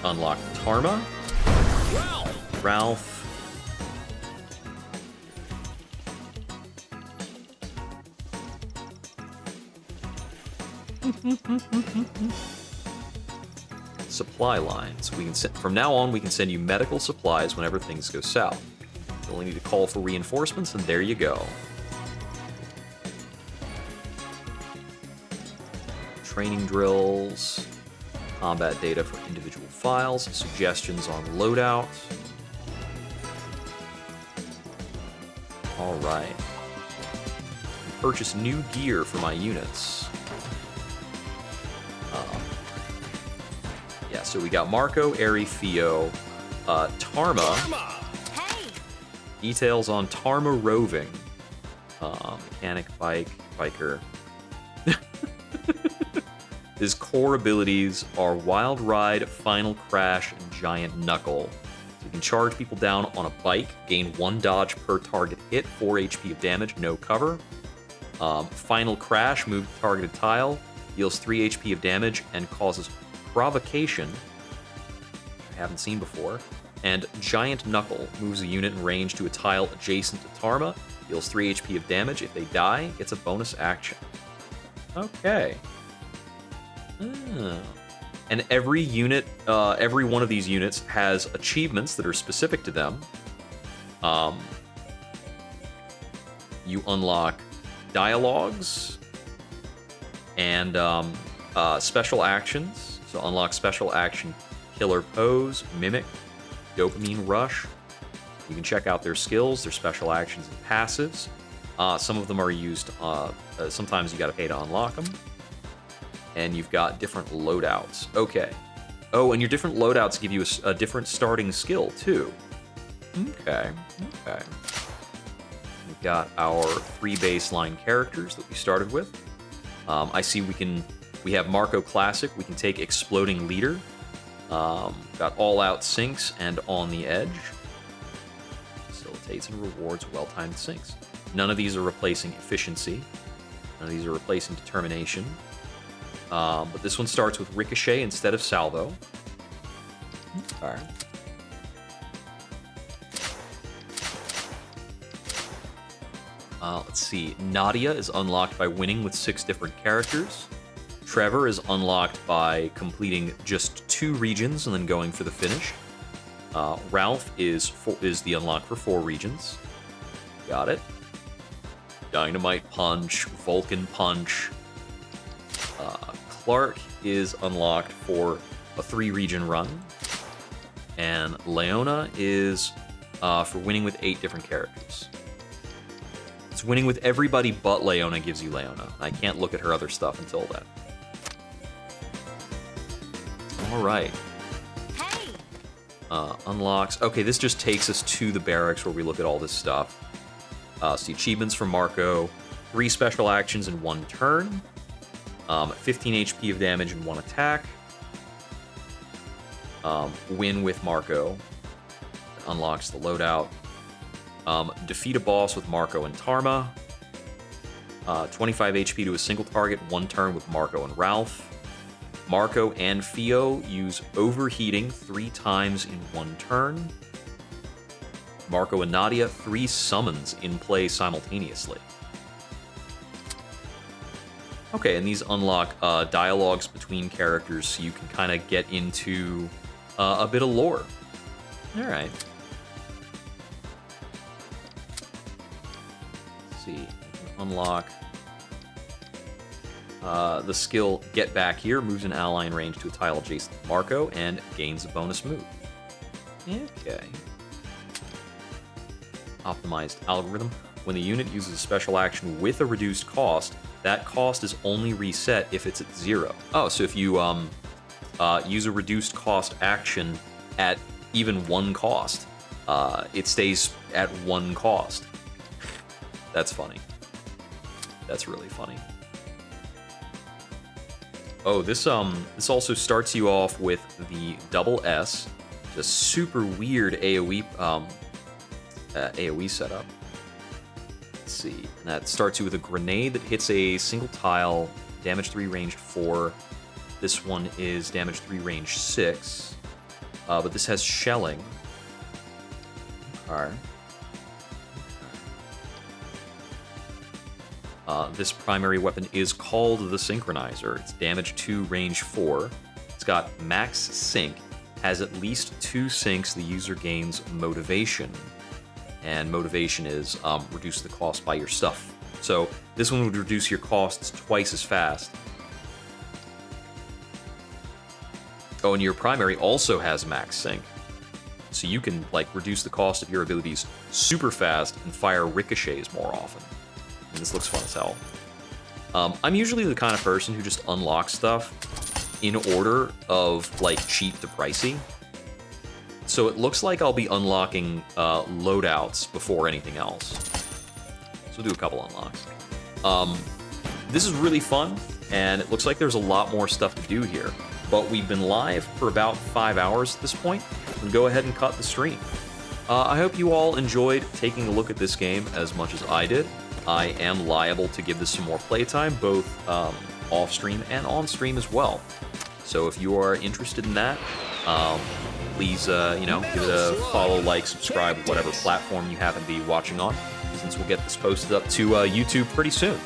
Unlock Tarma. Ralph. Supply lines. We can from now on, we can send you medical supplies whenever things go south. You only need to call for reinforcements, and there you go. Training drills, combat data for individual files, suggestions on loadout. All right. Purchase new gear for my units. Yeah, so we got Marco, Eri, Theo, Tarma. Hey! Details on Tarma roving. Mechanic, bike, biker. His core abilities are Wild Ride, Final Crash, and Giant Knuckle. So you can charge people down on a bike, gain 1 dodge per target hit, 4 HP of damage, no cover. Final Crash, move to targeted tile. deals 3 HP of damage and causes provocation, which I haven't seen before. And Giant Knuckle moves a unit in range to a tile adjacent to Tarma, deals 3 HP of damage. If they die, it's a bonus action. Okay. Oh. And every unit, every one of these units has achievements that are specific to them. You unlock dialogues and special actions. So unlock special action Killer Pose, Mimic, Dopamine Rush. You can check out their skills, their special actions and passives. Some of them are used, sometimes you gotta pay to unlock them. And you've got different loadouts. Okay. Oh, and your different loadouts give you a different starting skill, too. Okay. We've got our 3 baseline characters that we started with. I see we have Marco Classic. We can take Exploding Leader. Got All Out Sinks and On the Edge. Facilitates and rewards well-timed sinks. None of these are replacing Efficiency. None of these are replacing Determination. But this one starts with Ricochet instead of Salvo. Alright. Let's see. Nadia is unlocked by winning with 6 different characters. Trevor is unlocked by completing just 2 regions and then going for the finish. Ralph is the unlock for 4 regions. Got it. Dynamite Punch, Vulcan Punch. Clark is unlocked for a 3-region run. And Leona is for winning with 8 different characters. It's winning with everybody but Leona gives you Leona. I can't look at her other stuff until then. Alright. Hey! Unlocks. Okay, this just takes us to the barracks where we look at all this stuff. See achievements from Marco. 3 special actions in 1 turn. 15 HP of damage in 1 attack. Win with Marco. That unlocks the loadout. Defeat a boss with Marco and Tarma. 25 HP to a single target, 1 turn with Marco and Ralph. Marco and Fio use Overheating 3 times in 1 turn. Marco and Nadia, 3 summons in play simultaneously. Okay, and these unlock dialogues between characters so you can kind of get into a bit of lore. Alright. Let's see. Unlock the skill Get Back Here, moves an ally in range to a tile adjacent to Marco, and gains a bonus move. Okay. Optimized algorithm. When the unit uses a special action with a reduced cost, that cost is only reset if it's at 0. Oh, so if you use a reduced cost action at even 1 cost, it stays at 1 cost. That's funny. That's really funny. Oh, this also starts you off with the double S, just super weird AoE AoE setup. Let's see, and that starts you with a grenade that hits a single tile, damage 3, range 4. This one is damage 3, range 6, but this has shelling. Alright. This primary weapon is called the Synchronizer. It's damage 2, range 4. It's got max sync, has at least 2 syncs. The user gains motivation. And motivation is reduce the cost by your stuff. So this one would reduce your costs twice as fast. Oh, and your primary also has max sync. So you can like reduce the cost of your abilities super fast and fire ricochets more often. And this looks fun as hell. I'm usually the kind of person who just unlocks stuff in order of like cheap to pricey. So it looks like I'll be unlocking loadouts before anything else. So we'll do a couple unlocks. This is really fun, and it looks like there's a lot more stuff to do here. But we've been live for about 5 hours at this point. We'll go ahead and cut the stream. I hope you all enjoyed taking a look at this game as much as I did. I am liable to give this some more playtime, both off stream and on stream as well. So if you are interested in that, please, give it a follow, like, subscribe, whatever platform you happen to be watching on, since we'll get this posted up to YouTube pretty soon.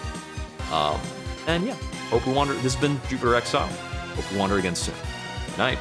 And yeah, hope we wander. This has been Jupiter Exile. Hope we wander again soon. Good night.